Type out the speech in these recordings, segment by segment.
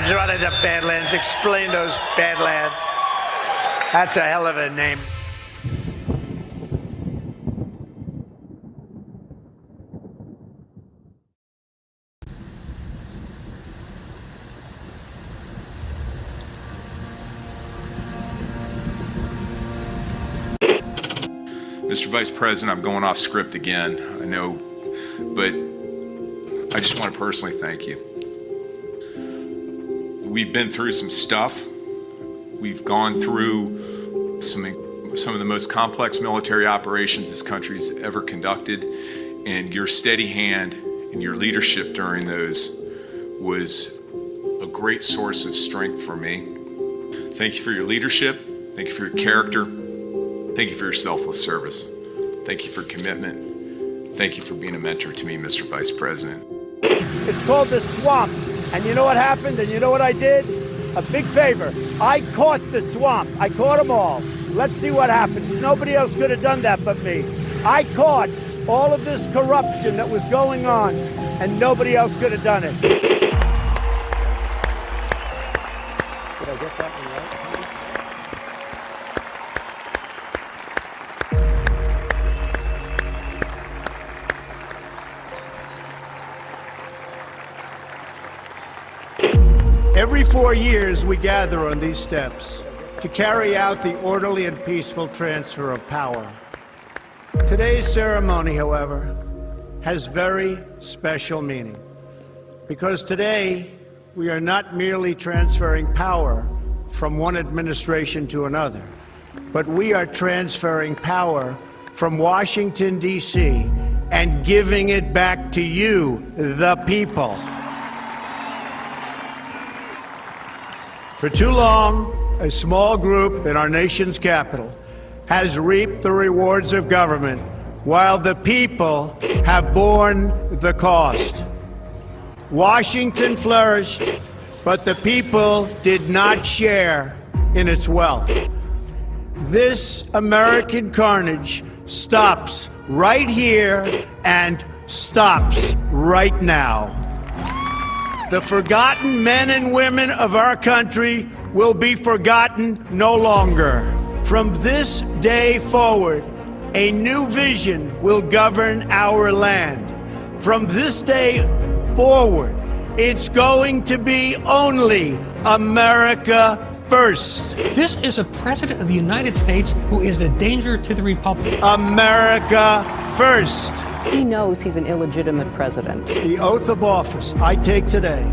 Badlands, running to Badlands. Explain those Badlands. That's a hell of a name. Mr. Vice President, I'm going off script again, I know, but I just want to personally thank you. We've been through some stuff. We've gone through some of the most complex military operations this country's ever conducted, and your steady hand and your leadership during those was a great source of strength for me. Thank you for your leadership. Thank you for your character. Thank you for your selfless service. Thank you for commitment. Thank you for being a mentor to me, Mr. Vice President. It's called the swamp. And you know what happened? And you know what I did? A big favor. I caught the swamp. I caught them all. Let's see what happens. Nobody else could have done that but me. I caught all of this corruption that was going on, and nobody else could have done it. Did I get that one right? Every 4 years, we gather on these steps to carry out the orderly and peaceful transfer of power. Today's ceremony, however, has very special meaning, because today we are not merely transferring power from one administration to another, but we are transferring power from Washington, D.C., and giving it back to you, the people. For too long, a small group in our nation's capital has reaped the rewards of government, while the people have borne the cost. Washington flourished, but the people did not share in its wealth. This American carnage stops right here and stops right now. The forgotten men and women of our country will be forgotten no longer. From this day forward, a new vision will govern our land. From this day forward, it's going to be only America first. This is a president of the United States who is a danger to the Republic. America first. He knows he's an illegitimate president. The oath of office I take today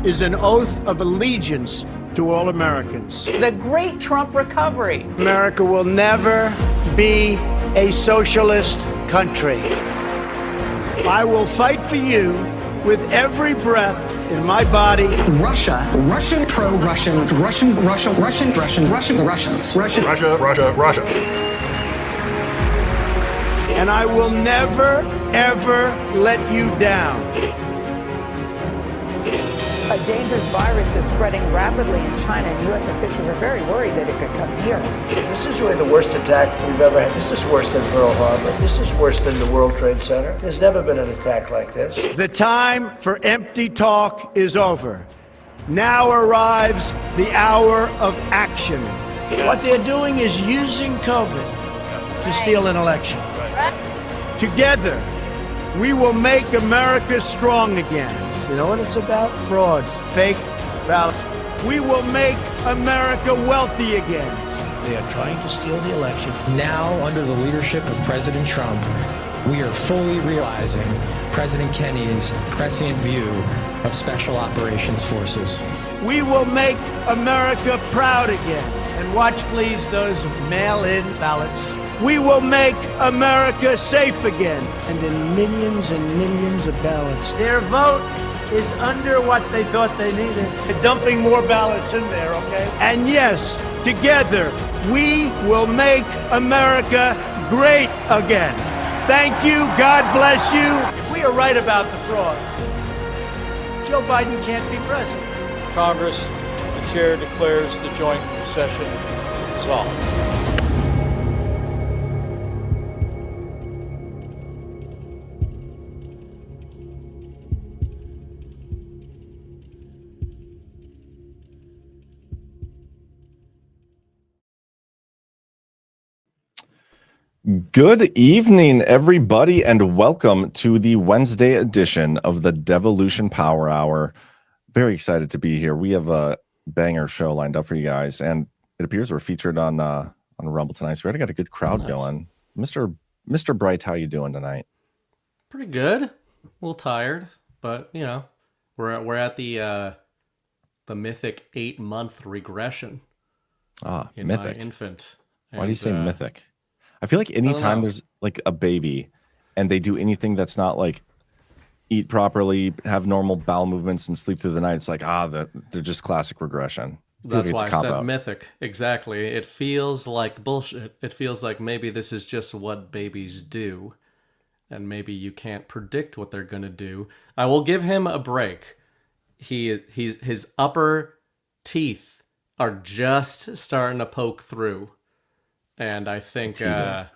is an oath of allegiance to all Americans. The great Trump recovery. America will never be a socialist country. I will fight for you with every breath in my body. Russia, Russian, pro-Russian, Russian, the Russians. Russia. And I will never, ever let you down. A dangerous virus is spreading rapidly in China, and U.S. officials are very worried that it could come here. This is really the worst attack we've ever had. This is worse than Pearl Harbor. This is worse than the World Trade Center. There's never been an attack like this. The time for empty talk is over. Now arrives the hour of action. What they're doing is using COVID to steal an election. Together, we will make America strong again. You know what it's about? Fraud, fake ballots. We will make America wealthy again. They are trying to steal the election. Now, under the leadership of President Trump, we are fully realizing President Kennedy's prescient view of Special Operations Forces. We will make America proud again. And watch, please, those mail-in ballots. We will make America safe again. And in millions and millions of ballots. Their vote is under what they thought they needed. They're dumping more ballots in there, okay? And yes, together, we will make America great again. Thank you. God bless you. We are right about the fraud. Joe Biden can't be president. Congress, the chair declares the joint session dissolved. Good evening, everybody, and welcome to the Wednesday edition of the Devolution Power Hour. Very excited to be here. We have a banger show lined up for you guys, and it appears we're featured on Rumble tonight. So we already got a good crowd going. Mr. Bright, how you doing tonight? Pretty good. A little tired, but you know, we're at the mythic 8-month regression. In mythic. My infant. Why do you say mythic? I feel like anytime there's like a baby and they do anything that's not like eat properly, have normal bowel movements, and sleep through the night, it's like, they're just classic regression. That's why I said mythic. Exactly. It feels like bullshit. It feels like maybe this is just what babies do, and maybe you can't predict what they're going to do. I will give him a break. His upper teeth are just starting to poke through. And I think, I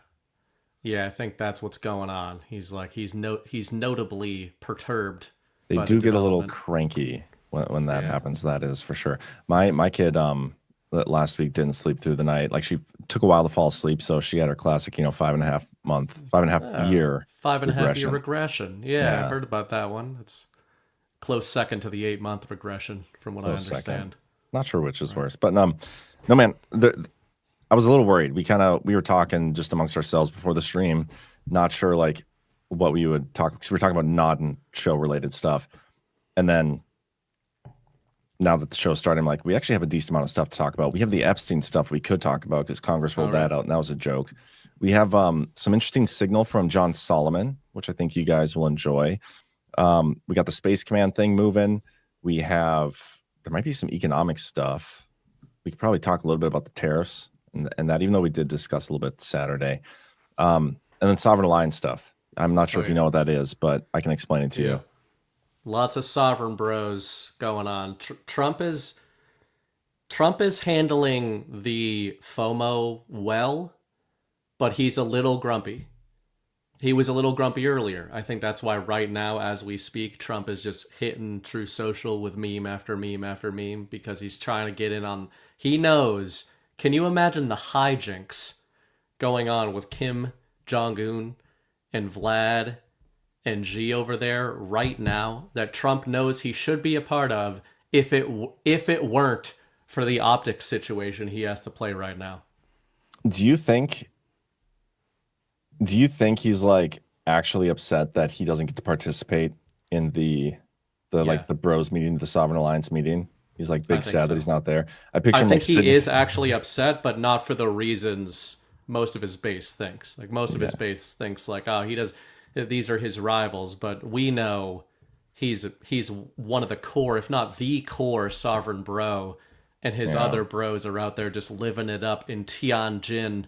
think that's what's going on. He's notably perturbed. They do get a little cranky when that happens. That is for sure. My kid last week didn't sleep through the night. Like, she took a while to fall asleep, so she had her classic 5.5 year 5.5 year regression. Yeah, I've heard about that one. It's close second to the 8-month regression, from what I understand. Second. Not sure which is worse, but no, man. I was a little worried. We were talking just amongst ourselves before the stream, not sure like what we would talk, because we were talking about not and show related stuff. And then now that the show's starting, I'm like, we actually have a decent amount of stuff to talk about. We have the Epstein stuff we could talk about because Congress rolled that out, and that was a joke. We have some interesting signal from John Solomon, which I think you guys will enjoy. We got the Space Command thing moving. There might be some economic stuff. We could probably talk a little bit about the tariffs. And that, even though we did discuss a little bit Saturday, and then sovereign alliance stuff. I'm not sure if you know what that is, but I can explain it to you. Lots of sovereign bros going on. Trump is handling the FOMO well, but he's a little grumpy. He was a little grumpy earlier. I think that's why right now, as we speak, Trump is just hitting True Social with meme after meme after meme, because he's trying to get in on. He knows. Can you imagine the hijinks going on with Kim Jong-un and Vlad and Xi over there right now that Trump knows he should be a part of if it weren't for the optics situation he has to play right now? Do you think he's like actually upset that he doesn't get to participate in the bros meeting, the Sovereign Alliance meeting? He's like big sad that he's not there. I think he is actually upset, but not for the reasons most of his base thinks. Like, most of his base thinks like, these are his rivals, but we know he's one of the core, if not the core, sovereign bro, and his other bros are out there just living it up in Tianjin.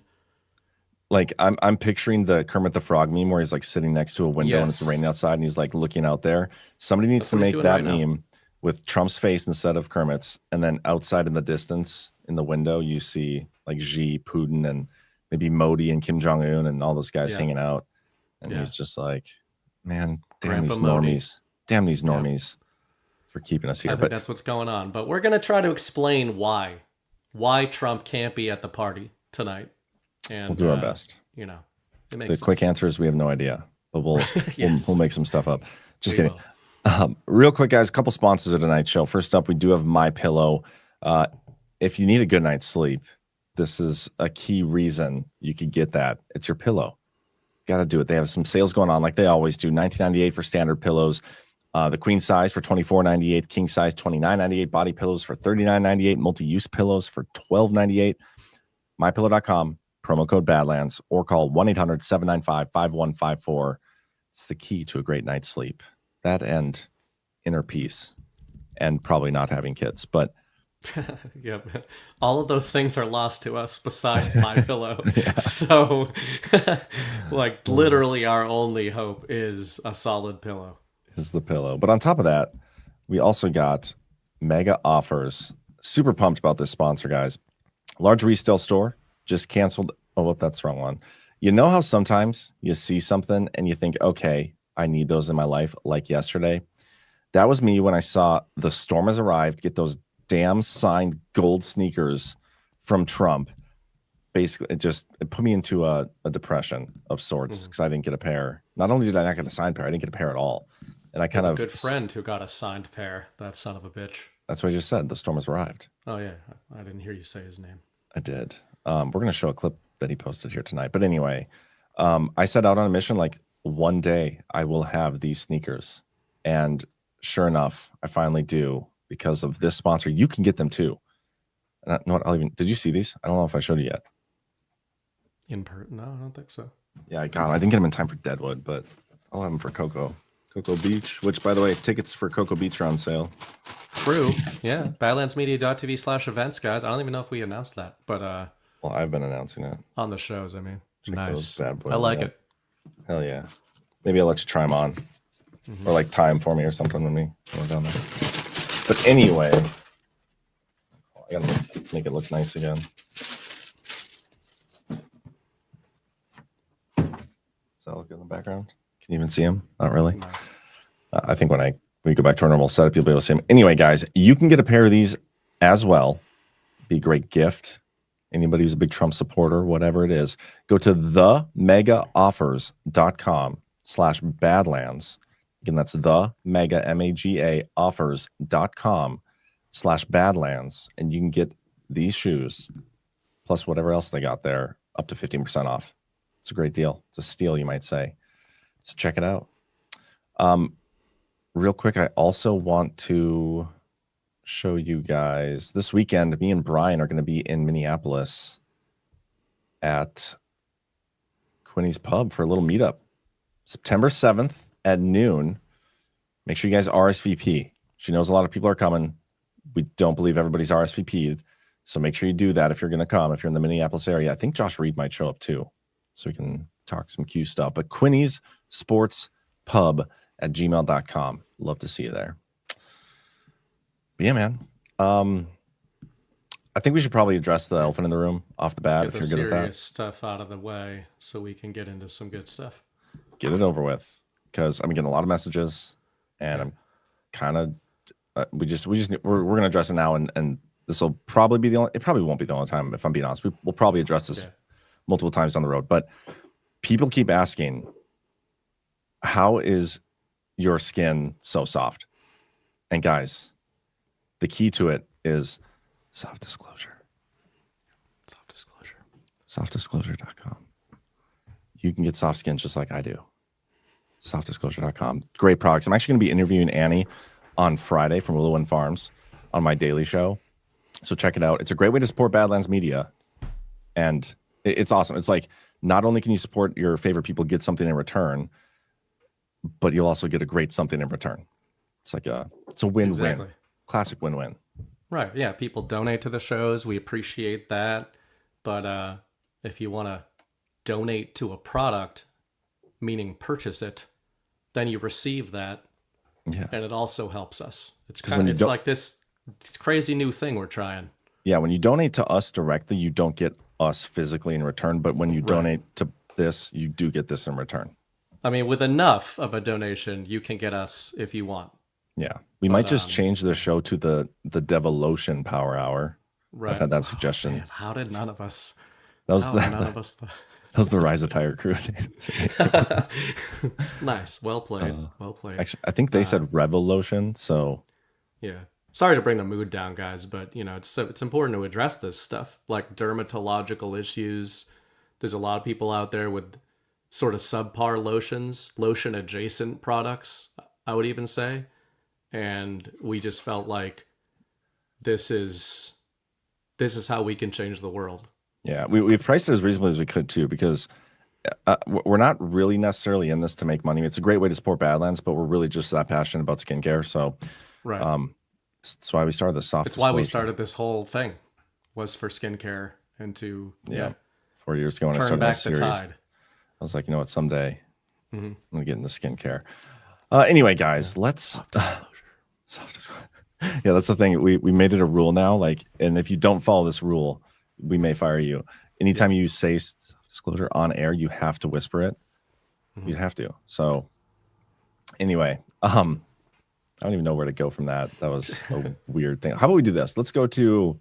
Like, I'm picturing the Kermit the Frog meme where he's like sitting next to a window and it's raining outside and he's like looking out there. Somebody needs to make that meme with Trump's face instead of Kermit's, and then outside in the distance in the window you see like Xi, Putin, and maybe Modi and Kim Jong-un and all those guys hanging out, and he's just like, man, damn these normies for keeping us here. But that's what's going on. But we're gonna try to explain why Trump can't be at the party tonight, and we'll do our best. It makes the sense. quick answer is we have no idea, but we'll make some stuff up. Just kidding. Real quick, guys, a couple sponsors of tonight's show. First up, we do have MyPillow. If you need a good night's sleep, this is a key reason you could get that. It's your pillow. Got to do it. They have some sales going on like they always do. $19.98 for standard pillows. The queen size for $24.98. King size $29.98. Body pillows for $39.98. Multi-use pillows for $12.98. MyPillow.com. Promo code Badlands, or call 1-800-795-5154. It's the key to a great night's sleep. That and inner peace, and probably not having kids, but all of those things are lost to us besides MyPillow. So like, literally our only hope is a solid pillow. Is the pillow. But on top of that, we also got mega offers. Super pumped about this sponsor, guys. Large resale store just canceled. Oh, that's the wrong one. You know how sometimes you see something and you think, okay, I need those in my life, like yesterday? That was me when I saw the storm has arrived, get those damn signed gold sneakers from Trump. basically it put me into a depression of sorts because I didn't get a pair. Not only did I not get a signed pair, I didn't get a pair at all. And I kind of good friend who got a signed pair. That son of a bitch. That's what I just said. The storm has arrived. Oh yeah, I didn't hear you say his name. I did. We're gonna show a clip that he posted here tonight. But anyway, I set out on a mission like one day I will have these sneakers, and sure enough, I finally do because of this sponsor. You can get them too. And did you see these? I don't know if I showed you yet. No, I don't think so. Yeah, I got them. I didn't get them in time for Deadwood, but I'll have them for Cocoa Beach, which, by the way, tickets for Cocoa Beach are on sale. True. Yeah. Badlandsmedia.tv/events, guys. I don't even know if we announced that, but well, I've been announcing it on the shows. I mean, check nice. Bad boys I like it. Hell yeah. Maybe I'll let you try them on, or like tie them for me or something when we go down there. But anyway, I gotta make it look nice again. Does that look good in the background? Can you even see him? Not really. No. I think when we go back to our normal setup, you'll be able to see him. Anyway, guys, you can get a pair of these as well. Be a great gift. Anybody who's a big Trump supporter, whatever it is, go to themegaoffers.com/badlands. Again, that's MEGA offers.com/badlands. And you can get these shoes plus whatever else they got there up to 15% off. It's a great deal. It's a steal, you might say. So check it out. Real quick, I also want to show you guys this weekend. Me and Brian are going to be in Minneapolis at Quinny's Pub for a little meetup. September 7th at noon. Make sure you guys RSVP. She knows a lot of people are coming. We don't believe everybody's RSVP'd. So make sure you do that if you're going to come. If you're in the Minneapolis area, I think Josh Reed might show up too. So we can talk some Q stuff. But Quinny's Sports Pub at gmail.com. Love to see you there. But yeah, man. I think we should probably address the elephant in the room off the bat. Get if you're good at that. serious stuff out of the way so we can get into some good stuff. Get it over with, because I'm getting a lot of messages, and I'm kind of we're gonna address it now, and this will probably be it probably won't be the only time, if I'm being honest. We'll probably address this multiple times down the road. But people keep asking, how is your skin so soft? And guys, the key to it is soft disclosure. Softdisclosure.com. You can get soft skin just like I do. Softdisclosure.com. Great products. I'm actually going to be interviewing Annie on Friday from Willow and Farms on my daily show. So check it out. It's a great way to support Badlands Media. And it's awesome. It's like, not only can you support your favorite people, get something in return, but you'll also get a great something in return. It's like it's a win-win. Exactly. Classic win-win. Right. Yeah. People donate to the shows. We appreciate that. But if you want to donate to a product, meaning purchase it, then you receive that. Yeah. And it also helps us. It's kind of, it's like this crazy new thing we're trying. Yeah. When you donate to us directly, you don't get us physically in return. But when you donate to this, you do get this in return. I mean, with enough of a donation, you can get us if you want. Yeah. We might just change the show to the Devolution Power Hour. Right. I've had that suggestion. Man, how did none of us? That was the Rise of Tire crew. Nice. Well played. Well played. Actually, I think they said Revolution. So yeah. Sorry to bring the mood down, guys, but it's important to address this stuff, like dermatological issues. There's a lot of people out there with sort of subpar lotion adjacent products, I would even say. And we just felt like this is how we can change the world. Yeah, we've priced it as reasonably as we could too, because we're not really necessarily in this to make money. It's a great way to support Badlands, but we're really just that passionate about skincare. So right. That's why we started the soft. It's why we started this whole thing, was for skincare and to 4 years ago when I turn started back this the series. tide. I was like, you know what, someday I'm gonna get into skincare. Anyway, guys, let's soft disclosure. Yeah, that's the thing. We made it a rule now. Like, and if you don't follow this rule, we may fire you. Anytime you say disclosure on air, you have to whisper it. You have to. So anyway, I don't even know where to go from that. That was a weird thing. How about we do this? Let's go to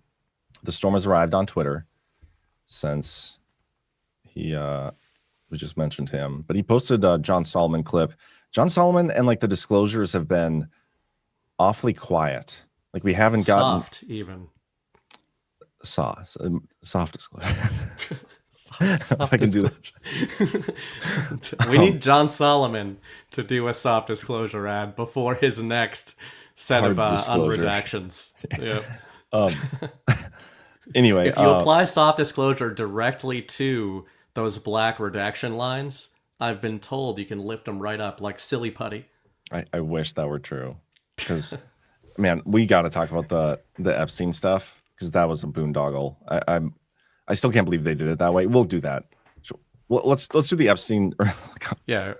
The Storm Has Arrived on Twitter. since he we just mentioned him, but he posted a John Solomon clip. John Solomon and like the disclosures have been awfully quiet. Like we haven't gotten soft even. Soft disclosure. soft I can do that. We need John Solomon to do a soft disclosure ad before his next set Hard of disclosure. unredactions. Yeah. Anyway, if you apply soft disclosure directly to those black redaction lines, I've been told you can lift them right up like silly putty. I wish that were true, because man, we got to talk about the Epstein stuff, because that was a boondoggle. I still can't believe they did it that way. We'll do that. Well, let's do the Epstein. Yeah.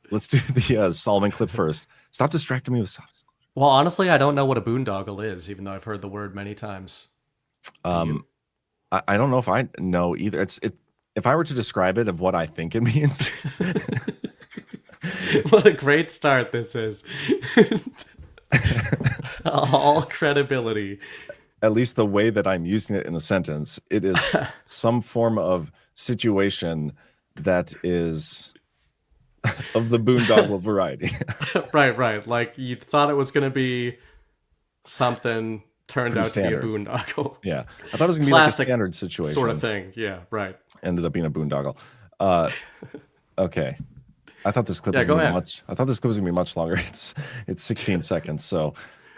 Let's do the Solomon clip first. Stop distracting me with soft disclosure. Well, honestly, I don't know what a boondoggle is, even though I've heard the word many times. I don't know if I know either. If I were to describe it of what I think it means. What a great start this is. All credibility. At least the way that I'm using it in the sentence, it is some form of situation that is of the boondoggle variety. Right. Like you thought it was going to be something, turned out standard. to be a boondoggle. Yeah. I thought it was going to be like a standard situation. Sort of thing. Yeah, right. Ended up being a boondoggle. Okay. I thought this clip was go going to ahead. be I thought this clip was going to be much longer. It's 16 seconds. So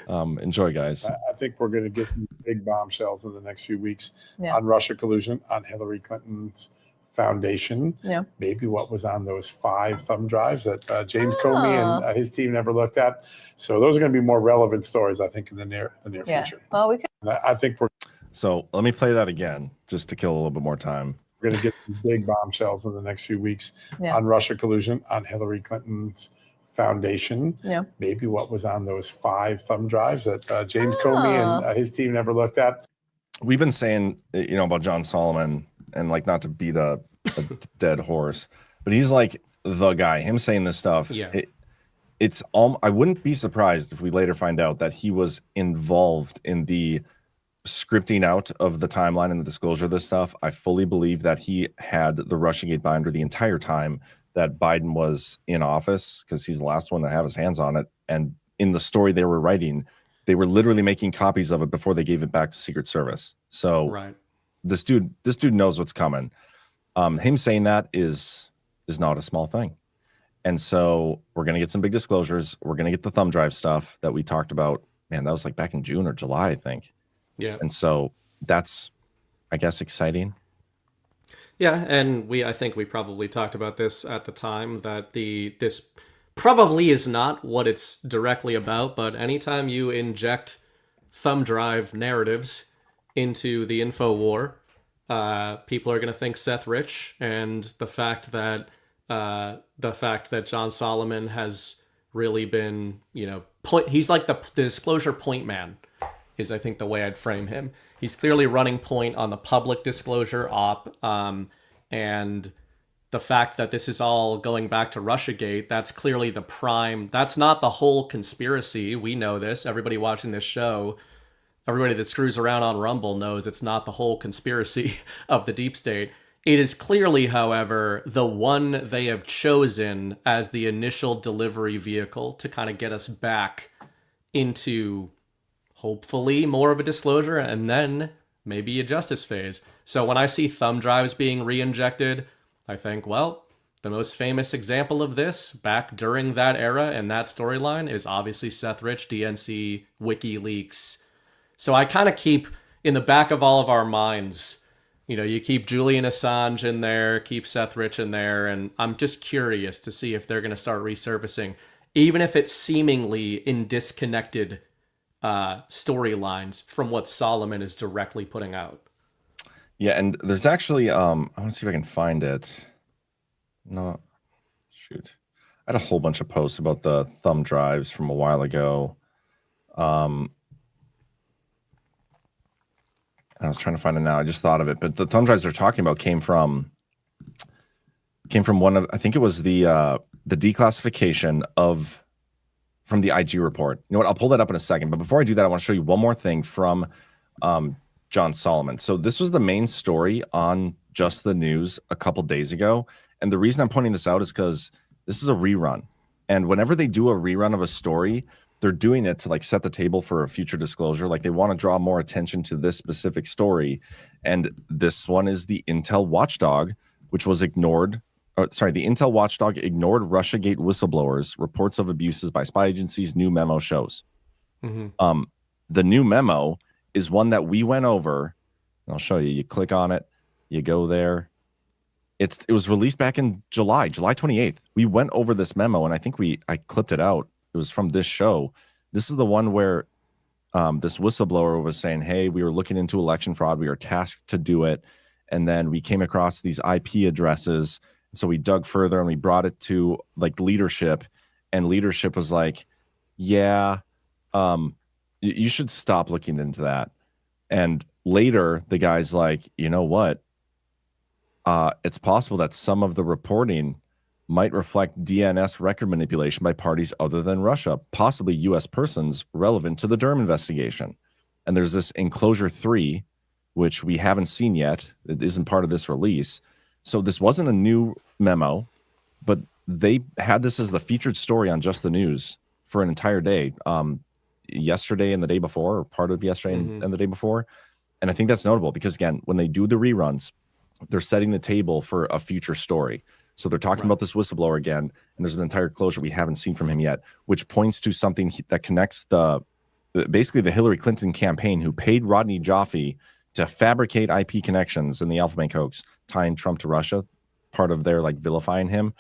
enjoy, guys. I think we're going to get some big bombshells in the next few weeks Yeah. on Russia collusion, on Hillary Clinton's foundation, Yeah. maybe what was on those 5 thumb drives that James Comey and his team never looked at. So those are going to be more relevant stories, I think, in the near Yeah. future. Well, we could. And I think we're So let me play that again just to kill a little bit more time. going to get some big bombshells in the next few weeks Yeah. on Russia collusion, on Hillary Clinton's foundation, Yeah. maybe what was on those 5 thumb drives that James Comey and his team never looked at. We've been saying, about John Solomon, and like not to beat a dead horse, but he's like the guy. Him saying this stuff, Yeah. it's all. I wouldn't be surprised if we later find out that he was involved in the scripting out of the timeline and the disclosure of this stuff. I fully believe that he had the Russiagate binder the entire time that Biden was in office, because he's the last one to have his hands on it. And in the story they were writing, they were literally making copies of it before they gave it back to Secret Service. So Right. this dude knows what's coming. Him saying that is not a small thing. And so we're going to get some big disclosures. We're going to get the thumb drive stuff that we talked about. Man, that was like back in June or July, I think. Yeah. And so that's, I guess, exciting. Yeah, and I think we probably talked about this at the time, that this probably is not what it's directly about, but anytime you inject thumb drive narratives into the info war, people are going to think Seth Rich, and the fact that John Solomon has really been, he's like the disclosure point man, is I think the way I'd frame him. He's clearly running point on the public disclosure op, and the fact that this is all going back to Russiagate, that's clearly the prime. That's not the whole conspiracy. We know this. Everybody watching this show, everybody that screws around on Rumble knows it's not the whole conspiracy of the deep state. It is clearly, however, the one they have chosen as the initial delivery vehicle to kind of get us back into hopefully more of a disclosure and then maybe a justice phase. So when I see thumb drives being re-injected, I think, well, the most famous example of this back during that era and that storyline is obviously Seth Rich, DNC, WikiLeaks. So I kind of keep in the back of all of our minds, you keep Julian Assange in there, keep Seth Rich in there, and I'm just curious to see if they're going to start resurfacing, even if it's seemingly in disconnected storylines from what Solomon is directly putting out. Yeah, and there's actually, I want to see if I can find it. No, shoot. I had a whole bunch of posts about the thumb drives from a while ago. I was trying to find it now. I just thought of it, but the thumb drives they're talking about came from one of, I think it was the declassification from the IG report. You know what? I'll pull that up in a second. But before I do that, I want to show you one more thing from John Solomon. So this was the main story on Just the News a couple days ago. And the reason I'm pointing this out is because this is a rerun. And whenever they do a rerun of a story, they're doing it to like set the table for a future disclosure. Like they want to draw more attention to this specific story. And this one is the Intel watchdog, which was ignored. The Intel watchdog ignored Russiagate whistleblowers. Reports of abuses by spy agencies. New memo shows. Mm-hmm. The new memo is one that we went over. I'll show you. You click on it. You go there. It was released back in July 28th. We went over this memo, and I think I clipped it out. It was from this show. This is the one where this whistleblower was saying, hey, we were looking into election fraud. We were tasked to do it. And then we came across these IP addresses. So we dug further and we brought it to like leadership. And leadership was like, yeah, you should stop looking into that. And later the guy's like, you know what? It's possible that some of the reporting might reflect DNS record manipulation by parties other than Russia, possibly U.S. persons relevant to the Durham investigation. And there's this Enclosure 3, which we haven't seen yet. It isn't part of this release. So this wasn't a new memo, but they had this as the featured story on Just the News for an entire day, yesterday and the day before, or part of yesterday and the day before. And I think that's notable because, again, when they do the reruns, they're setting the table for a future story. So they're talking about this whistleblower again, and there's an entire closure we haven't seen from him yet, which points to something that connects basically the Hillary Clinton campaign, who paid Rodney Jaffe to fabricate IP connections in the Alpha Bank hoax, tying Trump to Russia, part of their like vilifying him.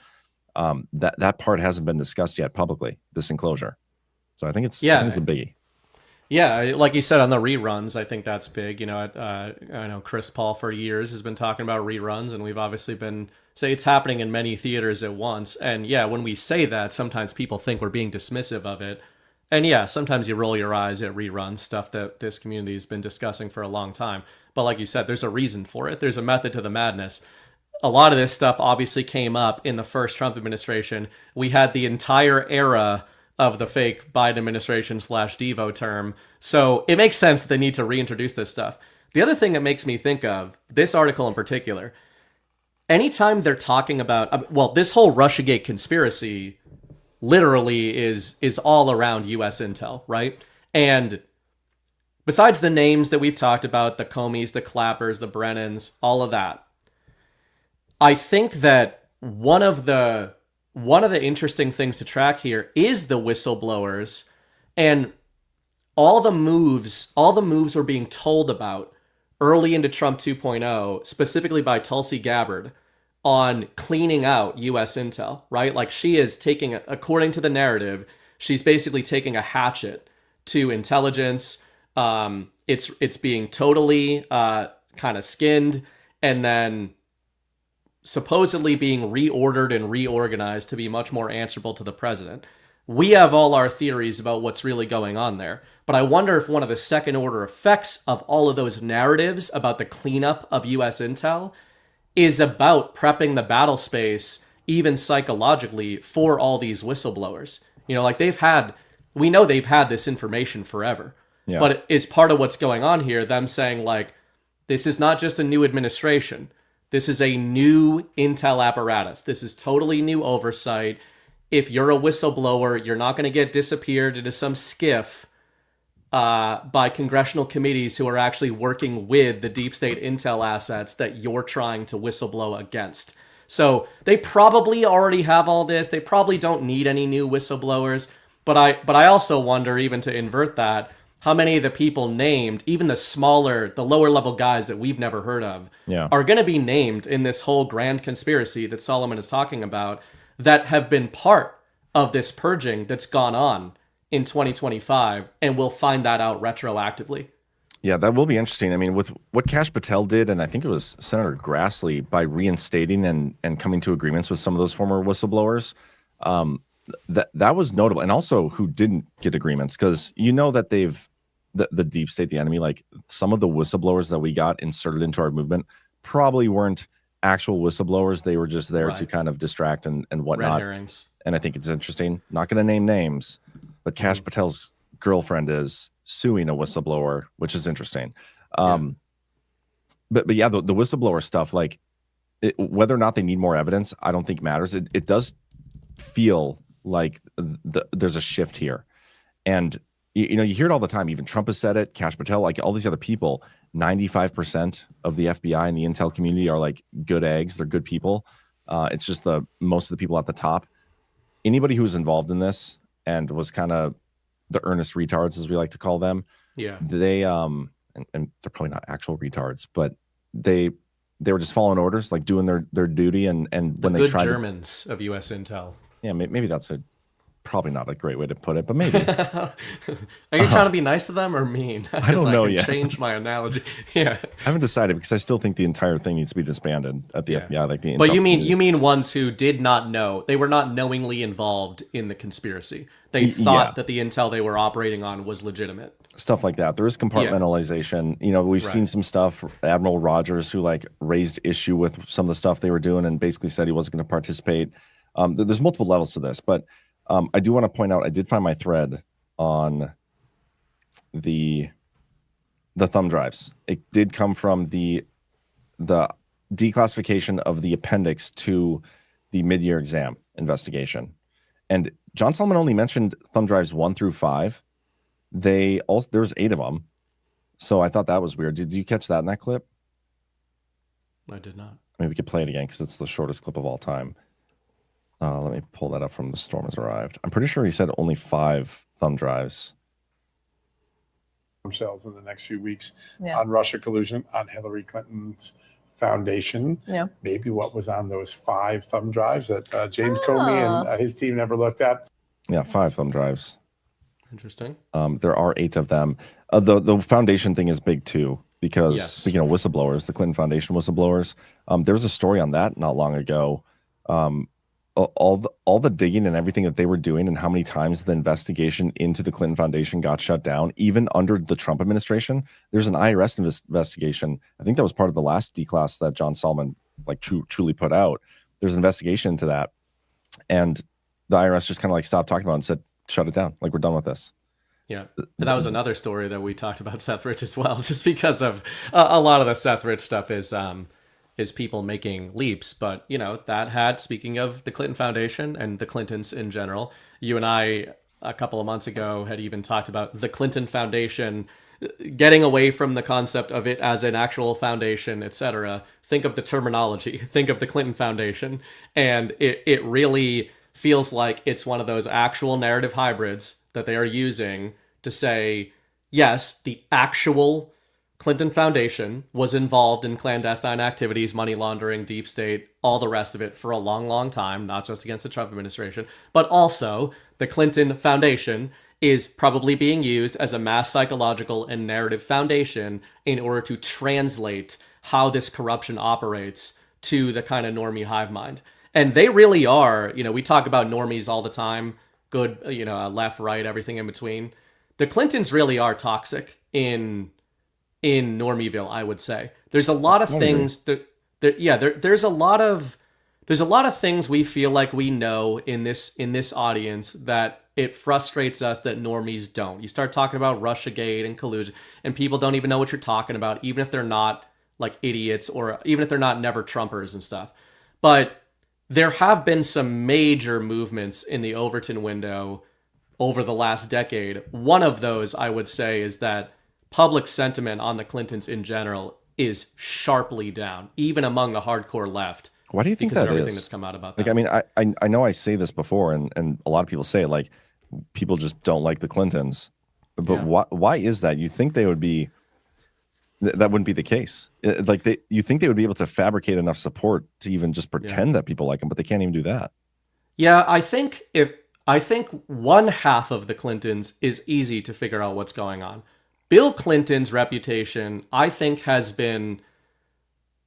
That part hasn't been discussed yet publicly, this enclosure. So I think it's a biggie. Yeah, like you said on the reruns, I think that's big. You know, I know Chris Paul for years has been talking about reruns, and we've obviously been say it's happening in many theaters at once. And yeah, when we say that, sometimes people think we're being dismissive of it. And yeah, sometimes you roll your eyes at reruns, stuff that this community has been discussing for a long time. But like you said, there's a reason for it. There's a method to the madness. A lot of this stuff obviously came up in the first Trump administration. We had the entire era of the fake Biden administration / Devo term. So it makes sense that they need to reintroduce this stuff. The other thing that makes me think of this article in particular, anytime they're talking about, this whole Russiagate conspiracy literally is all around U.S. intel, right? And besides the names that we've talked about, the Comeys, the Clappers, the Brennans, all of that, I think that one of the interesting things to track here is the whistleblowers and all the moves we're being told about early into Trump 2.0, specifically by Tulsi Gabbard, on cleaning out U.S. intel, right? Like she is taking, according to the narrative, she's basically taking a hatchet to intelligence. It's being totally kind of skinned and then supposedly being reordered and reorganized to be much more answerable to the president. We have all our theories about what's really going on there, but I wonder if one of the second order effects of all of those narratives about the cleanup of U.S. intel is about prepping the battle space, even psychologically, for all these whistleblowers. You know, like we know they've had this information forever, but it's part of what's going on here, them saying like, this is not just a new administration. This is a new intel apparatus. This is totally new oversight. If you're a whistleblower, you're not going to get disappeared into some skiff by congressional committees who are actually working with the deep state intel assets that you're trying to whistleblow against. So they probably already have all this. They probably don't need any new whistleblowers. But I also wonder, even to invert that, how many of the people named, even the lower level guys that we've never heard of, are going to be named in this whole grand conspiracy that Solomon is talking about, that have been part of this purging that's gone on in 2025, and we'll find that out retroactively. Yeah, that will be interesting. I mean, with what Kash Patel did, and I think it was Senator Grassley, by reinstating and coming to agreements with some of those former whistleblowers, that was notable. And also who didn't get agreements, because you know that the deep state, the enemy, like some of the whistleblowers that we got inserted into our movement probably weren't actual whistleblowers. They were just there to kind of distract and whatnot. Red herrings. And I think it's interesting, not going to name names, but Kash Patel's girlfriend is suing a whistleblower, which is interesting. but yeah, the whistleblower stuff, like whether or not they need more evidence, I don't think matters. It does feel like there's a shift here. And you know, you hear it all the time. Even Trump has said it, Kash Patel, like all these other people, 95% of the FBI and the intel community are like good eggs. They're good people. It's just most of the people at the top. Anybody who was involved in this and was kind of the earnest retards, as we like to call them, they and they're probably not actual retards, but they were just following orders, like doing their duty. And when they tried Germans of U.S. intel. Yeah, maybe that's probably not a great way to put it, but maybe. Are you trying to be nice to them or mean? I don't know yet. Change my analogy. Yeah, I haven't decided because I still think the entire thing needs to be disbanded at the FBI. Like the but you mean ones who did not know, they were not knowingly involved in the conspiracy. They thought that the intel they were operating on was legitimate. Stuff like that. There is compartmentalization. You know, we've seen some stuff. Admiral Rogers, who like raised issue with some of the stuff they were doing and basically said he wasn't going to participate. There's multiple levels to this, but I do want to point out, I did find my thread on the thumb drives. It did come from the declassification of the appendix to the mid-year exam investigation. And John Solomon only mentioned thumb drives 1 through 5. There's 8 of them. So I thought that was weird. Did you catch that in that clip? I did not. Maybe we could play it again because it's the shortest clip of all time. Let me pull that up from The Storm Has Arrived. I'm pretty sure he said only 5 thumb drives. Bombshells in the next few weeks on Russia collusion, on Hillary Clinton's foundation. Yeah. Maybe what was on those 5 thumb drives that James Comey and his team never looked at. Yeah, 5 thumb drives. Interesting. There are 8 of them. The foundation thing is big too, because speaking of whistleblowers, the Clinton Foundation whistleblowers, there was a story on that not long ago. All the digging and everything that they were doing and how many times the investigation into the Clinton Foundation got shut down, even under the Trump administration. There's an IRS investigation. I think that was part of the last declass that John Solomon like truly put out. There's an investigation into that. And the IRS just kind of like stopped talking about it and said, shut it down. Like, we're done with this. Yeah. And that was another story that we talked about Seth Rich as well, just because of a lot of the Seth Rich stuff is people making leaps. But, you know, that had, speaking of the Clinton Foundation and the Clintons in general, you and I a couple of months ago had even talked about the Clinton Foundation getting away from the concept of it as an actual foundation, etc. Think of the terminology, think of the Clinton Foundation, and it really feels like it's one of those actual narrative hybrids that they are using to say, yes, the actual Clinton Foundation was involved in clandestine activities, money laundering, deep state, all the rest of it for a long, long time, not just against the Trump administration, but also the Clinton Foundation is probably being used as a mass psychological and narrative foundation in order to translate how this corruption operates to the kind of normie hive mind. And they really are, you know, we talk about normies all the time, good, you know, left, right, everything in between. The Clintons really are toxic in Normieville, I would say. There's a lot of things there's a lot of things we feel like we know in this audience that it frustrates us that normies don't. You start talking about Russiagate and collusion, and people don't even know what you're talking about, even if they're not like idiots or even if they're not never Trumpers and stuff. But there have been some major movements in the Overton window over the last decade. One of those, I would say, is that public sentiment on the Clintons in general is sharply down, even among the hardcore left. Why do you think that everything is? That's come out about like, that. I mean, I know I say this before, and a lot of people say it, like people just don't like the Clintons. But why is that? You think they would be? That wouldn't be the case. You think they would be able to fabricate enough support to even just pretend that people like them, but they can't even do that. Yeah, I think one half of the Clintons is easy to figure out what's going on. Bill Clinton's reputation, I think, has been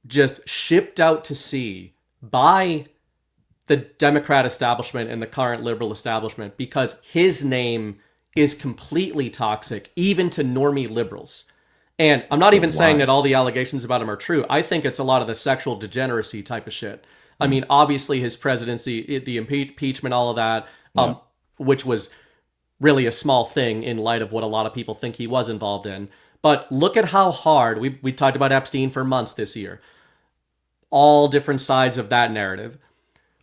just shipped out to sea by the Democrat establishment and the current liberal establishment because his name is completely toxic, even to normie liberals. And I'm not even saying that all the allegations about him are true. I think it's a lot of the sexual degeneracy type of shit. I mean, obviously his presidency, the impeachment, all of that, which was really a small thing in light of what a lot of people think he was involved in. But look at how hard, we talked about Epstein for months this year. All different sides of that narrative.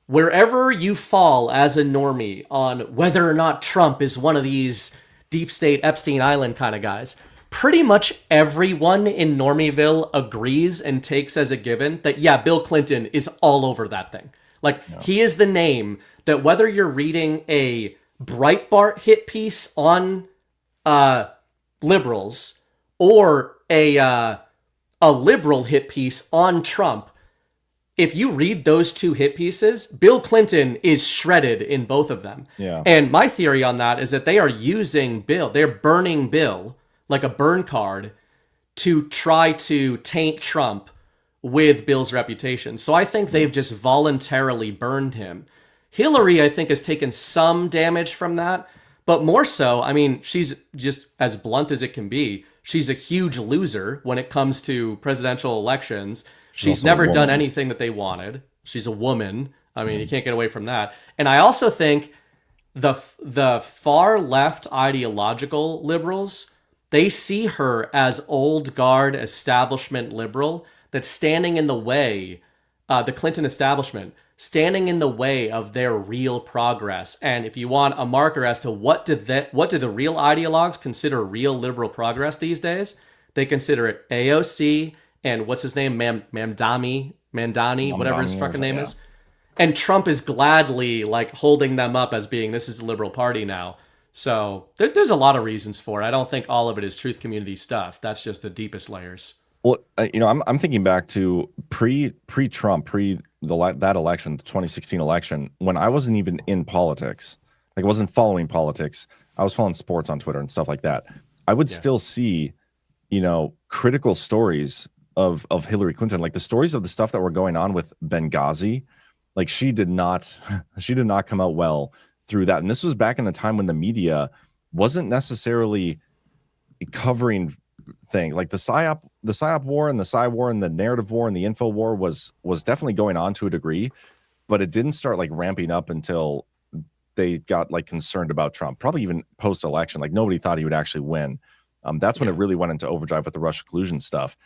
Wherever you fall as a normie on whether or not Trump is one of these deep state Epstein Island kind of guys, pretty much everyone in Normieville agrees and takes as a given that, yeah, Bill Clinton is all over that thing. Like, he is the name that whether you're reading a Breitbart hit piece on liberals or a liberal hit piece on Trump, if you read those two hit pieces, Bill Clinton is shredded in both of them. Yeah. And my theory on that is that they are using Bill, they're burning Bill like a burn card to try to taint Trump with Bill's reputation. So I think they've just voluntarily burned him. Hillary, I think, has taken some damage from that, but more so, I mean, she's just as blunt as it can be. She's a huge loser when it comes to presidential elections. She's never done anything that they wanted. She's a woman. I mean, you can't get away from that. And I also think the far left ideological liberals, they see her as old guard establishment liberal that's standing in the way, the Clinton establishment, standing in the way of their real progress. And if you want a marker as to what do the real ideologues consider real liberal progress these days, they consider it AOC and what's his name, Mandani, whatever his fucking name is. And Trump is gladly like holding them up as being, this is the liberal party now. So there's a lot of reasons for it. I don't think all of it is truth community stuff. That's just the deepest layers. Well, I'm thinking back to pre-Trump, that election, the 2016 election, when I wasn't even in politics. Like, I wasn't following politics. I was following sports on Twitter and stuff like that. I would still see, critical stories of Hillary Clinton, like the stories of the stuff that were going on with Benghazi. Like, she did not come out well through that. And this was back in a time when the media wasn't necessarily covering things like the psyop war and the psy war and the narrative war and the info war was definitely going on to a degree, but it didn't start like ramping up until they got like concerned about Trump, probably even post-election. Like, nobody thought he would actually win. That's when it really went into overdrive with the Russia collusion stuff.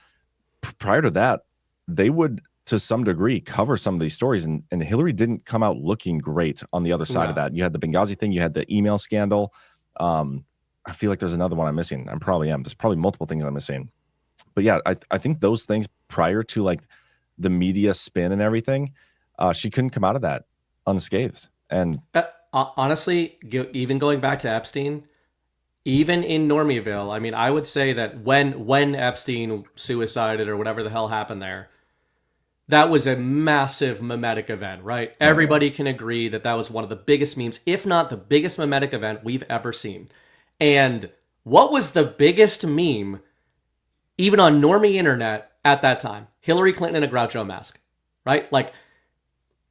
Prior to that, they would to some degree cover some of these stories, and Hillary didn't come out looking great on the other side of that. You had the Benghazi thing, you had the email scandal. I feel like there's another one I'm missing. I probably am. There's probably multiple things I'm missing. But yeah, I think those things prior to like the media spin and everything, she couldn't come out of that unscathed. And honestly, even going back to Epstein, even in Normieville, I mean, I would say that when Epstein suicided or whatever the hell happened there, that was a massive memetic event, right? Everybody can agree that that was one of the biggest memes, if not the biggest memetic event we've ever seen. And what was the biggest meme, even on normie internet at that time? Hillary Clinton in a Groucho mask, right? Like,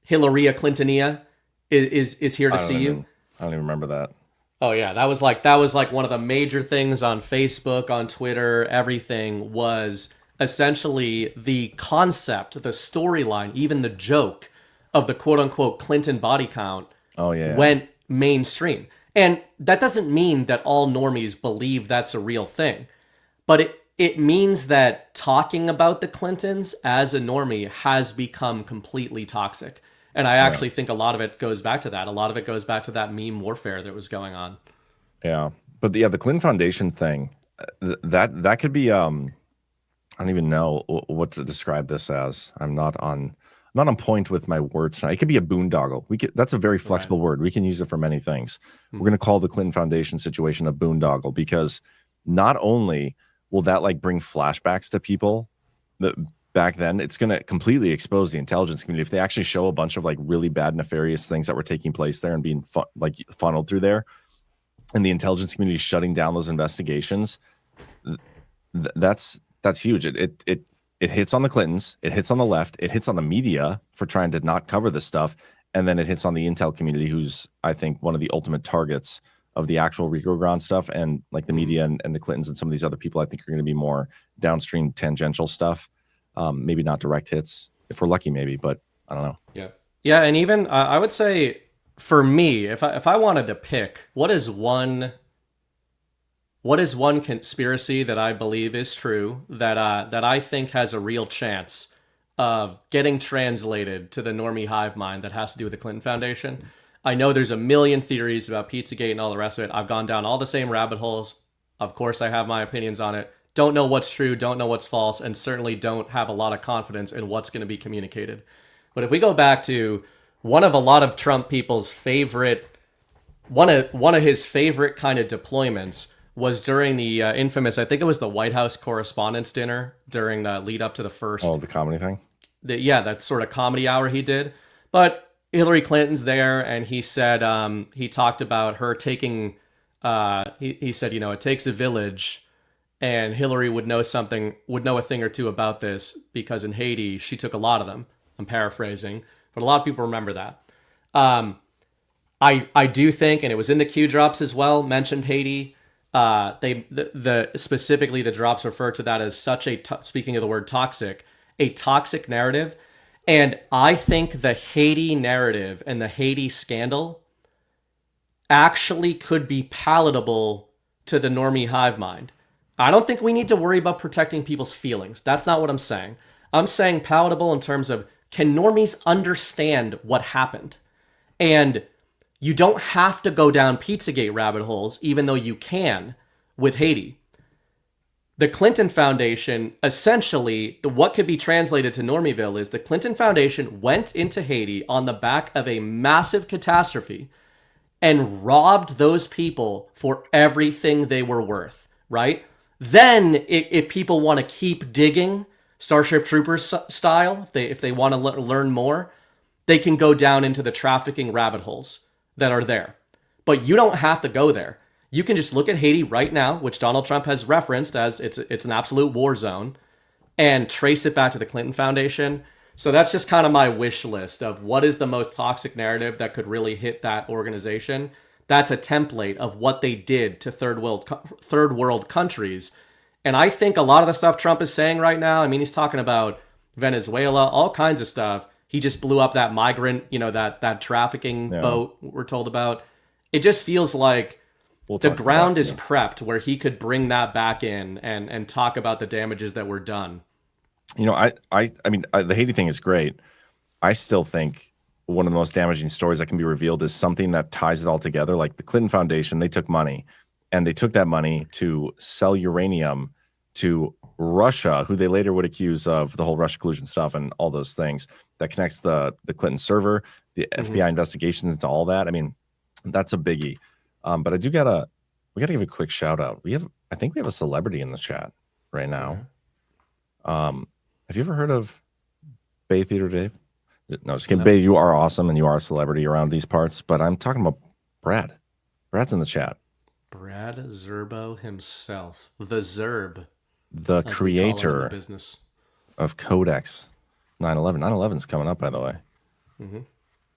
Hillaria Clintonia is here to see you. I don't even remember that. Oh yeah, that was like one of the major things on Facebook, on Twitter. Everything was essentially the concept, the storyline, even the joke of the quote unquote Clinton body count. Oh yeah, went mainstream. And that doesn't mean that all normies believe that's a real thing, but it means that talking about the Clintons as a normie has become completely toxic. And I actually think a lot of it goes back to that. A lot of it goes back to that meme warfare that was going on. Yeah. But the Clinton Foundation thing, that could be, I don't even know what to describe this as. I'm not on point with my words tonight. It could be a boondoggle. That's a very flexible word. We can use it for many things. We're going to call the Clinton Foundation situation a boondoggle, because not only will that like bring flashbacks to people that back then, it's going to completely expose the intelligence community. If they actually show a bunch of like really bad, nefarious things that were taking place there and being funneled through there, and the intelligence community shutting down those investigations, that's huge. It hits on the Clintons, it hits on the left, it hits on the media for trying to not cover this stuff, and then it hits on the intel community, who's, I think, one of the ultimate targets of the actual Rico Grande stuff. And like the media and the Clintons and some of these other people, I think, are going to be more downstream tangential stuff. Maybe not direct hits, if we're lucky, maybe, but I don't know. Yeah, and even I would say, for me, if I wanted to pick, what is one what is one conspiracy that I believe is true that I think has a real chance of getting translated to the normie hive mind that has to do with the Clinton Foundation? I know there's a million theories about Pizzagate and all the rest of it. I've gone down all the same rabbit holes. Of course, I have my opinions on it. Don't know what's true, don't know what's false, and certainly don't have a lot of confidence in what's going to be communicated. But if we go back to one of a lot of Trump people's favorite, one of his favorite kind of deployments was during the infamous, I think it was the White House Correspondents' Dinner during the lead up to the first. Oh, the comedy thing? That sort of comedy hour he did. But Hillary Clinton's there, and he said, he talked about her taking, he said, it takes a village, and Hillary would know a thing or two about this, because in Haiti, she took a lot of them. I'm paraphrasing, but a lot of people remember that. I do think, and it was in the Q drops as well, mentioned Haiti. Specifically the drops refer to that as such a, speaking of the word toxic, a toxic narrative. And I think the Haiti narrative and the Haiti scandal actually could be palatable to the normie hive mind. I don't think we need to worry about protecting people's feelings. That's not what I'm saying. I'm saying palatable in terms of, can normies understand what happened? And you don't have to go down Pizzagate rabbit holes, even though you can with Haiti. The Clinton Foundation, essentially, what could be translated to Normieville is the Clinton Foundation went into Haiti on the back of a massive catastrophe and robbed those people for everything they were worth, right? Then, if people want to keep digging, Starship Troopers style, if they want to learn more, they can go down into the trafficking rabbit holes that are there. But you don't have to go there. You can just look at Haiti right now, which Donald Trump has referenced as it's an absolute war zone, and trace it back to the Clinton Foundation. So that's just kind of my wish list of what is the most toxic narrative that could really hit that organization. That's a template of what they did to third world countries. And I think a lot of the stuff Trump is saying right now, I mean, he's talking about Venezuela, all kinds of stuff. He just blew up that migrant, that trafficking boat we're told about. It just feels like the ground is prepped where he could bring that back in and talk about the damages that were done. I mean, the Haiti thing is great. I still think one of the most damaging stories that can be revealed is something that ties it all together. Like the Clinton Foundation, they took money, and they took that money to sell uranium to Russia, who they later would accuse of the whole Russia collusion stuff and all those things. That connects the Clinton server, the FBI investigations into all that. I mean, that's a biggie. But we gotta give a quick shout out. I think we have a celebrity in the chat right now. Have you ever heard of Bay Theater Dave? No, just kidding. Bay, you are awesome and you are a celebrity around these parts, but I'm talking about Brad. Brad's in the chat. Brad Zerbo himself. The Zerb. The creator of Codex 9/11. 9/11's coming up, by the way. Mm-hmm.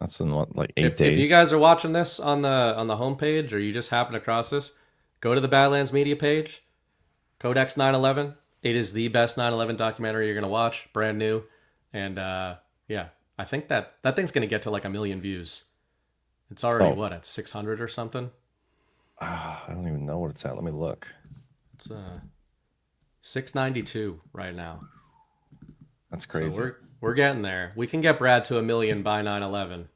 That's in what, like 8 days? If you guys are watching this on the homepage, or you just happen across this, go to the Badlands media page. Codex 9/11. It is the best 9/11 documentary you're gonna watch, brand new, and I think that thing's gonna get to like 1 million views. It's already at 600 or something. I don't even know what it's at. Let me look. It's 692 right now. That's crazy. So we're getting there. We can get Brad to 1 million by 9/11.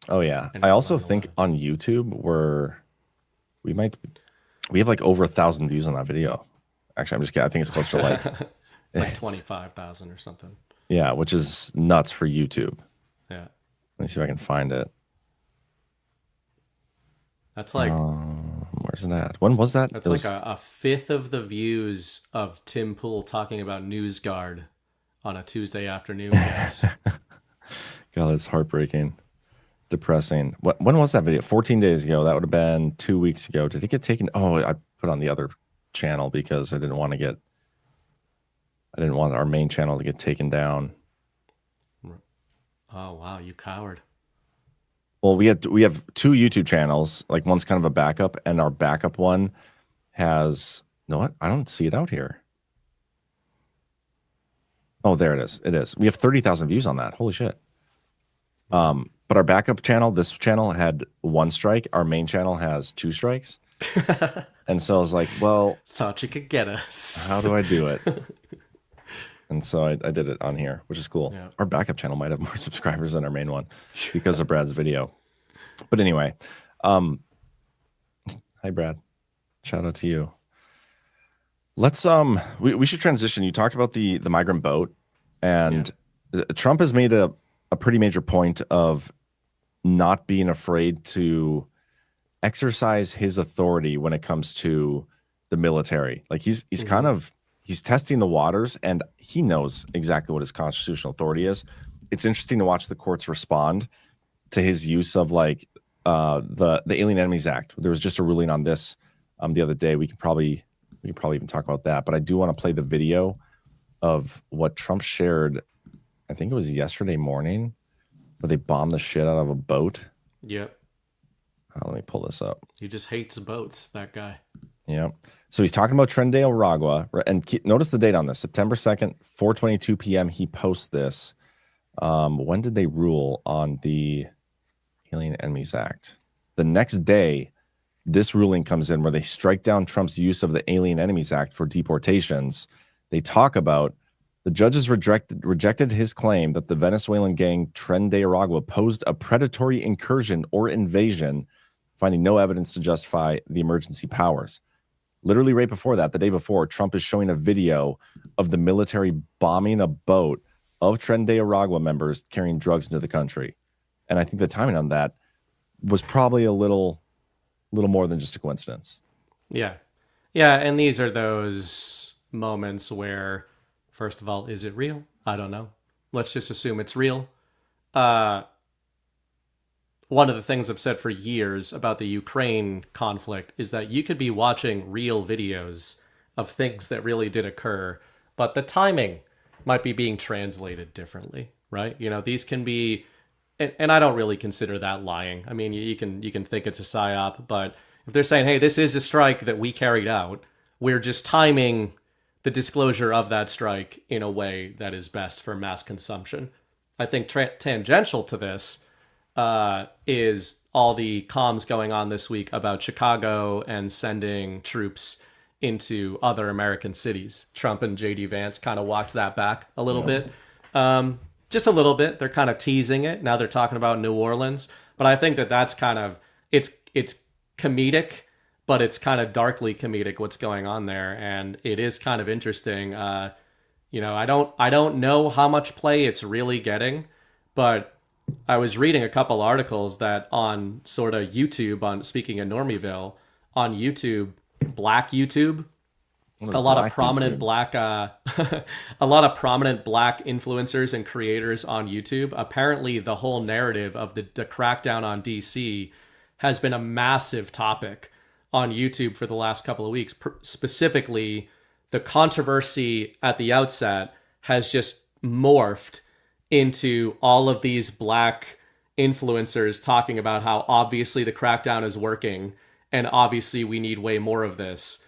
Oh yeah. I also think on YouTube we have like over 1,000 views on that video. Actually, I'm just kidding. I think it's close to like it's like 25,000 or something. Yeah, which is nuts for YouTube. Yeah. Let me see if I can find it. That's like where's it at? When was that? That's like a fifth of the views of Tim Pool talking about NewsGuard on a Tuesday afternoon. Yes. God, that's heartbreaking. Depressing. When was that video? 14 days ago. That would have been 2 weeks ago. Did it get taken? Oh, I put on the other channel because I didn't want our main channel to get taken down. Oh wow, you coward. Well, we have 2 YouTube channels. Like one's kind of a backup, and our backup one has what? I don't see it out here. Oh, there it is. It is. We have 30,000 views on that. Holy shit. But our backup channel, this channel had 1 strike. Our main channel has 2 strikes. And so I was like, well, thought you could get us. How do I do it? And so I did it on here, which is cool. Yeah. Our backup channel might have more subscribers than our main one because of Brad's video. But anyway, hi Brad. Shout out to you. Let's we should transition. You talked about the migrant boat, and Trump has made a pretty major point of not being afraid to exercise his authority when it comes to the military. Like he's kind of he's testing the waters, and he knows exactly what his constitutional authority is. It's interesting to watch the courts respond to his use of like the Alien Enemies Act. There was just a ruling on this the other day. We could probably even talk about that, but I do want to play the video of what Trump shared. I think it was yesterday morning, where they bombed the shit out of a boat. Yep. Let me pull this up. He just hates boats, that guy. Yeah. So he's talking about Tren de Aragua, and notice the date on this, September 2nd, 4:22 p.m. He posts this. When did they rule on the Alien Enemies Act? The next day, this ruling comes in where they strike down Trump's use of the Alien Enemies Act for deportations. They talk about the judges rejected his claim that the Venezuelan gang Tren de Aragua posed a predatory incursion or invasion, finding no evidence to justify the emergency powers. Literally right before that, the day before, Trump is showing a video of the military bombing a boat of Tren de Aragua members carrying drugs into the country. And I think the timing on that was probably a little more than just a coincidence. Yeah. Yeah, and these are those moments where, first of all, is it real? I don't know. Let's just assume it's real. One of the things I've said for years about the Ukraine conflict is that you could be watching real videos of things that really did occur, but the timing might be being translated differently, right? You know, these can be, and I don't really consider that lying. I mean, you can think it's a psyop, but if they're saying, hey, this is a strike that we carried out, we're just timing the disclosure of that strike in a way that is best for mass consumption. I think tangential to this is all the comms going on this week about Chicago and sending troops into other American cities. Trump and J.D. Vance kind of walked that back a little bit. Just a little bit. They're kind of teasing it. Now they're talking about New Orleans. But I think that's kind of, it's comedic, but it's kind of darkly comedic what's going on there. And it is kind of interesting. You know, I don't know how much play it's really getting, but I was reading a couple articles that on sort of YouTube, on speaking of Normieville, on YouTube, Black YouTube, a lot of prominent black a lot of prominent black influencers and creators on YouTube. Apparently the whole narrative of the crackdown on DC has been a massive topic on YouTube for the last couple of weeks. Specifically, the controversy at the outset has just morphed into all of these black influencers talking about how obviously the crackdown is working and obviously we need way more of this.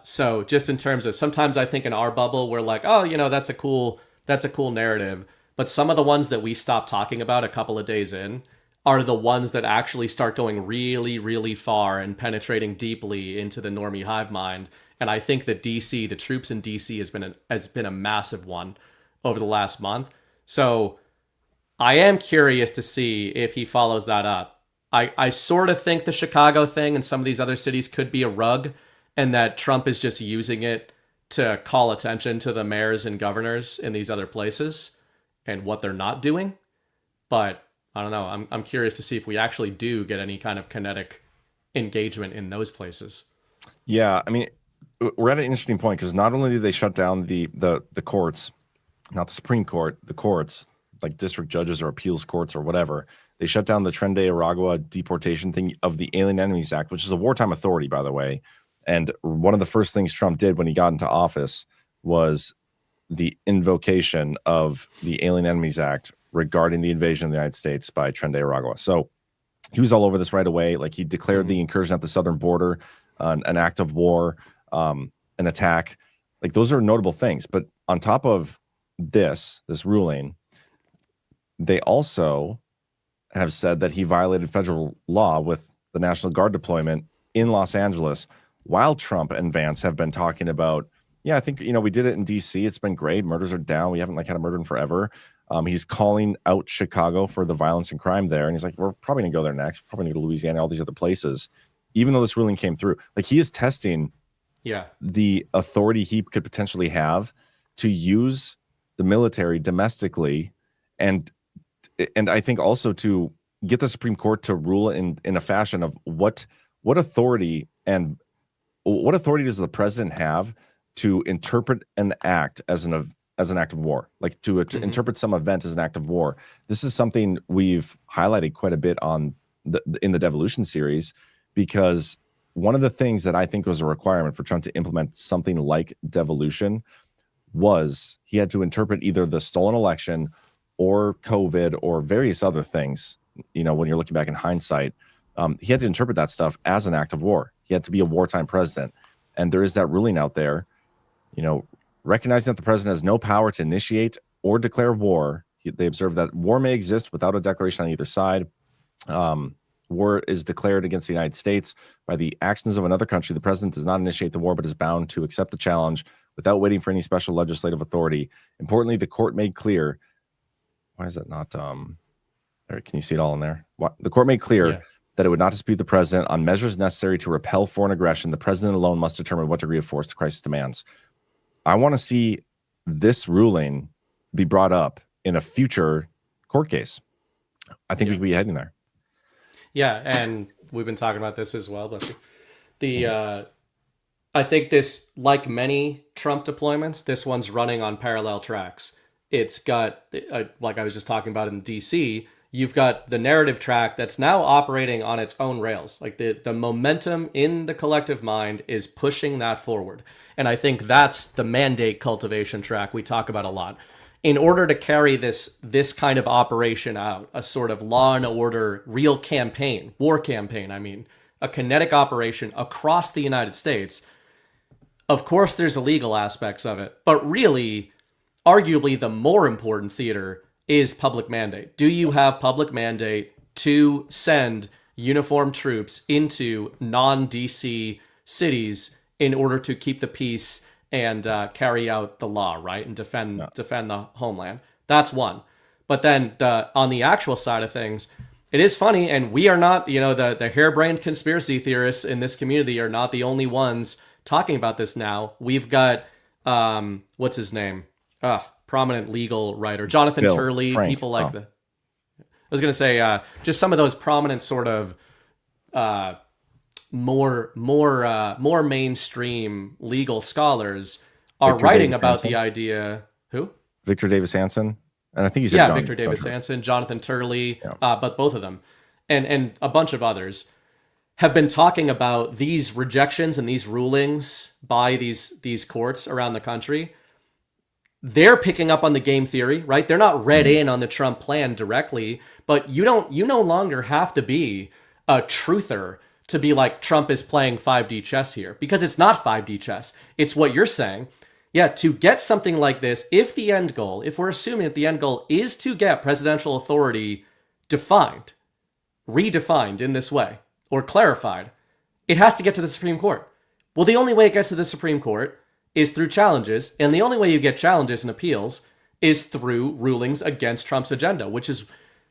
So just in terms of, sometimes I think in our bubble, we're like, oh, you know, that's a cool narrative. But some of the ones that we stop talking about a couple of days in are the ones that actually start going really, really far and penetrating deeply into the normie hive mind. And I think that DC, the troops in DC has been a massive one over the last month. So I am curious to see if he follows that up. I sort of think the Chicago thing and some of these other cities could be a rug, and that Trump is just using it to call attention to the mayors and governors in these other places and what they're not doing. But I don't know. I'm curious to see if we actually do get any kind of kinetic engagement in those places. Yeah, I mean, we're at an interesting point because not only did they shut down the courts, not the Supreme Court, the courts, like district judges or appeals courts or whatever, they shut down the Tren de Aragua deportation thing of the Alien Enemies Act, which is a wartime authority, by the way. And one of the first things Trump did when he got into office was the invocation of the Alien Enemies Act regarding the invasion of the United States by Tren de Aragua. So he was all over this right away. Like he declared the incursion at the southern border an act of war, an attack. Like those are notable things. But on top of this ruling, they also have said that he violated federal law with the National Guard deployment in Los Angeles, while Trump and Vance have been talking about, yeah, I think, we did it in DC. It's been great. Murders are down. We haven't had a murder in forever. He's calling out Chicago for the violence and crime there. And he's like, we're probably going to go there next. We're probably going to go to Louisiana, all these other places, even though this ruling came through. Like, he is testing the authority he could potentially have to use the military domestically. And I think also to get the Supreme Court to rule in a fashion of what authority does the president have to interpret an act as an act of war, like to interpret some event as an act of war. This is something we've highlighted quite a bit in the Devolution series, because one of the things that I think was a requirement for Trump to implement something like devolution was he had to interpret either the stolen election or COVID or various other things. When you're looking back in hindsight, he had to interpret that stuff as an act of war. He had to be a wartime president. And there is that ruling out there, recognizing that the president has no power to initiate or declare war. They observe that war may exist without a declaration on either side. War is declared against the United States by the actions of another country. The president does not initiate the war, but is bound to accept the challenge without waiting for any special legislative authority. Importantly, the court made clear, why is that not, can you see it all in there? The court made clear that it would not dispute the president on measures necessary to repel foreign aggression. The president alone must determine what degree of force the crisis demands. I want to see this ruling be brought up in a future court case. I think we could be heading there. Yeah, and we've been talking about this as well. But I think this, like many Trump deployments, this one's running on parallel tracks. It's got, like I was just talking about in DC, you've got the narrative track that's now operating on its own rails. Like the momentum in the collective mind is pushing that forward. And I think that's the mandate cultivation track we talk about a lot. In order to carry this kind of operation out, a sort of law and order, real campaign, war campaign, a kinetic operation across the United States, of course there's illegal aspects of it, but really, arguably the more important theater is public mandate. Do you have public mandate to send uniformed troops into non-DC cities in order to keep the peace and carry out the law, right? And defend the homeland. That's one. But then on the actual side of things, it is funny, and we are not, the harebrained conspiracy theorists in this community are not the only ones talking about this now. We've got, what's his name? Prominent legal writer, Jonathan Turley, Frank. people like I was going to say, just some of those prominent sort of more mainstream legal scholars are writing about the idea. Who? Victor Davis Hanson, and I think he's Victor Davis Hanson, Jonathan Turley, but both of them, and a bunch of others have been talking about these rejections and these rulings by these courts around the country. They're picking up on the game theory, right? They're not read in on the Trump plan directly, but you no longer have to be a truther to be like, Trump is playing 5D chess here, because it's not 5D chess. It's what you're saying. Yeah, to get something like this, if we're assuming that the end goal is to get presidential authority redefined in this way, or clarified, it has to get to the Supreme Court. Well, the only way it gets to the Supreme Court is through challenges, and the only way you get challenges and appeals is through rulings against Trump's agenda,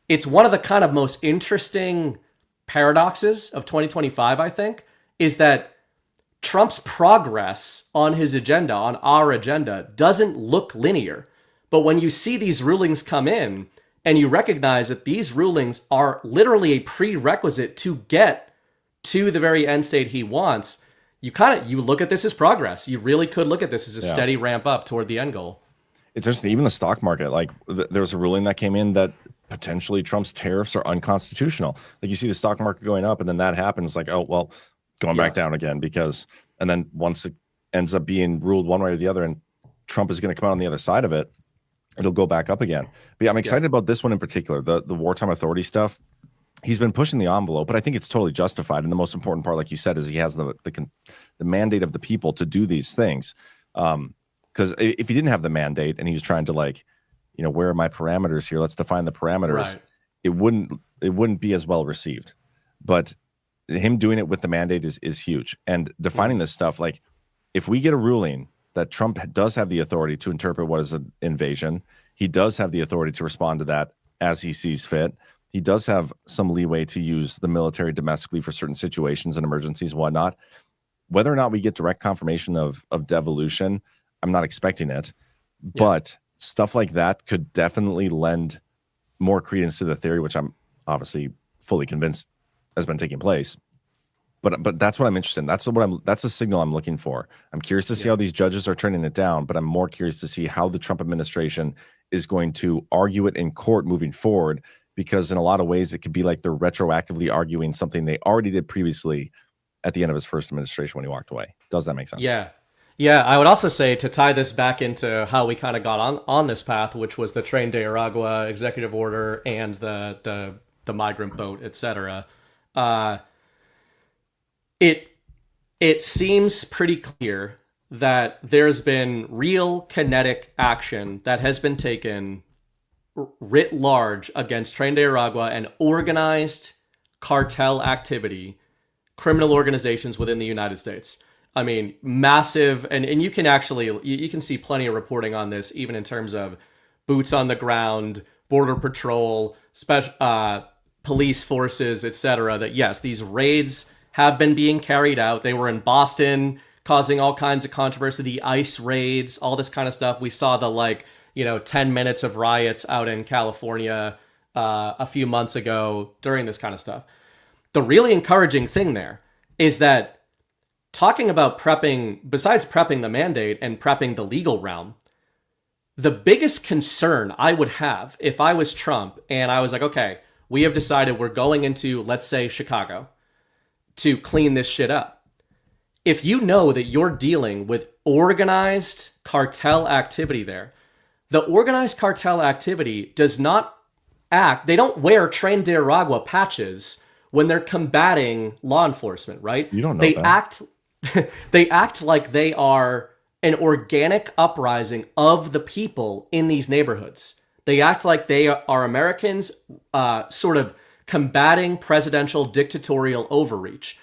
it's one of the kind of most interesting paradoxes of 2025, I think, is that Trump's progress on his agenda, on our agenda, doesn't look linear. But when you see these rulings come in, and you recognize that these rulings are literally a prerequisite to get to the very end state he wants, you look at this as progress. You really could look at this as a steady ramp up toward the end goal. It's interesting, even the stock market, like there was a ruling that came in that potentially Trump's tariffs are unconstitutional. Like, you see the stock market going up, and then that happens, like, oh, well, going back down again, and then once it ends up being ruled one way or the other, and Trump is going to come out on the other side of it, it'll go back up again. But yeah, I'm excited about this one in particular, the wartime authority stuff. He's been pushing the envelope, but I think it's totally justified. And the most important part, like you said, is he has the mandate of the people to do these things. Because if he didn't have the mandate and he was trying to, like, where are my parameters here? Let's define the parameters. Right. It wouldn't be as well received. But him doing it with the mandate is huge. And defining this stuff, like if we get a ruling that Trump does have the authority to interpret what is an invasion, he does have the authority to respond to that as he sees fit. He does have some leeway to use the military domestically for certain situations and emergencies and whatnot. Whether or not we get direct confirmation of devolution, I'm not expecting it. Yeah. But stuff like that could definitely lend more credence to the theory, which I'm obviously fully convinced has been taking place. But that's what I'm interested in. That's the signal I'm looking for. I'm curious to see how these judges are turning it down, but I'm more curious to see how the Trump administration is going to argue it in court moving forward, because in a lot of ways it could be like they're retroactively arguing something they already did previously at the end of his first administration when he walked away. Does that make sense? Yeah. Yeah, I would also say, to tie this back into how we kind of got on this path, which was the Tren de Aragua executive order and the migrant boat, etc. It seems pretty clear that there's been real kinetic action that has been taken writ large against Tren de Aragua and organized cartel activity, criminal organizations within the United States. I mean, massive, and you can actually, you can see plenty of reporting on this, even in terms of boots on the ground, border patrol, police forces, etc. That yes, these raids have been being carried out. They were in Boston, causing all kinds of controversy, the ICE raids, all this kind of stuff. We saw the 10 minutes of riots out in California a few months ago during this kind of stuff. The really encouraging thing there is that talking about prepping, besides prepping the mandate and prepping the legal realm, the biggest concern I would have if I was Trump and I was like, okay, we have decided we're going into, let's say, Chicago to clean this shit up. If you know that you're dealing with organized cartel activity there, the organized cartel activity does not act, they don't wear Tren de Aragua patches when they're combating law enforcement, right? You don't know they that. They act like they are an organic uprising of the people in these neighborhoods. They act like they are Americans sort of combating presidential dictatorial overreach.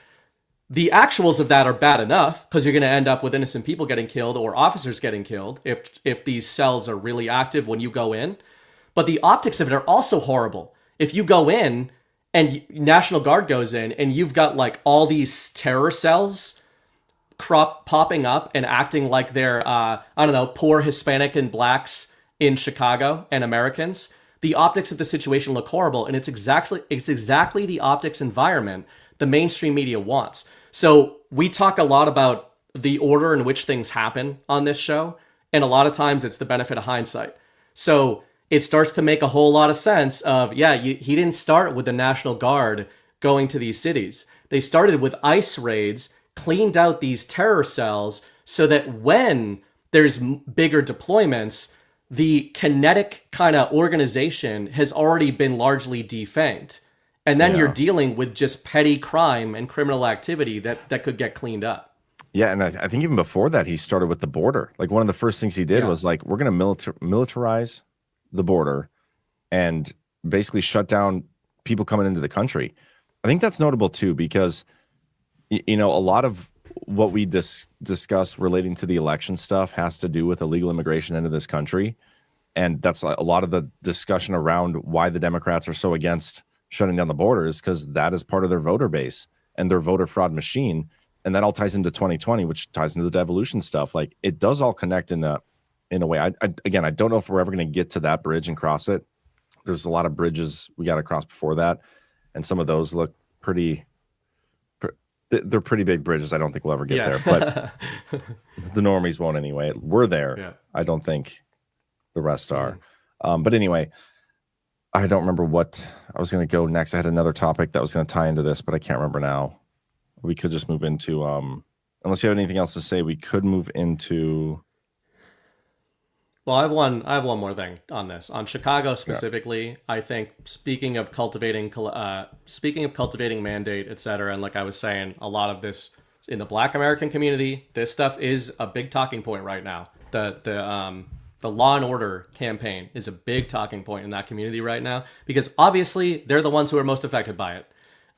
The actuals of that are bad enough, because you're going to end up with innocent people getting killed or officers getting killed if these cells are really active when you go in. But the optics of it are also horrible. If you go in and National Guard goes in and you've got like all these terror cells popping up and acting like they're, poor Hispanic and blacks in Chicago and Americans, the optics of the situation look horrible. And it's exactly the optics environment the mainstream media wants. So we talk a lot about the order in which things happen on this show. And a lot of times it's the benefit of hindsight. So it starts to make a whole lot of sense of, he didn't start with the National Guard going to these cities. They started with ICE raids, cleaned out these terror cells so that when there's bigger deployments, the kinetic kind of organization has already been largely defanged. And then you're dealing with just petty crime and criminal activity that could get cleaned up. Yeah, and I think even before that, he started with the border. Like one of the first things he did was like, we're going to militarize the border and basically shut down people coming into the country. I think that's notable too, because a lot of what we discuss relating to the election stuff has to do with illegal immigration into this country. And that's a lot of the discussion around why the Democrats are so against shutting down the borders, because that is part of their voter base and their voter fraud machine. And that all ties into 2020, which ties into the devolution stuff. Like it does all connect in a way. I don't know if we're ever going to get to that bridge and cross it. There's a lot of bridges we got to cross before that. And some of those look they're pretty big bridges. I don't think we'll ever get there, but the normies won't anyway. We're there. Yeah. I don't think the rest are. But anyway, I don't remember what I was going to go next. I had another topic that was going to tie into this, but I can't remember now. We could just move into, unless you have anything else to say, we could move into. Well, I have one more thing on this. On Chicago specifically, I think speaking of cultivating mandate, etc., and like I was saying, a lot of this in the Black American community, this stuff is a big talking point right now. The law and order campaign is a big talking point in that community right now, because obviously they're the ones who are most affected by it.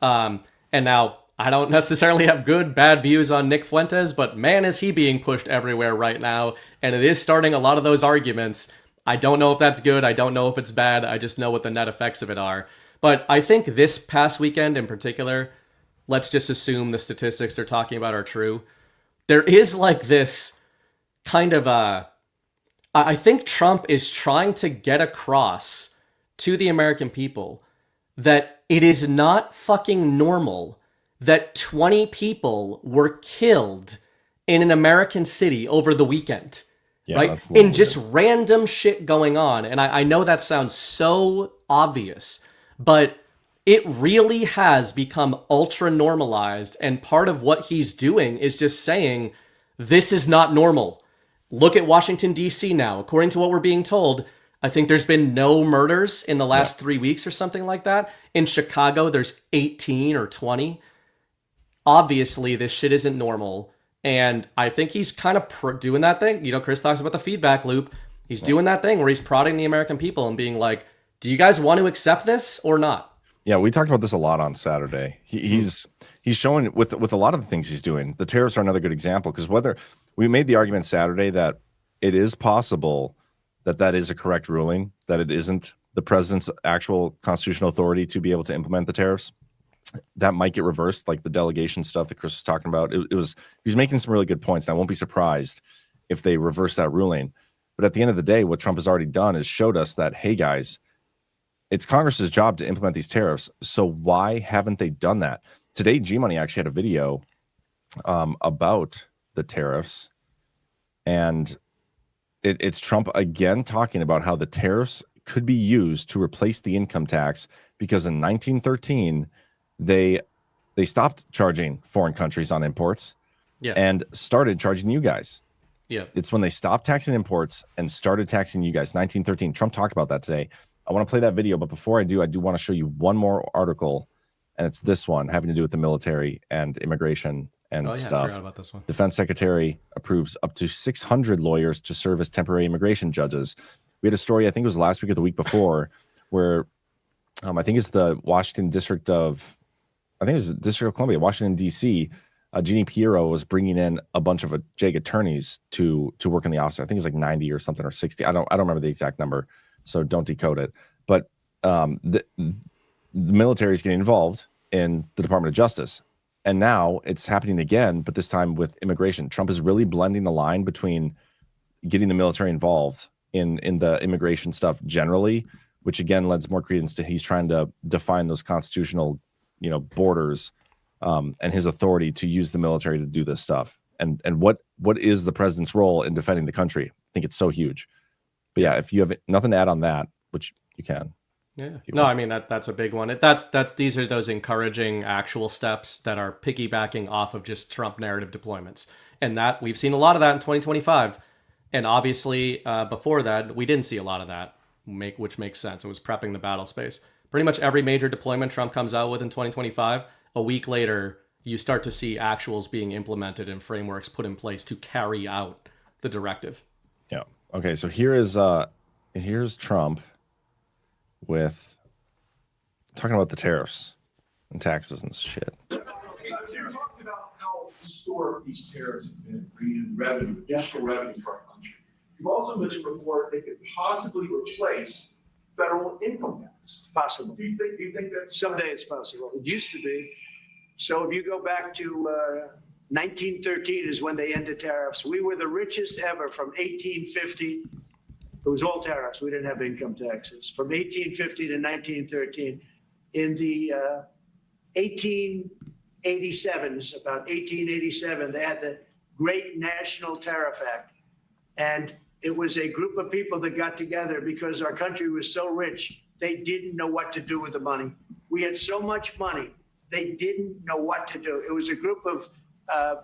And now I don't necessarily have good, bad views on Nick Fuentes, but man, is he being pushed everywhere right now. And it is starting a lot of those arguments. I don't know if that's good. I don't know if it's bad. I just know what the net effects of it are. But I think this past weekend in particular, let's just assume the statistics they're talking about are true. There is like this kind of I think Trump is trying to get across to the American people that it is not fucking normal that 20 people were killed in an American city over the weekend. Yeah, right? In just random shit going on. And I know that sounds so obvious, but it really has become ultra normalized. And part of what he's doing is just saying, this is not normal. Look at Washington, D.C. now. According to what we're being told, I think there's been no murders in the last 3 weeks or something like that. In Chicago, there's 18 or 20. Obviously, this shit isn't normal. And I think he's kind of doing that thing. You know, Chris talks about the feedback loop. He's doing that thing where he's prodding the American people and being like, do you guys want to accept this or not? Yeah, we talked about this a lot on Saturday. He's showing with a lot of the things he's doing. The tariffs are another good example, because whether we made the argument Saturday that it is possible that that is a correct ruling, that it isn't the president's actual constitutional authority to be able to implement the tariffs, that might get reversed, like the delegation stuff that Chris was talking about. He's making some really good points, and I won't be surprised if they reverse that ruling. But at the end of the day, what Trump has already done is showed us that, hey guys, it's Congress's job to implement these tariffs. So why haven't they done that? Today, G-Money actually had a video about the tariffs, and it's Trump again talking about how the tariffs could be used to replace the income tax, because in 1913 they stopped charging foreign countries on imports and started charging you guys. Yeah, it's when they stopped taxing imports and started taxing you guys. 1913. Trump talked about that today. I want to play that video, but before I do want to show you one more article, and it's this one having to do with the military and immigration and stuff. I forgot about this one. Defense Secretary approves up to 600 lawyers to serve as temporary immigration judges. We had a story, I think it was last week or the week before, where I think it's the Washington District of, I think it was the District of Columbia, Washington, D.C. Jeannie Pirro was bringing in a bunch of JAG attorneys to work in the office. I think it's like 90 or something, or 60. I don't remember the exact number, so don't decode it. But the military is getting involved in the Department of Justice. And now it's happening again, but this time with immigration. Trump is really blending the line between getting the military involved in the immigration stuff generally, which again lends more credence to he's trying to define those constitutional, borders and his authority to use the military to do this stuff. And what is the president's role in defending the country? I think it's so huge. But yeah, if you have nothing to add on that, which you can. Yeah. No, I mean, that's a big one. These are those encouraging actual steps that are piggybacking off of just Trump narrative deployments. And that we've seen a lot of that in 2025. And obviously before that, we didn't see a lot of that, which makes sense. It was prepping the battle space. Pretty much every major deployment Trump comes out with in 2025, a week later, you start to see actuals being implemented and frameworks put in place to carry out the directive. Yeah. Okay. So here's Trump with talking about the tariffs and taxes and shit. Talking about how historic these tariffs have been, bringing revenue, additional revenue for our country. You've also mentioned before they could possibly replace federal income tax. Possible. Do you think that Someday it's possible. It used to be. So if you go back to 1913 is when they ended tariffs. We were the richest ever from 1850. It was all tariffs. We didn't have income taxes. From 1850 to 1913. In the 1887s, about 1887, they had the Great National Tariff Act. And it was a group of people that got together because our country was so rich, they didn't know what to do with the money. We had so much money, they didn't know what to do. It was a group of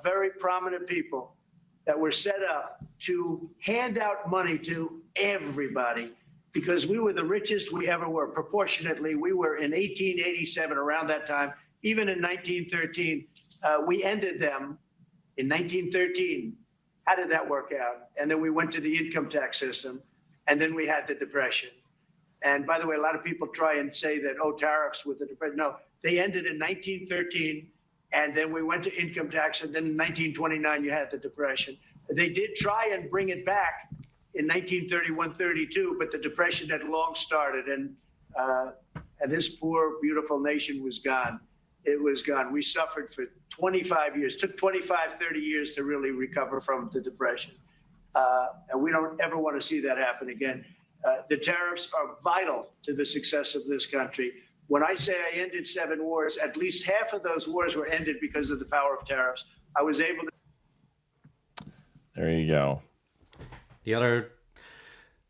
very prominent people that were set up to hand out money to everybody because we were the richest we ever were. Proportionately, we were in 1887, around that time, even in 1913, we ended them in 1913. How did that work out? And then we went to the income tax system, and then we had the Depression. And by the way, a lot of people try and say that, tariffs with the Depression. No, they ended in 1913. And then we went to income tax, and then in 1929 you had the Depression. They did try and bring it back in 1931-32, but the Depression had long started, and this poor, beautiful nation was gone. It was gone. We suffered for 25 years. It took 25, 30 years to really recover from the Depression. And we don't ever want to see that happen again. The tariffs are vital to the success of this country. When I say I ended 7 wars, at least half of those wars were ended because of the power of tariffs. I was able to. There you go. The other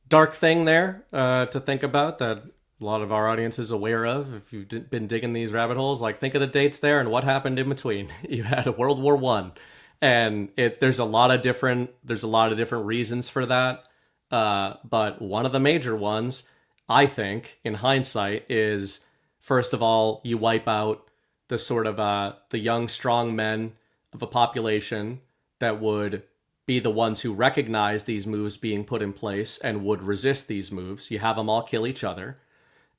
dark thing there to think about that a lot of our audience is aware of, if you've been digging these rabbit holes, like think of the dates there and what happened in between. You had World War I, and there's a lot of different reasons for that. But one of the major ones, I think, in hindsight, is first of all, you wipe out the sort of the young, strong men of a population that would be the ones who recognize these moves being put in place and would resist these moves. You have them all kill each other.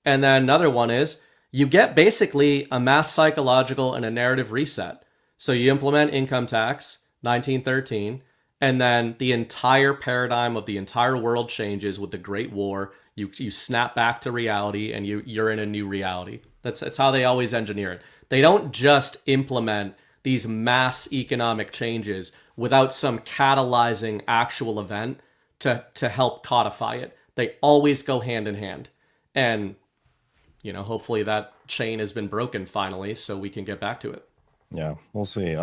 And then another one is you get basically a mass psychological and a narrative reset. So you implement income tax, 1913, and then the entire paradigm of the entire world changes with the Great War. You snap back to reality, and you're in a new reality. That's how they always engineer it. They don't just implement these mass economic changes without some catalyzing actual event to help codify it. They always go hand in hand. And hopefully that chain has been broken finally, so we can get back to it. Yeah, we'll see.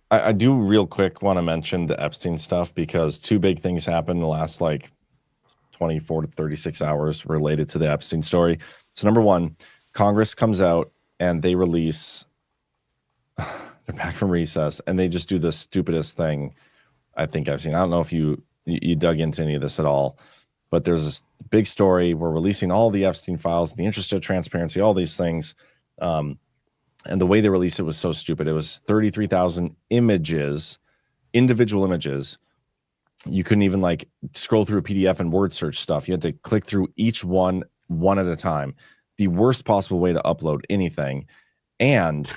I do real quick want to mention the Epstein stuff because 2 big things happened in the last 24 to 36 hours related to the Epstein story. So number one, Congress comes out and they release, they're back from recess, and they just do the stupidest thing I think I've seen. I don't know if you dug into any of this at all, but there's this big story. We're releasing all the Epstein files in the interest of transparency, all these things. And the way they released it was so stupid. It was 33,000 images, individual images. You couldn't even scroll through a PDF and word search stuff. You had to click through each one at a time. The worst possible way to upload anything. And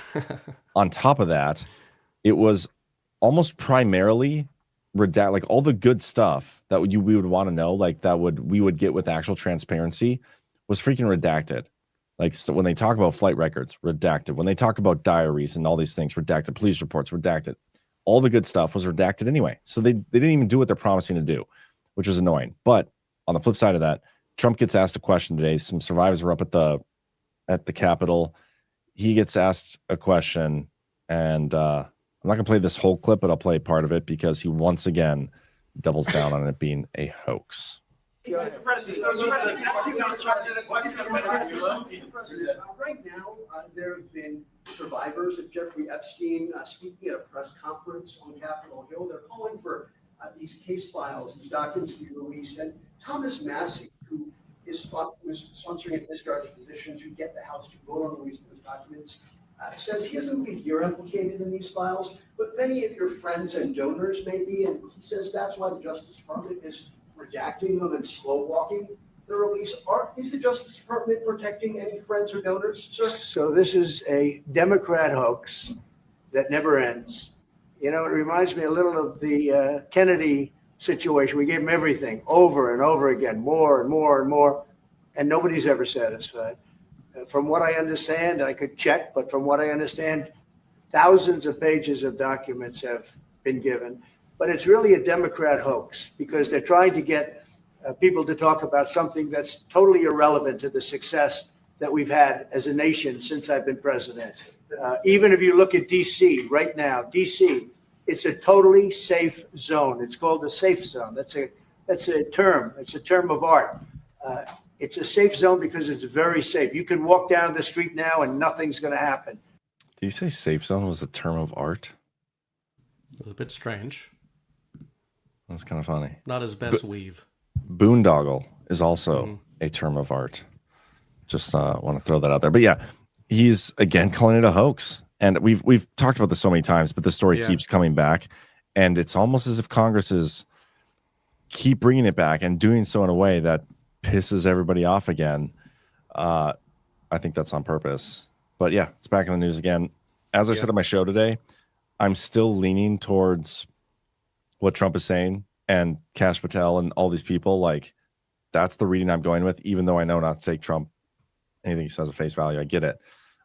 on top of that, it was almost primarily redact, all the good stuff that we would want to know, we would get with actual transparency, was freaking redacted. So when they talk about flight records, redacted. When they talk about diaries and all these things, redacted. Police reports, redacted. All the good stuff was redacted anyway. So they didn't even do what they're promising to do, which was annoying. But on the flip side of that, Trump gets asked a question today. Some survivors were up at the Capitol. He gets asked a question, and I'm not going to play this whole clip, but I'll play part of it because he once again doubles down on it being a hoax. Mr. President, right now, there have been survivors of Jeffrey Epstein speaking at a press conference on Capitol Hill. They're calling for these case files, these documents to be released. And Thomas Massie, who is sponsoring administrative positions who get the House to vote on the release of those documents, says he doesn't think you're implicated in these files, but many of your friends and donors may be. And he says that's why the Justice Department is redacting them and slow walking the release. Is the Justice Department protecting any friends or donors, sir? So this is a Democrat hoax that never ends. It reminds me a little of the Kennedy situation. We gave him everything over and over again, more and more and more, and nobody's ever satisfied. From what I understand, I could check, but from what I understand, thousands of pages of documents have been given. But it's really a Democrat hoax because they're trying to get people to talk about something that's totally irrelevant to the success that we've had as a nation since I've been president. Even if you look at D.C. right now, D.C., it's a totally safe zone. It's called a safe zone. That's a term. It's a term of art. It's a safe zone because it's very safe. You can walk down the street now and nothing's going to happen. Did you say safe zone was a term of art? It was a bit strange. That's kind of funny. Not his best weave. Boondoggle is also a term of art. Just want to throw that out there. But yeah, he's again calling it a hoax. And we've talked about this so many times, but the story keeps coming back. And it's almost as if Congress is keep bringing it back and doing so in a way that pisses everybody off again. I think that's on purpose. But yeah, it's back in the news again. as I said on my show today, I'm still leaning towards what Trump is saying and Kash Patel and all these people. Like, that's the reading I'm going with, even though I know not to take Trump, anything he says at face value. I get it.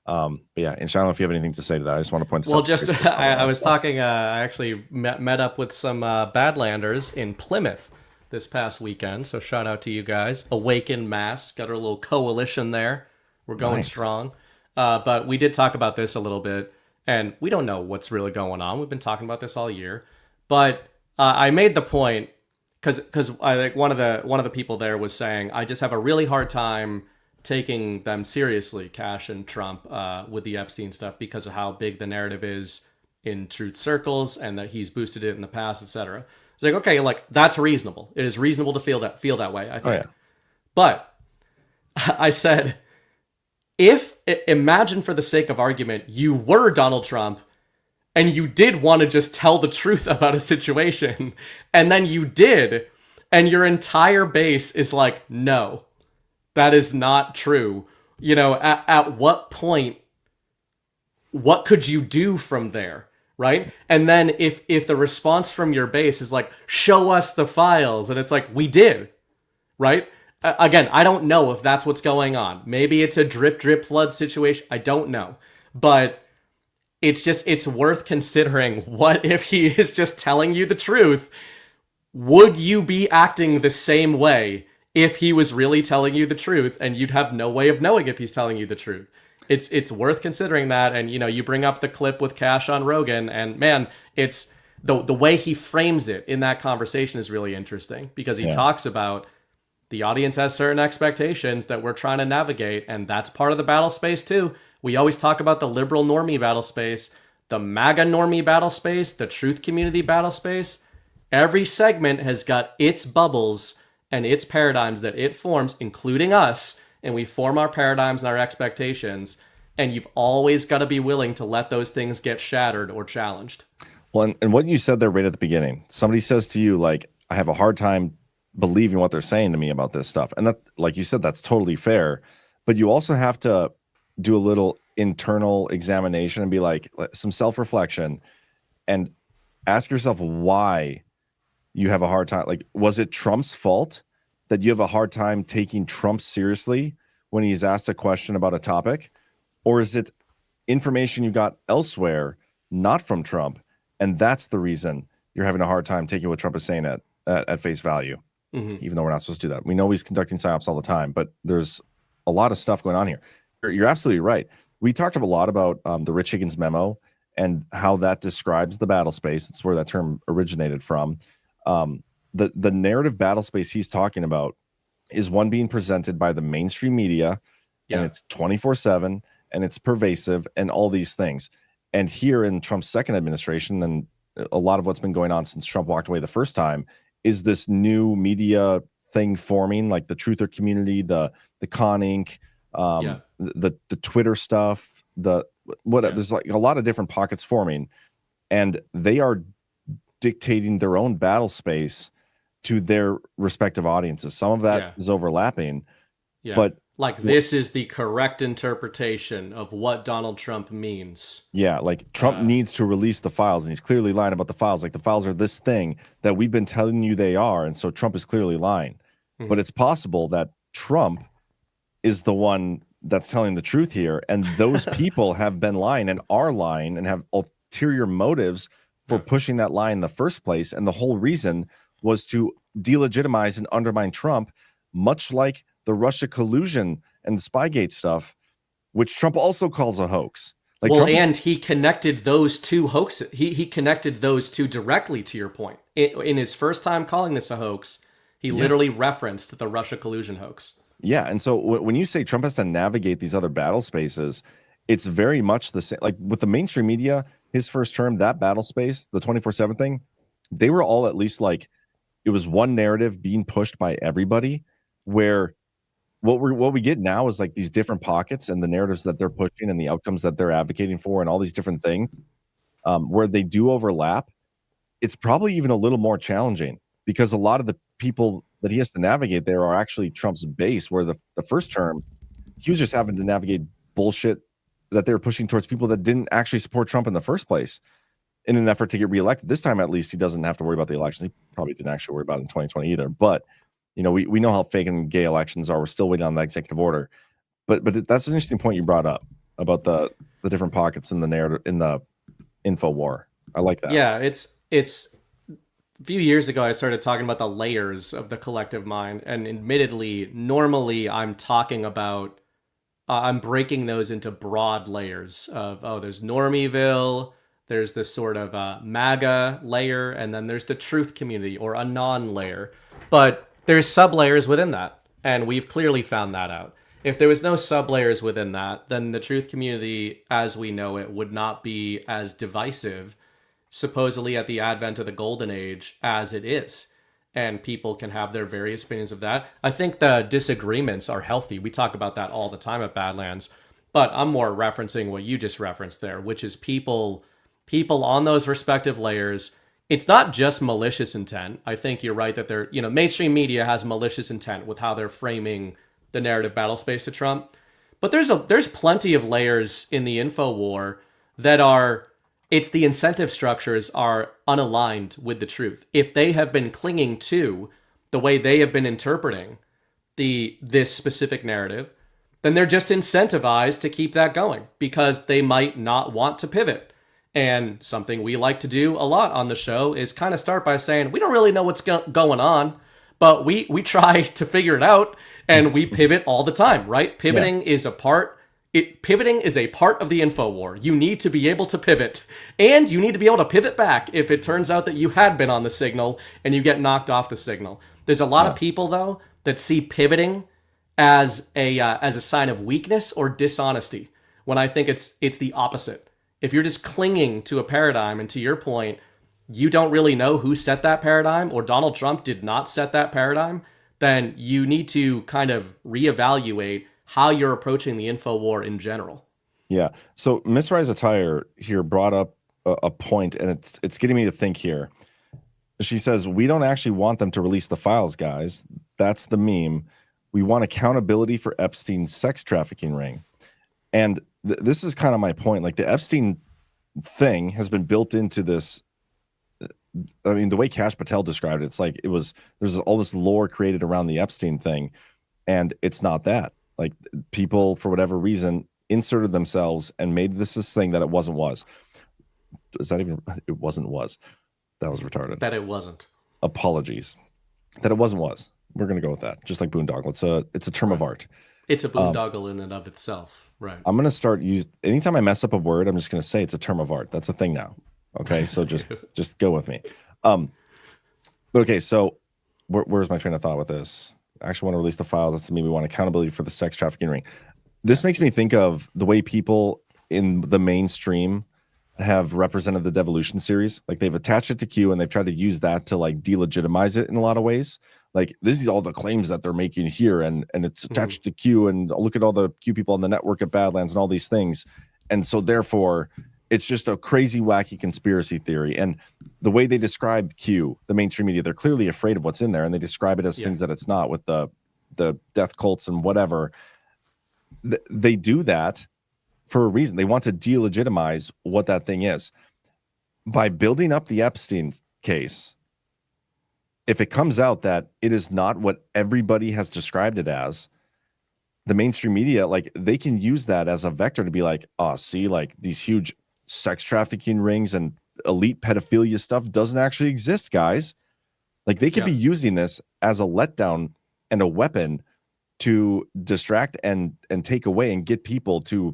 But yeah, and I don't know if you have anything to say to that. I just want to point this out. Well, I was talking, I actually met up with some Badlanders in Plymouth this past weekend. So shout out to you guys. Awaken Mass, got our little coalition there. We're going strong. But we did talk about this a little bit, and we don't know what's really going on. We've been talking about this all year. But I made the point, because I think one of the people there was saying, I just have a really hard time taking them seriously, Kash and Trump, with the Epstein stuff because of how big the narrative is in truth circles and that he's boosted it in the past, etc. It's like, okay, like that's reasonable. It is reasonable to feel that way, I think. Oh, yeah. But I said, imagine for the sake of argument, you were Donald Trump and you did want to just tell the truth about a situation, and then you did, and your entire base is like, no, that is not true. You know, at what point, what could you do from there, right? And then if the response from your base is like, show us the files, and it's like, we did, right? Again, I don't know if that's what's going on. Maybe it's a drip flood situation. I don't know. But it's worth considering, what if he is just telling you the truth? Would you be acting the same way if he was really telling you the truth, and you'd have no way of knowing if he's telling you the truth? It's worth considering that. And, you know, you bring up the clip with Kash on Rogan, and man, it's the way he frames it in that conversation is really interesting, because he talks about the audience has certain expectations that we're trying to navigate, and that's part of the battle space too. We always talk about the liberal normie battle space, the MAGA normie battle space, the truth community battle space. Every segment has got its bubbles and its paradigms that it forms, including us, and we form our paradigms and our expectations, and you've always got to be willing to let those things get shattered or challenged. Well, and what you said there right at the beginning, somebody says to you, like, I have a hard time believing what they're saying to me about this stuff. And that, like you said, that's totally fair. But you also have to do a little internal examination and be like, some self-reflection, and ask yourself why you have a hard time. Like, was it Trump's fault that you have a hard time taking Trump seriously when he's asked a question about a topic? Or is it information you got elsewhere, not from Trump, and that's the reason you're having a hard time taking what Trump is saying at face value? Even though we're not supposed to do that. We know he's conducting psyops all the time, but there's a lot of stuff going on here. You're absolutely right. We talked a lot about the Rich Higgins memo and how that describes the battle space. It's where that term originated from. The narrative battle space he's talking about is one being presented by the mainstream media, and it's 24/7, and it's pervasive, and all these things. And here in Trump's second administration, and a lot of what's been going on since Trump walked away the first time, is this new media thing forming, like the truther community, the Con Inc., the Twitter stuff, there's like a lot of different pockets forming, and they are dictating their own battle space to their respective audiences. Some of that is overlapping, but like, this is the correct interpretation of what Donald Trump means. Yeah, like Trump needs to release the files, and he's clearly lying about the files. Like, the files are this thing that we've been telling you they are, and so Trump is clearly lying. But it's possible that Trump is the one that's telling the truth here, and those people have been lying and are lying and have ulterior motives for pushing that lie in the first place. And the whole reason was to delegitimize and undermine Trump, much like the Russia collusion and the Spygate stuff, which Trump also calls a hoax. Like, well, and he connected those two hoaxes. He connected those two directly, to your point. In his first time calling this a hoax, he literally referenced the Russia collusion hoax. Yeah, and so when you say Trump has to navigate these other battle spaces, it's very much the same. Like, with the mainstream media, his first term, that battle space, the 24/7 thing, they were all at least like, it was one narrative being pushed by everybody, where what we get now is like these different pockets and the narratives that they're pushing and the outcomes that they're advocating for and all these different things, where they do overlap. It's probably even a little more challenging, because a lot of the people that he has to navigate there are actually Trump's base, where the first term, he was just having to navigate bullshit that they were pushing towards people that didn't actually support Trump in the first place in an effort to get reelected. This time, at least, he doesn't have to worry about the elections. He probably didn't actually worry about it in 2020 either. But, you know, we know how fake and gay elections are. We're still waiting on the executive order. But that's an interesting point you brought up about the different pockets in the narrative, in the info war. I like that. Yeah, it's a few years ago, I started talking about the layers of the collective mind. And admittedly, normally I'm talking about, I'm breaking those into broad layers of, oh, there's Normieville, there's this sort of MAGA layer, and then there's the truth community or a non-layer. But there's sub-layers within that, and we've clearly found that out. If there was no sub-layers within that, then the truth community, as we know it, would not be as divisive, supposedly at the advent of the golden age, as it is. And people can have their various opinions of that. I think the disagreements are healthy. We talk about that all the time at Badlands. But I'm more referencing what you just referenced there, which is people on those respective layers. It's not just malicious intent. I think you're right that they're, you know, mainstream media has malicious intent with how they're framing the narrative battle space to Trump. But there's plenty of layers in the info war that are, it's the incentive structures are unaligned with the truth. If they have been clinging to the way they have been interpreting this specific narrative, then they're just incentivized to keep that going because they might not want to pivot. And something we like to do a lot on the show is kind of start by saying, we don't really know what's going on, but we try to figure it out, and we pivot all the time, right? Pivoting is a part of the info war. You need to be able to pivot, and you need to be able to pivot back if it turns out that you had been on the signal and you get knocked off the signal. There's a lot of people, though, that see pivoting as a sign of weakness or dishonesty, when I think it's the opposite. If you're just clinging to a paradigm, and to your point, you don't really know who set that paradigm, or Donald Trump did not set that paradigm, then you need to kind of reevaluate how you're approaching the info war in general. Yeah. So Miss Rise Attire here brought up a point, and it's getting me to think here. She says, we don't actually want them to release the files, guys. That's the meme. We want accountability for Epstein's sex trafficking ring. And this is kind of my point. Like, the Epstein thing has been built into this. I mean, the way Kash Patel described it, it's like there's all this lore created around the Epstein thing, and it's not that. Like, people, for whatever reason, inserted themselves and made this thing that it wasn't was. Is that even? It wasn't was. That was retarded. That it wasn't. Apologies. That it wasn't was. We're gonna go with that. Just like boondoggle. It's a term of art. It's a boondoggle in and of itself. Right. I'm gonna start anytime I mess up a word, I'm just gonna say it's a term of art. That's a thing now. Okay, so just go with me. But okay, so where's my train of thought with this? I actually want to release the files. That's me. We want accountability for the sex trafficking ring. This makes me think of the way people in the mainstream have represented the Devolution series. Like, they've attached it to Q, and they've tried to use that to like delegitimize it in a lot of ways. Like, this is all the claims that they're making here, and it's attached to Q, and look at all the Q people on the network at Badlands and all these things. And so therefore, it's just a crazy, wacky conspiracy theory. And the way they describe Q, the mainstream media, they're clearly afraid of what's in there, and they describe it as things that it's not, with the death cults and whatever. They do that for a reason. They want to delegitimize what that thing is. By building up the Epstein case, if it comes out that it is not what everybody has described it as, the mainstream media, like, they can use that as a vector to be like, oh, see, like, these huge sex trafficking rings and elite pedophilia stuff doesn't actually exist, guys. Like, they could be using this as a letdown and a weapon to distract and take away and get people to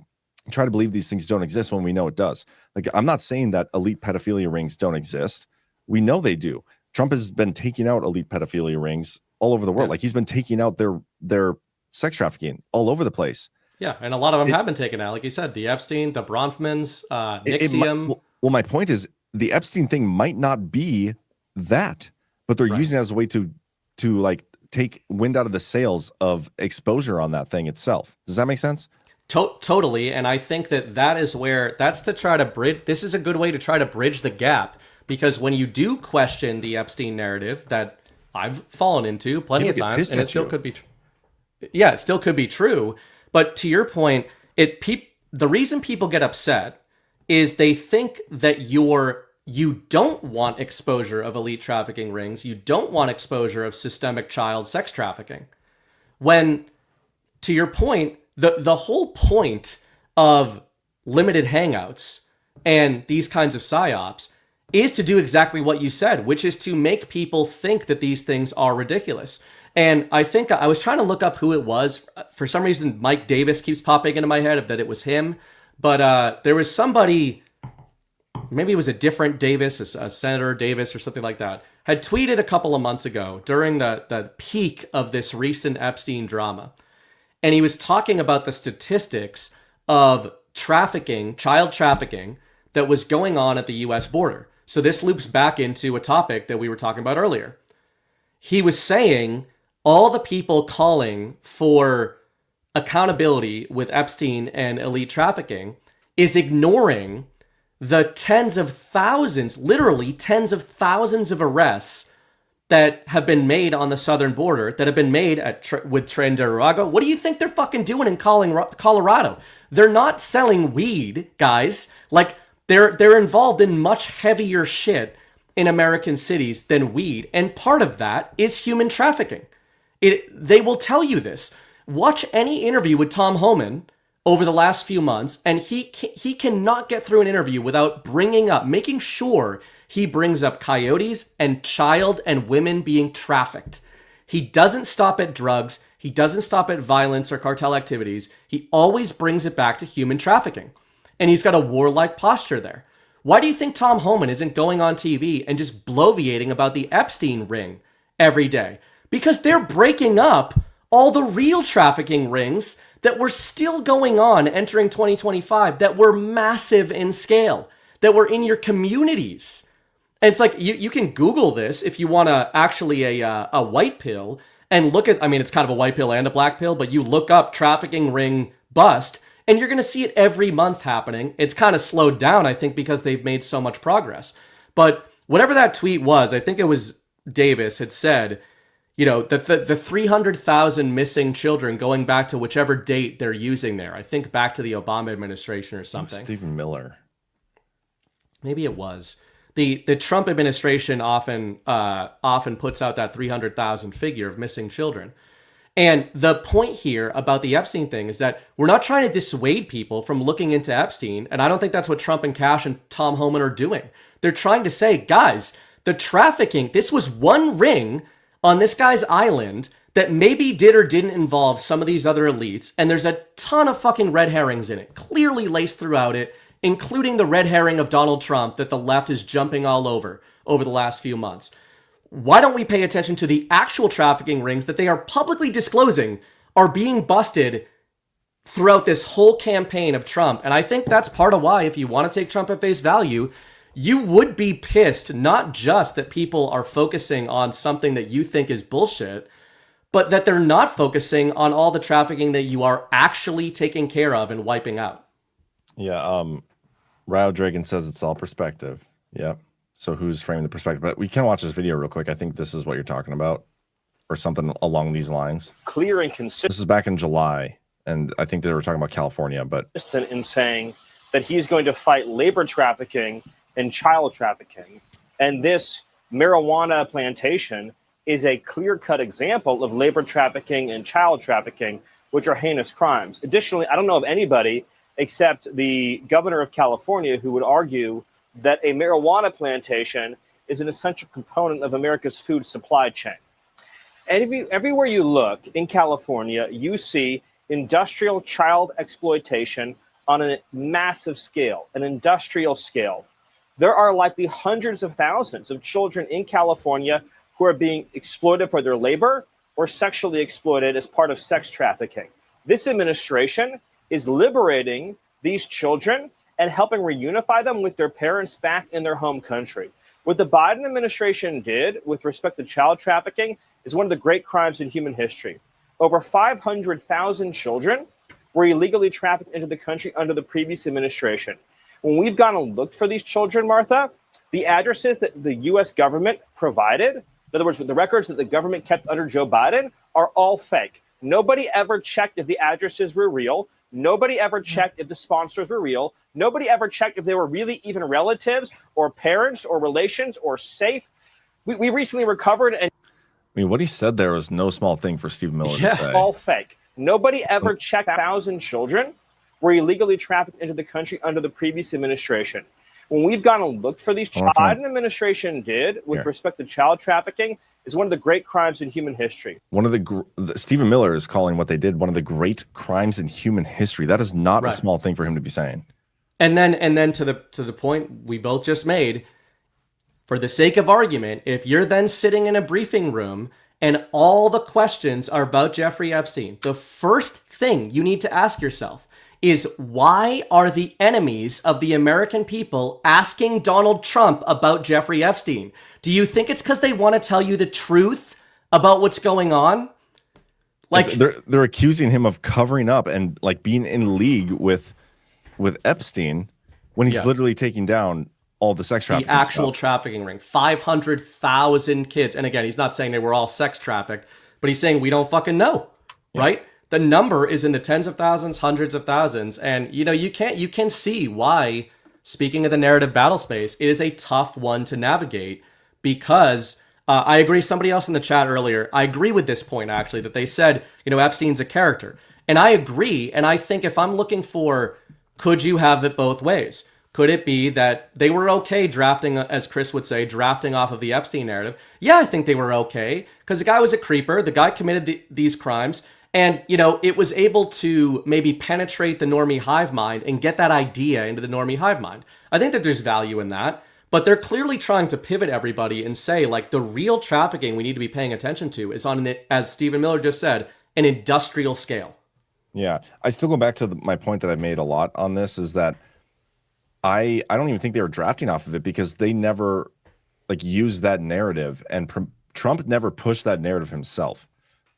try to believe these things don't exist when we know it does. Like, I'm not saying that elite pedophilia rings don't exist. We know they do. Trump has been taking out elite pedophilia rings all over the world. Like, he's been taking out their sex trafficking all over the place. Yeah, and a lot of them have been taken out. Like you said, the Epstein, the Bronfmans, Nixium. Well, my point is, the Epstein thing might not be that, but they're using it as a way to like take wind out of the sails of exposure on that thing itself. Does that make sense? Totally. And I think that's to try to bridge. This is a good way to try to bridge the gap, because when you do question the Epstein narrative that I've fallen into plenty of times, and it still could be, it still could be true. But to your point, the reason people get upset is they think that you don't want exposure of elite trafficking rings. You don't want exposure of systemic child sex trafficking. When, to your point, the whole point of limited hangouts and these kinds of psyops is to do exactly what you said, which is to make people think that these things are ridiculous. And I think I was trying to look up who it was. For some reason, Mike Davis keeps popping into my head that it was him. But there was somebody, maybe it was a different Davis, a Senator Davis or something like that, had tweeted a couple of months ago during the peak of this recent Epstein drama. And he was talking about the statistics of trafficking, child trafficking, that was going on at the US border. So this loops back into a topic that we were talking about earlier. He was saying all the people calling for accountability with Epstein and elite trafficking is ignoring the tens of thousands, literally tens of thousands of arrests that have been made on the southern border, that have been made with Trinidad. What do you think they're fucking doing in Colorado? They're not selling weed, guys. Like, they're involved in much heavier shit in American cities than weed. And part of that is human trafficking. They will tell you this. Watch any interview with Tom Homan over the last few months, and he cannot get through an interview without making sure he brings up coyotes and child and women being trafficked. He doesn't stop at drugs. He doesn't stop at violence or cartel activities. He always brings it back to human trafficking. And he's got a warlike posture there. Why do you think Tom Homan isn't going on TV and just bloviating about the Epstein ring every day? Because they're breaking up all the real trafficking rings that were still going on entering 2025, that were massive in scale, that were in your communities. And it's like, you can Google this if you want to actually a white pill and look at, I mean, it's kind of a white pill and a black pill, but you look up trafficking ring bust, and you're going to see it every month happening. It's kind of slowed down, I think, because they've made so much progress. But whatever that tweet was, I think it was Davis had said, you know, the 300,000 missing children going back to whichever date they're using there. I think back to the Obama administration or something. Stephen Miller. Maybe it was. The Trump administration often puts out that 300,000 figure of missing children. And the point here about the Epstein thing is that we're not trying to dissuade people from looking into Epstein. And I don't think that's what Trump and Cash and Tom Homan are doing. They're trying to say, guys, the trafficking, this was one ring on this guy's island that maybe did or didn't involve some of these other elites. And there's a ton of fucking red herrings in it, clearly laced throughout it, including the red herring of Donald Trump that the left is jumping all over the last few months. Why don't we pay attention to the actual trafficking rings that they are publicly disclosing are being busted throughout this whole campaign of Trump? And I think that's part of why, if you want to take Trump at face value, you would be pissed, not just that people are focusing on something that you think is bullshit, but that they're not focusing on all the trafficking that you are actually taking care of and wiping out. Yeah, Rao Dragon says it's all perspective. Yeah. So who's framing the perspective? But we can watch this video real quick. I think this is what you're talking about, or something along these lines. Clear and consistent. This is back in July, and I think they were talking about California. But in saying that he's going to fight labor trafficking and child trafficking, and this marijuana plantation is a clear-cut example of labor trafficking and child trafficking, which are heinous crimes. Additionally, I don't know of anybody except the governor of California who would argue that a marijuana plantation is an essential component of America's food supply chain. And everywhere you look in California, you see industrial child exploitation on a massive scale, an industrial scale. There are likely hundreds of thousands of children in California who are being exploited for their labor or sexually exploited as part of sex trafficking. This administration is liberating these children and helping reunify them with their parents back in their home country. What the Biden administration did with respect to child trafficking is one of the great crimes in human history. Over 500,000 children were illegally trafficked into the country under the previous administration. When we've gone and looked for these children, Martha, the addresses that the U.S. government provided, in other words, the records that the government kept under Joe Biden, are all fake. Nobody ever checked if the addresses were real. Nobody ever checked if the sponsors were real. Nobody ever checked if they were really even relatives or parents or relations or safe. We recently recovered, and I mean, what he said there was no small thing for Stephen Miller to say. All fake. Nobody ever checked 1,000 children were illegally trafficked into the country under the previous administration. When we've gone and looked for these, Biden administration did with respect to child trafficking is one of the great crimes in human history. One of the Stephen Miller is calling what they did one of the great crimes in human history. That is not a small thing for him to be saying. And then to the point we both just made, for the sake of argument, if you're then sitting in a briefing room and all the questions are about Jeffrey Epstein, the first thing you need to ask yourself is, why are the enemies of the American people asking Donald Trump about Jeffrey Epstein? Do you think it's because they want to tell you the truth about what's going on? Like they're accusing him of covering up and like being in league with Epstein when he's literally taking down all the sex trafficking. The actual trafficking ring. 500,000 kids. And again, he's not saying they were all sex trafficked, but he's saying we don't fucking know, right? The number is in the tens of thousands, hundreds of thousands. And, you can see why, speaking of the narrative battle space, it is a tough one to navigate because I agree. Somebody else in the chat earlier, I agree with this point, actually, that they said, Epstein's a character. And I agree. And I think if I'm looking for, could you have it both ways? Could it be that they were okay drafting, as Chris would say, drafting off of the Epstein narrative? Yeah, I think they were okay because the guy was a creeper. The guy committed these crimes. And, it was able to maybe penetrate the normie hive mind and get that idea into the normie hive mind. I think that there's value in that. But they're clearly trying to pivot everybody and say, like, the real trafficking we need to be paying attention to is on, as Stephen Miller just said, an industrial scale. Yeah. I still go back to my point that I've made a lot on this is that I don't even think they were drafting off of it because they never, used that narrative. And Trump never pushed that narrative himself.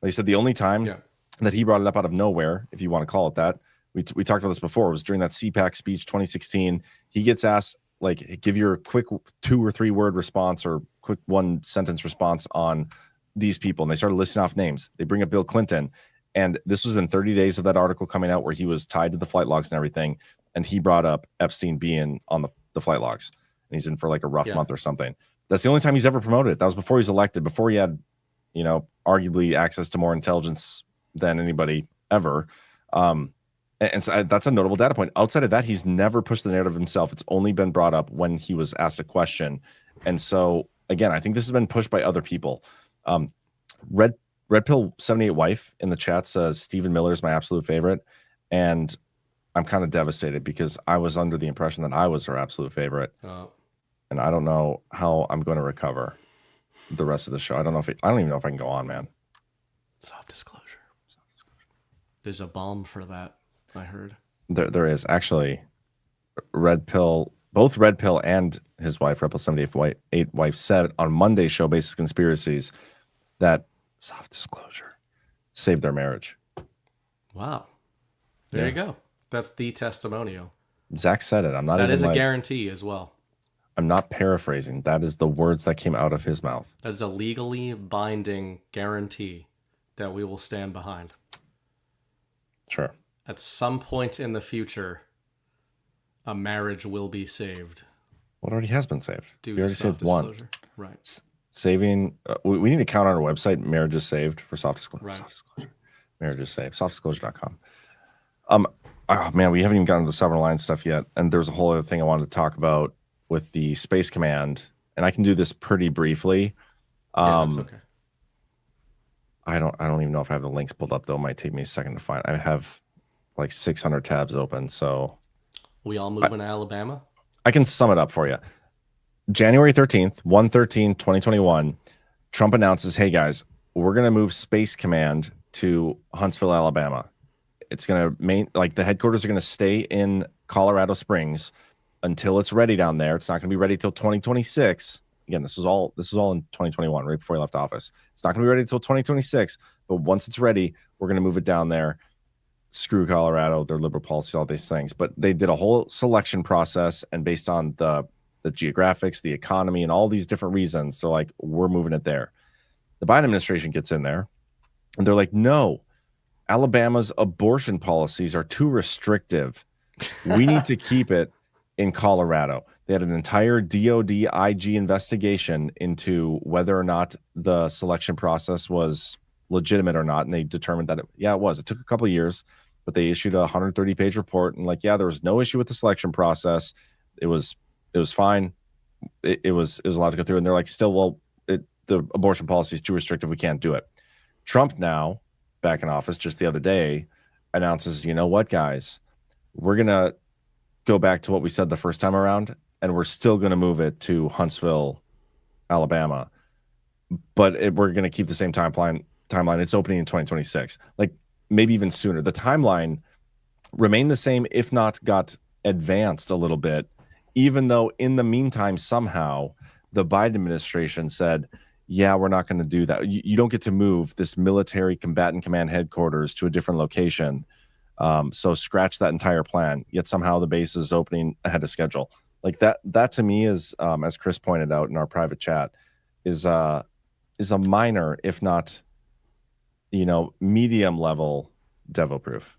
Like I said, the only time that he brought it up out of nowhere, if you want to call it that. We talked about this before. It was during that CPAC speech 2016. He gets asked, give your quick 2 or 3 word response or quick 1 sentence response on these people. And they started listing off names. They bring up Bill Clinton. And this was in 30 days of that article coming out where he was tied to the flight logs and everything. And he brought up Epstein being on the flight logs. And he's in for a rough month or something. That's the only time he's ever promoted it. That was before he was elected, before he had, arguably access to more intelligence than anybody ever. And so that's a notable data point. Outside of that, he's never pushed the narrative himself. It's only been brought up when he was asked a question. And so, again, I think this has been pushed by other people. Red Pill 78 Wife in the chat says Stephen Miller is my absolute favorite. And I'm kind of devastated because I was under the impression that I was her absolute favorite. And I don't know how I'm going to recover the rest of the show. I don't even know if I can go on, man. Soft disclosure. There's a balm for that, I heard. There is actually. Red Pill, both Red Pill and his wife, Red Pill 78 Wife, said on Monday's show, Basis Conspiracies, that soft disclosure saved their marriage. Wow. There you go. That's the testimonial. Zach said it. That is a guarantee as well. I'm not paraphrasing. That is the words that came out of his mouth. That is a legally binding guarantee that we will stand behind. Sure. At some point in the future, a marriage will be saved. Well, it already has been saved. We already saved one. Right. Saving. We need to count on our website, Marriages Saved, for soft disclosure. Right. Soft disclosure. Marriages Saved. Softdisclosure.com. Oh man, we haven't even gotten to the Sovereign Alliance stuff yet. And there's a whole other thing I wanted to talk about with the Space Command. And I can do this pretty briefly. That's okay. I don't even know if I have the links pulled up though. It might take me a second to find. I have 600 tabs open. So we all moving to Alabama? I can sum it up for you. January 13th, 1/13/2021, Trump announces, hey guys, we're going to move Space Command to Huntsville, Alabama. It's going to the headquarters are going to stay in Colorado Springs until it's ready down there. It's not going to be ready till 2026. Again, this was all in 2021, right before he left office. It's not going to be ready until 2026, but once it's ready, we're going to move it down there. Screw Colorado, their liberal policy, all these things. But they did a whole selection process, and based on the geographics, the economy, and all these different reasons, they're like, we're moving it there. The Biden administration gets in there, and they're like, no, Alabama's abortion policies are too restrictive. We need to keep it in Colorado. They had an entire DOD IG investigation into whether or not the selection process was legitimate or not, and they determined that it was. It took a couple of years, but they issued a 130-page report, and there was no issue with the selection process. It was fine. It was allowed to go through, and they're like, still, well, the abortion policy is too restrictive. We can't do it. Trump now, back in office just the other day, announces, you know what, guys, we're going to go back to what we said the first time around, and we're still going to move it to Huntsville, Alabama. But we're going to keep the same timeline. It's opening in 2026, like maybe even sooner. The timeline remained the same, if not got advanced a little bit, even though in the meantime, somehow the Biden administration said, yeah, we're not going to do that. You don't get to move this military combatant command headquarters to a different location. So scratch that entire plan. Yet somehow the base is opening ahead of schedule. Like that to me is, as Chris pointed out in our private chat, is a minor, if not, medium level Devo proof.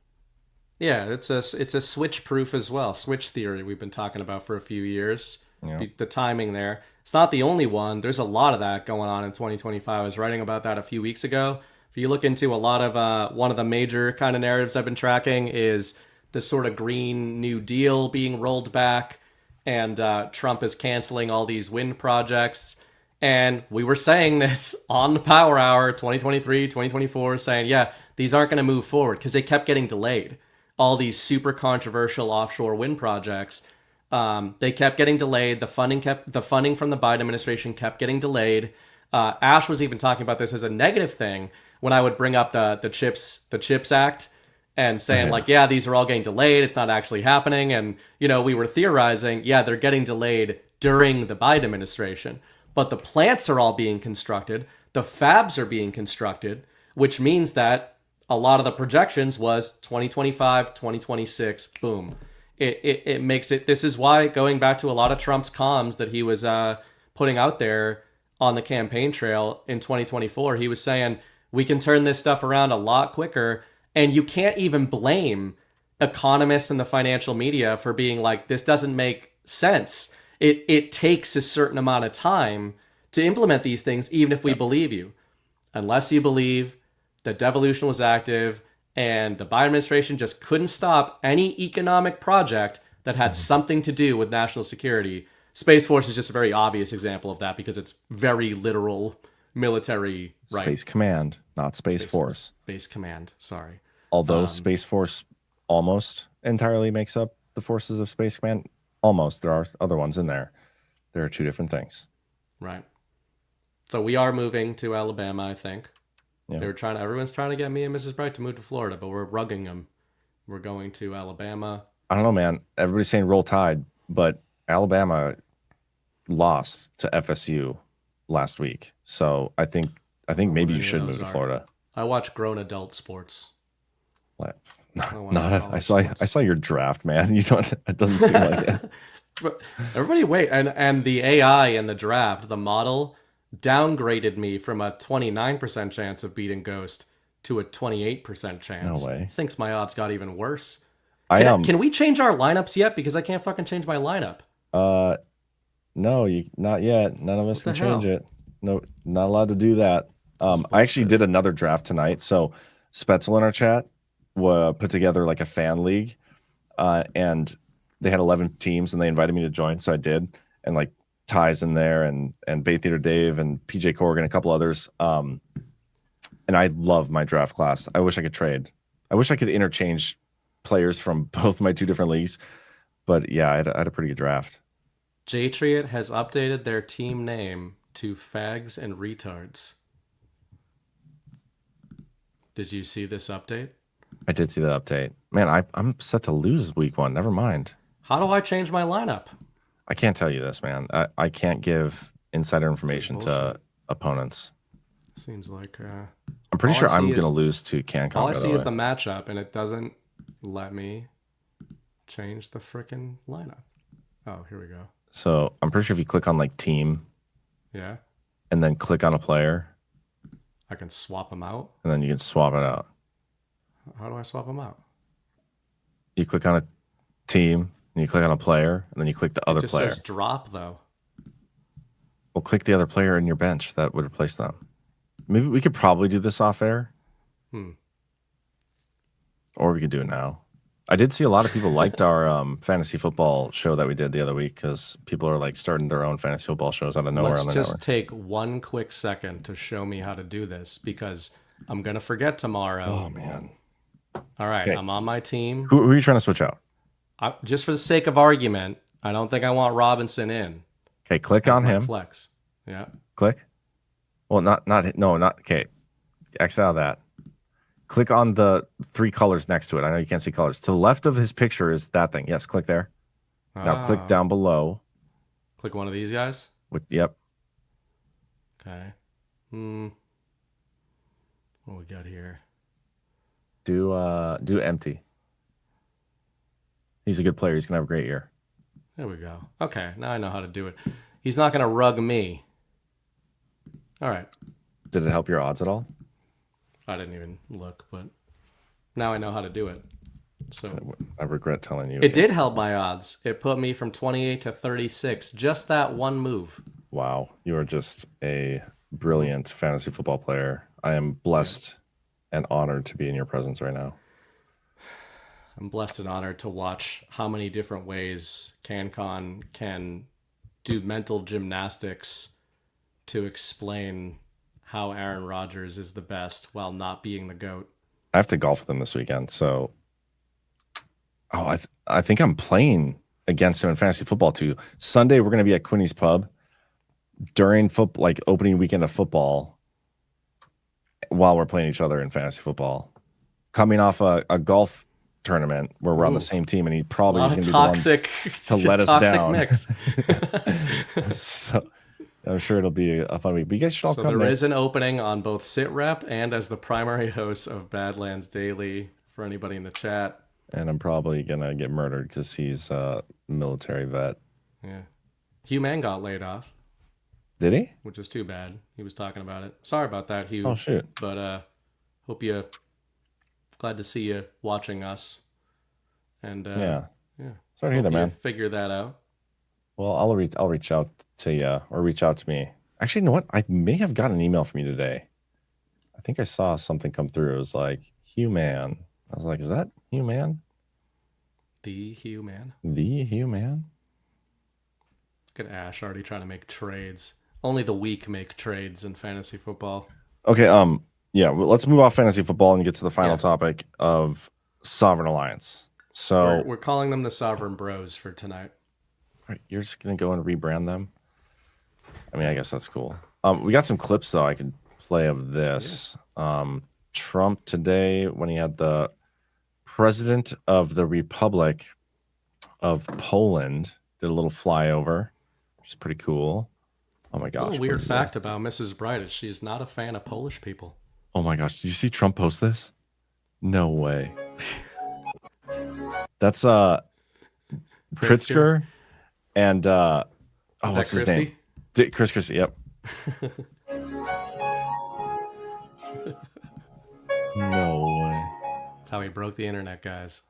Yeah, it's a switch proof as well. Switch theory we've been talking about for a few years. Yeah. The timing there. It's not the only one. There's a lot of that going on in 2025. I was writing about that a few weeks ago. If you look into a lot of one of the major kind of narratives I've been tracking is the sort of Green New Deal being rolled back, and Trump is canceling all these wind projects. And we were saying this on the Power Hour 2023, 2024, saying, yeah, these aren't going to move forward because they kept getting delayed. All these super controversial offshore wind projects, they kept getting delayed. The funding from the Biden administration kept getting delayed. Ash was even talking about this as a negative thing when I would bring up the CHIPS Act and saying yeah, these are all getting delayed. It's not actually happening. And, we were theorizing, yeah, they're getting delayed during the Biden administration. But the plants are all being constructed. The fabs are being constructed, which means that a lot of the projections was 2025, 2026, boom. It makes it, this is why, going back to a lot of Trump's comms that he was putting out there on the campaign trail in 2024, he was saying, we can turn this stuff around a lot quicker. And you can't even blame economists and the financial media for being like, this doesn't make sense. It takes a certain amount of time to implement these things, even if we believe you. Unless you believe that devolution was active and the Biden administration just couldn't stop any economic project that had something to do with national security. Space Force is just a very obvious example of that because it's very literal military, right? Space Command, not Space Force. Space Command, sorry. Although Space Force almost entirely makes up the forces of Space Command. Almost. There are other ones in there. There are two different things. Right. So we are moving to Alabama, I think. Yeah. Everyone's trying to get me and Mrs. Bright to move to Florida, but we're rugging them. We're going to Alabama. I don't know, man. Everybody's saying roll tide, but Alabama lost to FSU last week. So I think maybe you should move to Florida. I watch grown adult sports. What? I saw your draft, man. You don't. It doesn't seem like it. But everybody wait, and the AI in the draft, the model downgraded me from a 29% chance of beating Ghost to a 28% chance. No way. Thinks my odds got even worse. Can we change our lineups yet? Because I can't fucking change my lineup. No, not yet. None of us can change it. No, not allowed to do that. I actually did another draft tonight. So Spetzel in our chat put together like a fan league, and they had 11 teams, and they invited me to join, so I did. And like Ty's in there, and Bay Theater Dave, and PJ Corrigan, a couple others. And I love my draft class. I wish I could trade. I wish I could interchange players from both my two different leagues. But yeah, I had a pretty good draft. Jatriot has updated their team name to Fags and Retards. Did you see this update? I did see the update. Man, I'm set to lose week one. Never mind. How do I change my lineup? I can't tell you this, man. I can't give insider information to opponents. Seems like... I'm pretty sure I'm going to lose to CanCon. All I see is the matchup, and it doesn't let me change the frickin' lineup. Oh, here we go. So I'm pretty sure if you click on like team, yeah, and then click on a player, I can swap them out, and then you can swap it out. How do I swap them out? You click on a team, and you click on a player, and then you click the other It just player. says drop, though. Well, click the other player in your bench. That would replace them. Maybe we could probably do this off air. Or we could do it now. I did see a lot of people liked our fantasy football show that we did the other week because people are like starting their own fantasy football shows out of nowhere Let's on the just network. take one quick second to show me how to do this because I'm going to forget tomorrow. Oh, man. All right, Okay. I'm on my team. Who are you trying to switch out? Just for the sake of argument, I don't think I want Robinson in. Okay, click That's on my him. Flex. Yeah. Click. Well, not okay. X out of that. Click on the 3 colors next to it. I know you can't see colors. To the left of his picture is that thing. Yes, click there. Now click down below. Click one of these guys. Yep. Okay. What we got here? Do empty. He's a good player. He's gonna have a great year. There we go. Okay, now I know how to do it. He's not gonna rug me. All right. Did it help your odds at all? I didn't even look, but now I know how to do it. So I regret telling you. It did help my odds. It put me from 28 to 36. Just that one move. Wow, you are just a brilliant fantasy football player. I am blessed and honored to be in your presence right now. I'm blessed and honored to watch how many different ways CanCon can do mental gymnastics to explain how Aaron Rodgers is the best while not being the GOAT. I have to golf with him this weekend, so I think I'm playing against him in fantasy football too. Sunday we're going to be at Quinny's Pub during football, like opening weekend of football, while we're playing each other in fantasy football. Coming off a golf tournament where we're on the same team, and he probably is going to be toxic the one to let us down. mix. So I'm sure it'll be a fun week. But you guys should all come. There is an opening on both SitRep and as the primary host of Badlands Daily for anybody in the chat. And I'm probably gonna get murdered because he's a military vet. Yeah, Hugh Mann got laid off. Did he? Which is too bad. He was talking about it. Sorry about that, Hugh. Oh shoot. But hope you. Glad to see you watching us. And yeah. Sorry to hear that, man. Figure that out. Well, I'll reach out to you or reach out to me. Actually, you know what? I may have gotten an email from you today. I think I saw something come through. It was like Hugh Man. I was like, is that Hugh Man? The Hugh Man. The Hugh Man. Look at Ash already trying to make trades. Only the weak make trades in fantasy football. Okay. Yeah. Well, let's move off fantasy football and get to the final topic of Sovereign Alliance. So we're calling them the Sovereign Bros for tonight. All right, you're just gonna go and rebrand them. I mean, I guess that's cool. We got some clips though I could play of this. Yeah. Trump today, when he had the president of the Republic of Poland, did a little flyover, which is pretty cool. Oh my gosh! A weird fact about Mrs. Bright is she's not a fan of Polish people. Oh my gosh! Did you see Trump post this? No way. That's Pritzker and what's his name? Chris Christie. Yep. No way. That's how he broke the internet, guys.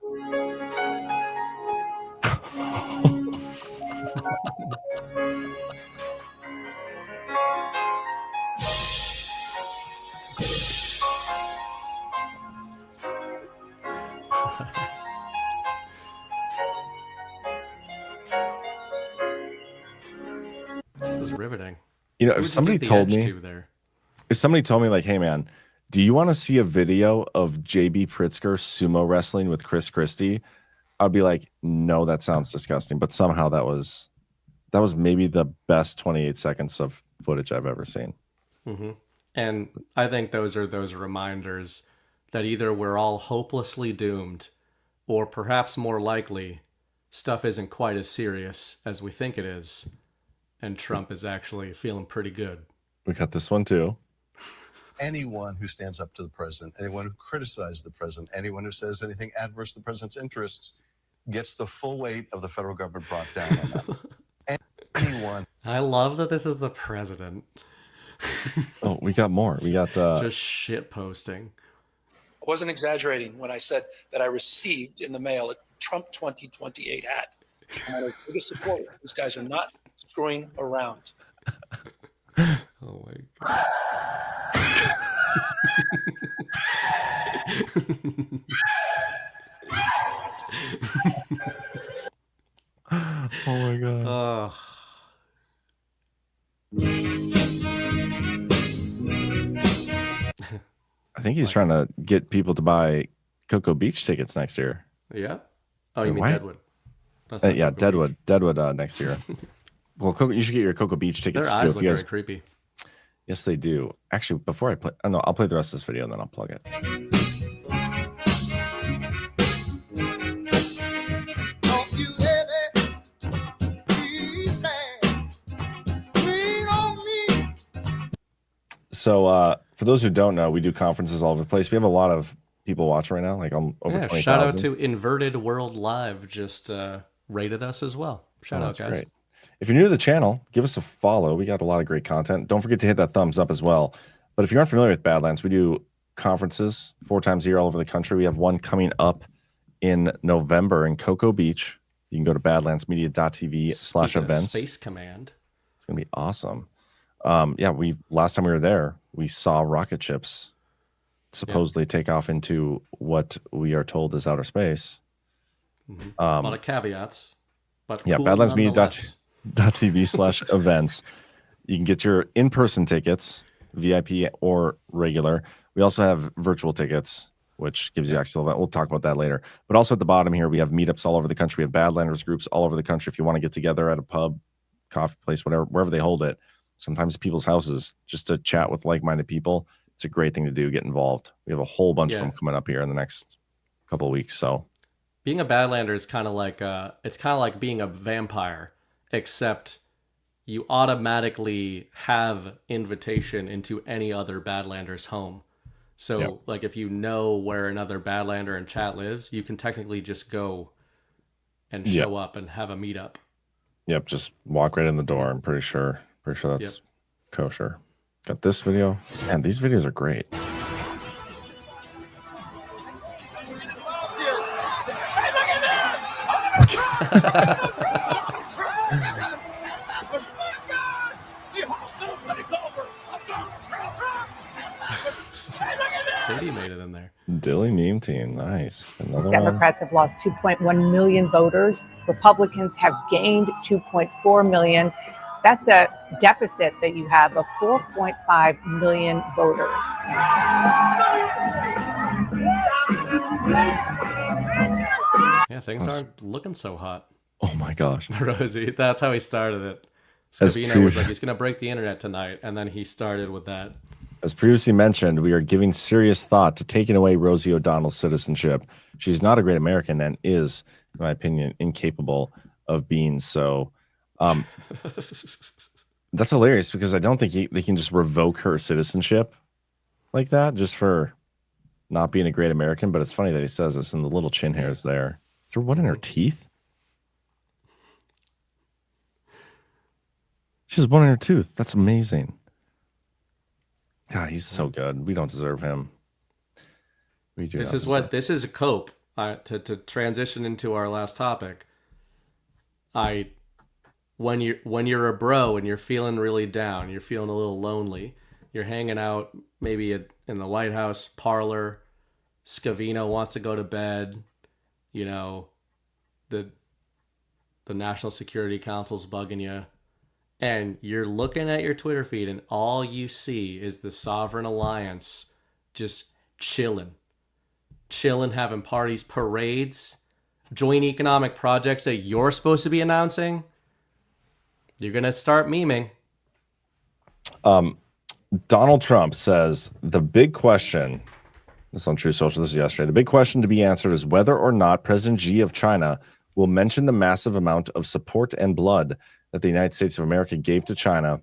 This is riveting. You know, if somebody told me like, hey man, do you want to see a video of JB Pritzker sumo wrestling with Chris Christie? I'd be like, no, that sounds disgusting. But somehow that was maybe the best 28 seconds of footage I've ever seen. Mm-hmm. And I think those are those reminders that either we're all hopelessly doomed, or perhaps more likely, stuff isn't quite as serious as we think it is, and Trump is actually feeling pretty good. We got this one too. Anyone who stands up to the president, anyone who criticizes the president, anyone who says anything adverse to the president's interests gets the full weight of the federal government brought down on them. Anyone. I love that this is the president. Oh, we got more. We got just shit posting. I wasn't exaggerating when I said that I received in the mail a Trump 2028 hat. I'm the biggest supporter. These guys are not screwing around. Oh my God. Oh my God. I think he's trying to get people to buy Cocoa Beach tickets next year. Yeah. Oh, you mean Why? Deadwood? That's not Yeah, Cocoa Deadwood. Beach. Deadwood next year. Well, you should get your Cocoa Beach tickets. Their eyes look very creepy. Yes, they do. Actually, before I play, no, I'll play the rest of this video and then I'll plug it. So, for those who don't know, we do conferences all over the place. We have a lot of people watching right now, like over 20,000. Shout out to Inverted World Live, just rated us as well. Shout out, guys. Great. If you're new to the channel, give us a follow. We got a lot of great content. Don't forget to hit that thumbs up as well. But if you aren't familiar with Badlands, we do conferences 4 times a year all over the country. We have one coming up in November in Cocoa Beach. You can go to badlandsmedia.tv/events. Space Command. It's going to be awesome. Yeah, last time we were there, we saw rocket ships supposedly take off into what we are told is outer space. A lot of caveats. But yeah, cool badlandsmedia.tv/events. You can get your in-person tickets, VIP or regular. We also have virtual tickets, which gives you access to the event. We'll talk about that later. But also at the bottom here, we have meetups all over the country. We have Badlanders groups all over the country. If you want to get together at a pub, coffee place, whatever, wherever they hold it, sometimes people's houses, just to chat with like-minded people. It's a great thing to do. Get involved. We have a whole bunch of them coming up here in the next couple of weeks. So being a Badlander is kind of like it's kind of like being a vampire, except you automatically have invitation into any other Badlander's home. So like if you know where another Badlander in chat lives, you can technically just go and show up and have a meetup. Yep, just walk right in the door. I'm pretty sure that's kosher. Got this video. Man, these videos are great. Katie made it in there. Dilly meme team, nice. Another Democrats have lost 2.1 million voters. Republicans have gained 2.4 million. That's a deficit that you have of 4.5 million voters. Yeah, things aren't looking so hot. Oh my gosh. Rosie, that's how he started it. Scavino was like, he's going to break the internet tonight. And then he started with that. As previously mentioned, we are giving serious thought to taking away Rosie O'Donnell's citizenship. She's not a great American and is, in my opinion, incapable of being so. That's hilarious because I don't think they can just revoke her citizenship like that just for not being a great American. But it's funny that he says this, and the little chin hairs there. Is there one in her teeth? She has one in her tooth. That's amazing. God, he's so good. We don't deserve him. We do. This is a cope. To transition into our last topic. When you're a bro and you're feeling really down, you're feeling a little lonely, you're hanging out maybe in the White House parlor, Scavino wants to go to bed, you know, the National Security Council's bugging you, and you're looking at your Twitter feed and all you see is the Sovereign Alliance just chilling, having parties, parades, joint economic projects that you're supposed to be announcing. You're going to start memeing. Donald Trump says the big question, this is on True Social, this is yesterday, the big question to be answered is whether or not President Xi of China will mention the massive amount of support and blood that the United States of America gave to China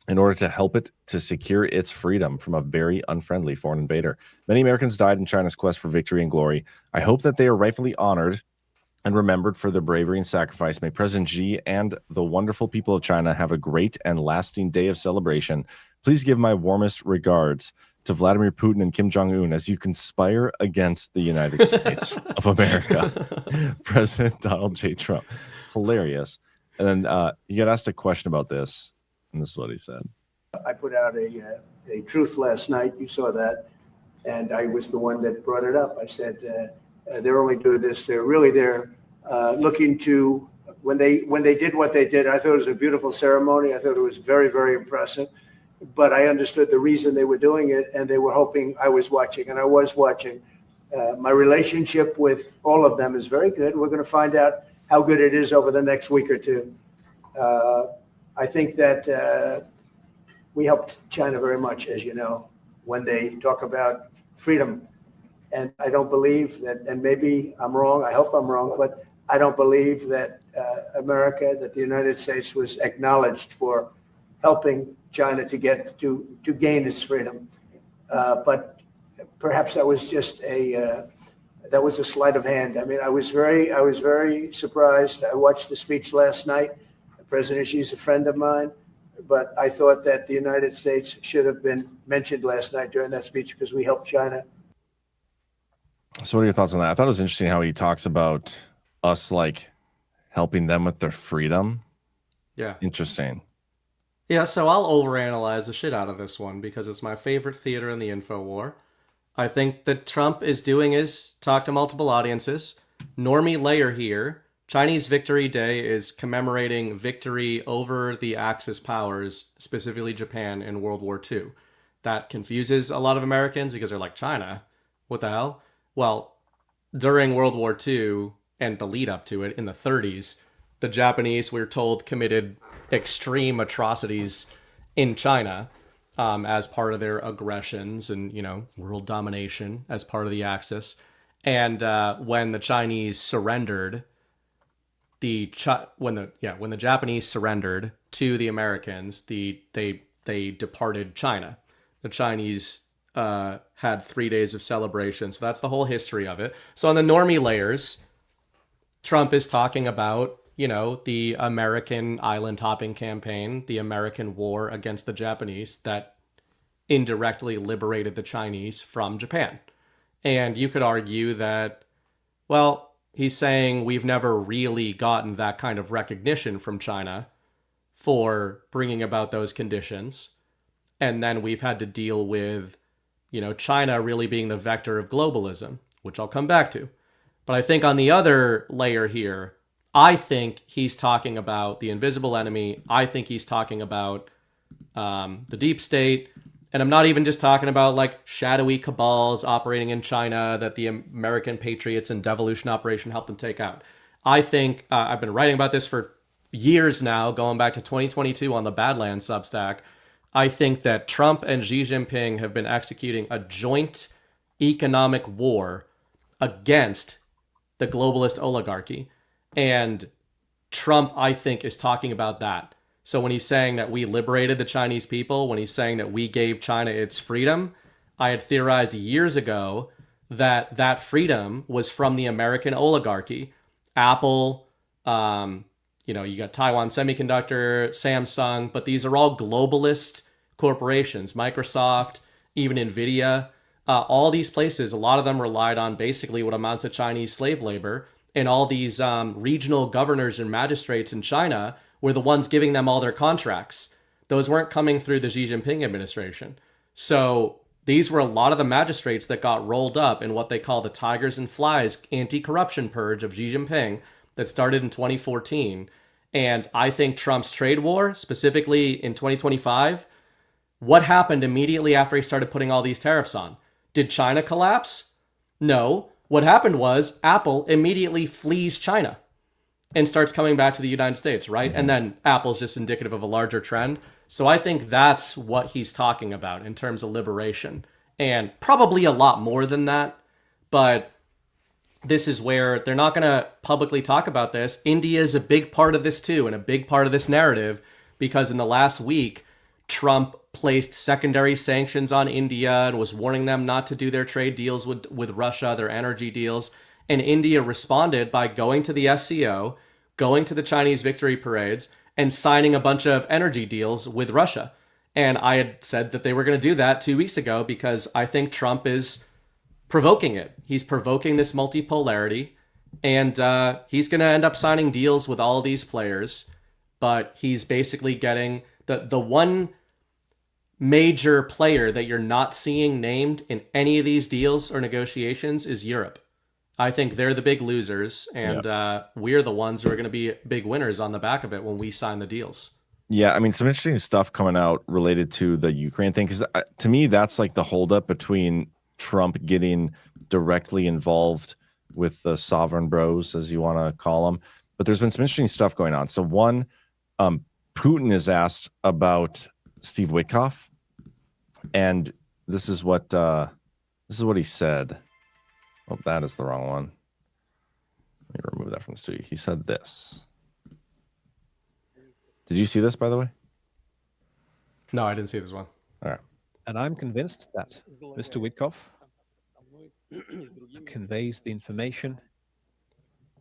in order to help it to secure its freedom from a very unfriendly foreign invader. Many Americans died in China's quest for victory and glory. I hope that they are rightfully honored and remembered for their bravery and sacrifice. May President Xi and the wonderful people of China have a great and lasting day of celebration. Please give my warmest regards to Vladimir Putin and Kim Jong-un as you conspire against the United States of America. President Donald J. Trump. Hilarious. And then he got asked a question about this, and this is what he said. I put out a truth last night. You saw that. And I was the one that brought it up. I said, they're only doing this. They're really there looking to, when they did what they did, I thought it was a beautiful ceremony. I thought it was very, very impressive. But I understood the reason they were doing it, and they were hoping I was watching, and I was watching. My relationship with all of them is very good. We're going to find out how good it is over the next week or two. I think that we helped China very much, as you know, when they talk about freedom. And I don't believe that, and maybe I'm wrong, I hope I'm wrong, but I don't believe that America, that the United States was acknowledged for helping China to gain its freedom. But perhaps that was just a sleight of hand. I mean, I was very surprised. I watched the speech last night. President Xi's a friend of mine, but I thought that the United States should have been mentioned last night during that speech because we helped China. So what are your thoughts on that? I thought it was interesting how he talks about us like helping them with their freedom. Yeah. Interesting. Yeah, so I'll overanalyze the shit out of this one because it's my favorite theater in the info war. I think that Trump is doing is talk to multiple audiences. Normie layer here. Chinese Victory Day is commemorating victory over the Axis powers, specifically Japan, in World War II. That confuses a lot of Americans because they're like, China? What the hell? Well, during World War II and the lead up to it in the 30s, the Japanese, we're told, committed extreme atrocities in China as part of their aggressions and, world domination as part of the Axis. And when the Chinese surrendered, when the Japanese surrendered to the Americans, they departed China. The Chinese had 3 days of celebration. So that's the whole history of it. So on the normie layers, Trump is talking about, the American island hopping campaign, the American war against the Japanese that indirectly liberated the Chinese from Japan. And you could argue that, well, he's saying we've never really gotten that kind of recognition from China for bringing about those conditions. And then we've had to deal with, China really being the vector of globalism, which I'll come back to. But I think on the other layer here, I think he's talking about the invisible enemy. I think he's talking about the deep state. And I'm not even just talking about like shadowy cabals operating in China that the American patriots and devolution operation helped them take out. I think I've been writing about this for years now, going back to 2022 on the Badlands Substack. I think that Trump and Xi Jinping have been executing a joint economic war against the globalist oligarchy. And Trump, I think, is talking about that. So when he's saying that we liberated the Chinese people, when he's saying that we gave China its freedom, I had theorized years ago that that freedom was from the American oligarchy. Apple, you got Taiwan Semiconductor, Samsung, but these are all globalist corporations. Microsoft, even NVIDIA, all these places, a lot of them relied on basically what amounts to Chinese slave labor. And all these regional governors and magistrates in China were the ones giving them all their contracts. Those weren't coming through the Xi Jinping administration. So these were a lot of the magistrates that got rolled up in what they call the Tigers and Flies anti-corruption purge of Xi Jinping that started in 2014. And I think Trump's trade war, specifically in 2025, what happened immediately after he started putting all these tariffs on? Did China collapse? No. What happened was Apple immediately flees China and starts coming back to the United States, right? And then Apple's just indicative of a larger trend. So I think that's what he's talking about in terms of liberation. And probably a lot more than that. But this is where they're not going to publicly talk about this. India is a big part of this too, and a big part of this narrative, because in the last week, Trump placed secondary sanctions on India and was warning them not to do their trade deals with Russia, their energy deals. And India responded by going to the SCO, going to the Chinese victory parades, and signing a bunch of energy deals with Russia. And I had said that they were going to do that 2 weeks ago because I think Trump is provoking it. He's provoking this multipolarity, and he's going to end up signing deals with all of these players. But he's basically getting the one major player that you're not seeing named in any of these deals or negotiations is Europe. I think they're the big losers, and we're the ones who are going to be big winners on the back of it when we sign the deals. Yeah, I mean, some interesting stuff coming out related to the Ukraine thing, because to me, that's like the holdup between Trump getting directly involved with the sovereign bros, as you want to call them. But there's been some interesting stuff going on. So one, Putin is asked about Steve Witkoff, and this is what he said. Oh, that is the wrong one. Let me remove that from the studio. He said this. Did you see this, by the way? No, I didn't see this one. All right. And I'm convinced that Mr. Witkoff conveys the information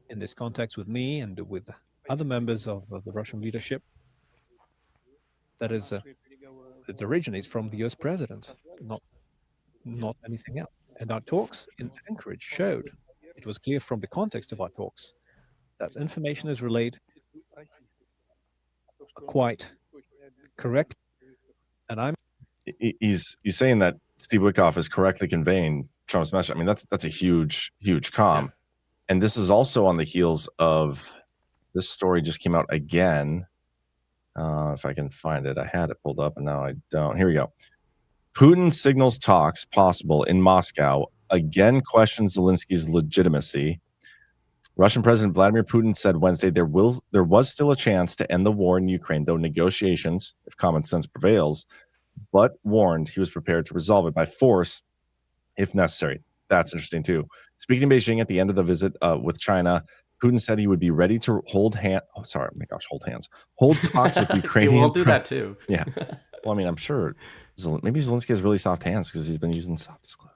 in this context with me and with other members of the Russian leadership that is it originates from the US president, not anything else. And our talks in Anchorage showed, it was clear from the context of our talks, that information is relayed quite correct. And he's saying that Steve Witkoff is correctly conveying Trump's message. I mean, that's a huge comm. Yeah. And this is also on the heels of this story just came out again. If I can find it, I had it pulled up and now I don't. Here we go. Putin signals talks possible in Moscow, again questions Zelensky's legitimacy. Russian President Vladimir Putin said Wednesday there was still a chance to end the war in Ukraine, though negotiations, if common sense prevails, but warned he was prepared to resolve it by force if necessary. That's interesting too. Speaking in Beijing at the end of the visit with China, Putin said he would be ready to hold talks with Ukrainian. We'll do that too. Yeah. Well, I mean, I'm sure maybe Zelensky has really soft hands because he's been using soft disclosure.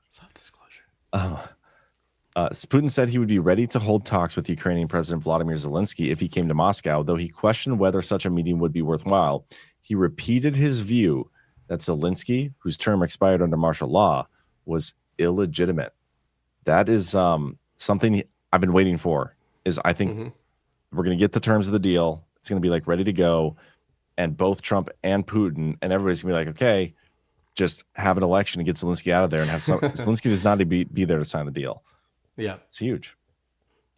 Putin said he would be ready to hold talks with Ukrainian President Vladimir Zelensky if he came to Moscow, though he questioned whether such a meeting would be worthwhile. He repeated his view that Zelensky, whose term expired under martial law, was illegitimate. That is something I've been waiting for. I think we're going to get the terms of the deal. It's going to be like ready to go. And both Trump and Putin and everybody's going to be like, okay, just have an election and get Zelensky out of there and have Zelensky does not be there to sign the deal. Yeah. It's huge.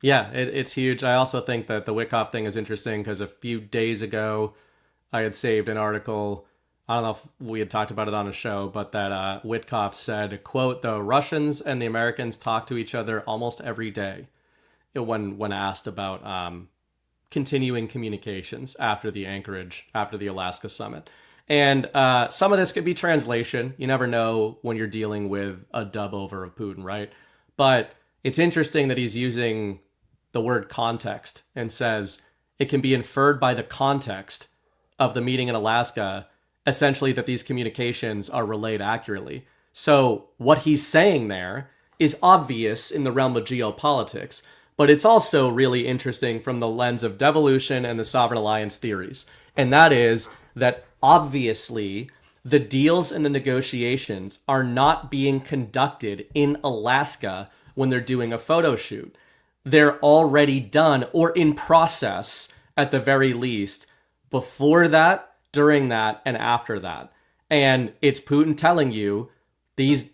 Yeah, it's huge. I also think that the Witkoff thing is interesting because a few days ago, I had saved an article. I don't know if we had talked about it on a show, but that Witkoff said, quote, the Russians and the Americans talk to each other almost every day when asked about continuing communications after the Alaska summit. And some of this could be translation. You never know when you're dealing with a dub over of Putin, right? But it's interesting that he's using the word context and says it can be inferred by the context of the meeting in Alaska, essentially that these communications are relayed accurately. So what he's saying there is obvious in the realm of geopolitics, but it's also really interesting from the lens of devolution and the sovereign alliance theories. And that is that obviously the deals and the negotiations are not being conducted in Alaska when they're doing a photo shoot. They're already done or in process at the very least before that, during that, and after that. And it's Putin telling you the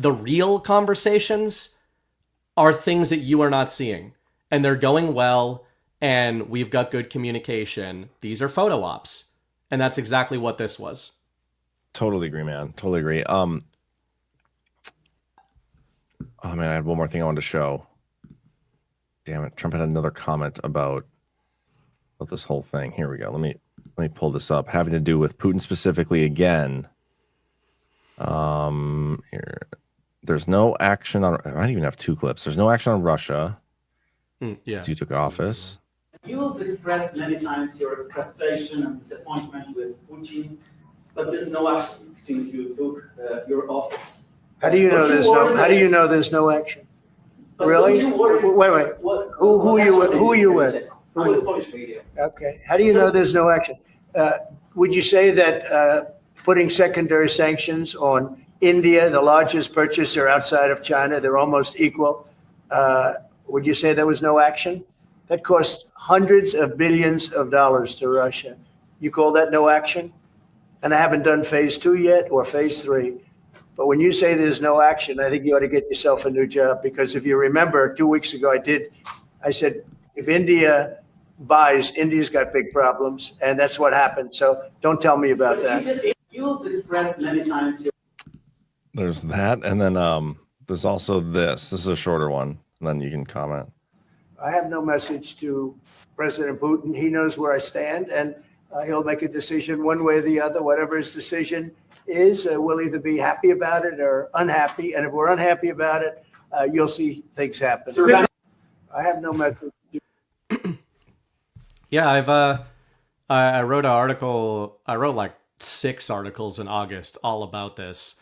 real conversations are things that you are not seeing. And they're going well, and we've got good communication. These are photo ops. And that's exactly what this was. Totally agree, man. Totally agree. Oh man, I had one more thing I wanted to show. Damn it. Trump had another comment about this whole thing. Here we go. Let me pull this up. Having to do with Putin specifically again. Here. There's no action on, I might even have two clips. There's no action on Russia. Yeah. Since you took office. You have expressed many times your frustration and disappointment with Putin, but there's no action since you took your office. How do you know there's no? How do you know there's no action? Really? Wait. Who are you with? On the Polish media. Okay. How do you know there's no action? would you say that putting secondary sanctions on India, the largest purchaser outside of China, they're almost equal. Would you say there was no action? That cost hundreds of billions of dollars to Russia. You call that no action? And I haven't done phase 2 yet or phase 3. But when you say there's no action, I think you ought to get yourself a new job. Because if you remember, 2 weeks ago, I said, if India buys, India's got big problems. And that's what happened. So don't tell me about that. You've expressed many times your There's that. And then there's also this. This is a shorter one. And then you can comment. I have no message to President Putin. He knows where I stand, and he'll make a decision one way or the other. Whatever his decision is, we'll either be happy about it or unhappy. And if we're unhappy about it, you'll see things happen. I have no message. Yeah, I wrote an article. I wrote like 6 articles in August all about this.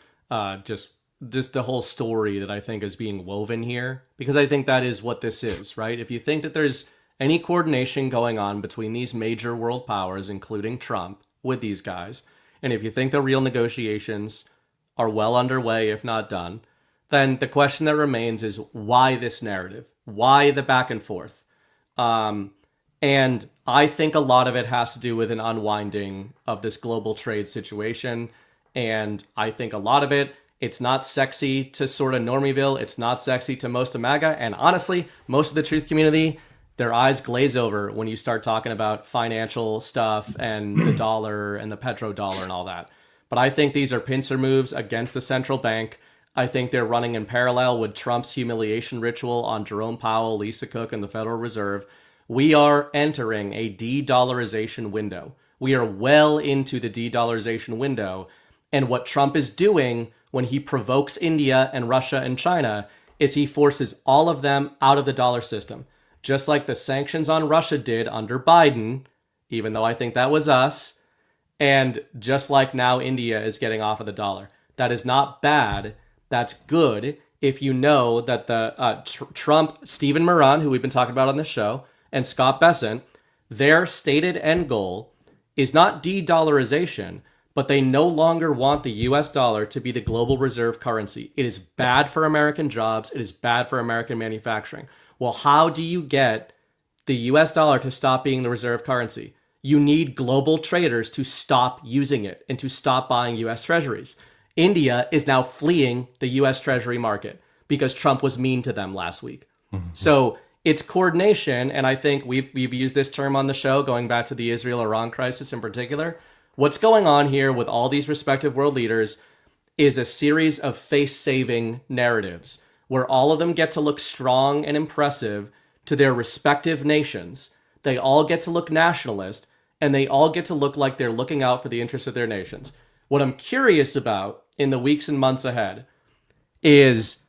Just the whole story that I think is being woven here, because I think that is what this is, right? If you think that there's any coordination going on between these major world powers, including Trump, with these guys, and if you think the real negotiations are well underway, if not done, then the question that remains is why this narrative? Why the back and forth? And I think a lot of it has to do with an unwinding of this global trade situation. And I think a lot of it's not sexy to sort of Normieville. It's not sexy to most of MAGA. And honestly, most of the truth community, their eyes glaze over when you start talking about financial stuff and the dollar and the petrodollar and all that. But I think these are pincer moves against the central bank. I think they're running in parallel with Trump's humiliation ritual on Jerome Powell, Lisa Cook, and the Federal Reserve. We are entering a de-dollarization window. We are well into the de-dollarization window. And what Trump is doing when he provokes India and Russia and China is he forces all of them out of the dollar system. Just like the sanctions on Russia did under Biden, even though I think that was us, and just like now India is getting off of the dollar. That is not bad. That's good if you know that the Trump, Stephen Moran, who we've been talking about on this show, and Scott Bessent, their stated end goal is not de-dollarization, but they no longer want the US dollar to be the global reserve currency. It is bad for American jobs. It is bad for American manufacturing. Well, how do you get the US dollar to stop being the reserve currency? You need global traders to stop using it and to stop buying US treasuries. India is now fleeing the US treasury market because Trump was mean to them last week. So it's coordination, and I think we've used this term on the show, going back to the Israel-Iran crisis in particular. What's going on here with all these respective world leaders is a series of face-saving narratives where all of them get to look strong and impressive to their respective nations. They all get to look nationalist, and they all get to look like they're looking out for the interests of their nations. What I'm curious about in the weeks and months ahead is,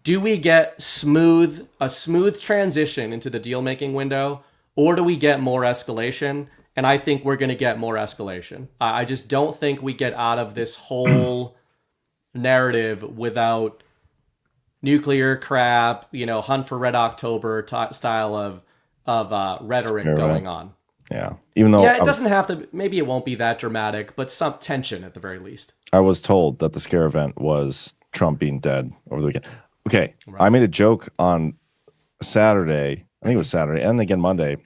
do we get a smooth transition into the deal-making window, or do we get more escalation? And I think we're going to get more escalation. I just don't think we get out of this whole narrative without nuclear crap, Hunt for Red October style of rhetoric going on. Yeah. Even though it doesn't have to, maybe it won't be that dramatic, but some tension at the very least. I was told that the scare event was Trump being dead over the weekend. Okay. Right. I made a joke on Saturday. I think it was Saturday and again Monday.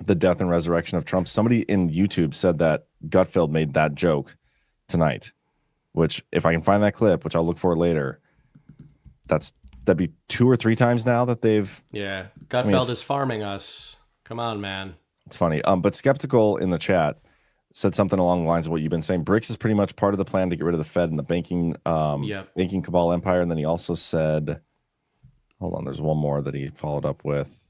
The death and resurrection of Trump. Somebody in YouTube said that Gutfeld made that joke tonight, which if I can find that clip, which I'll look for later, that'd be 2 or 3 times now that they've. Yeah. Gutfeld is farming us. Come on, man. It's funny. But Skeptical in the chat said something along the lines of what you've been saying. BRICS is pretty much part of the plan to get rid of the Fed and the banking cabal empire. And then he also said, hold on, there's one more that he followed up with.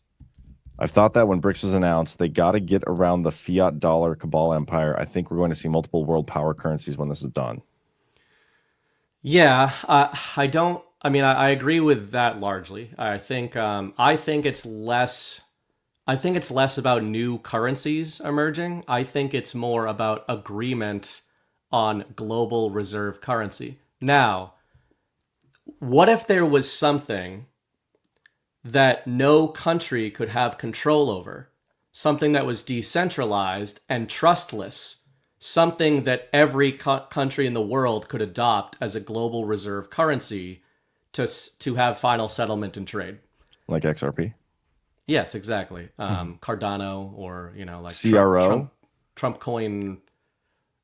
I've thought that when BRICS was announced, they got to get around the fiat dollar cabal empire. I think we're going to see multiple world power currencies when this is done. Yeah, I agree with that largely. I think it's less about new currencies emerging. I think it's more about agreement on global reserve currency. Now, what if there was something that no country could have control over, something that was decentralized and trustless, something that every country in the world could adopt as a global reserve currency to have final settlement and trade. Like XRP? Yes, exactly. Cardano, or like CRO, Trump coin.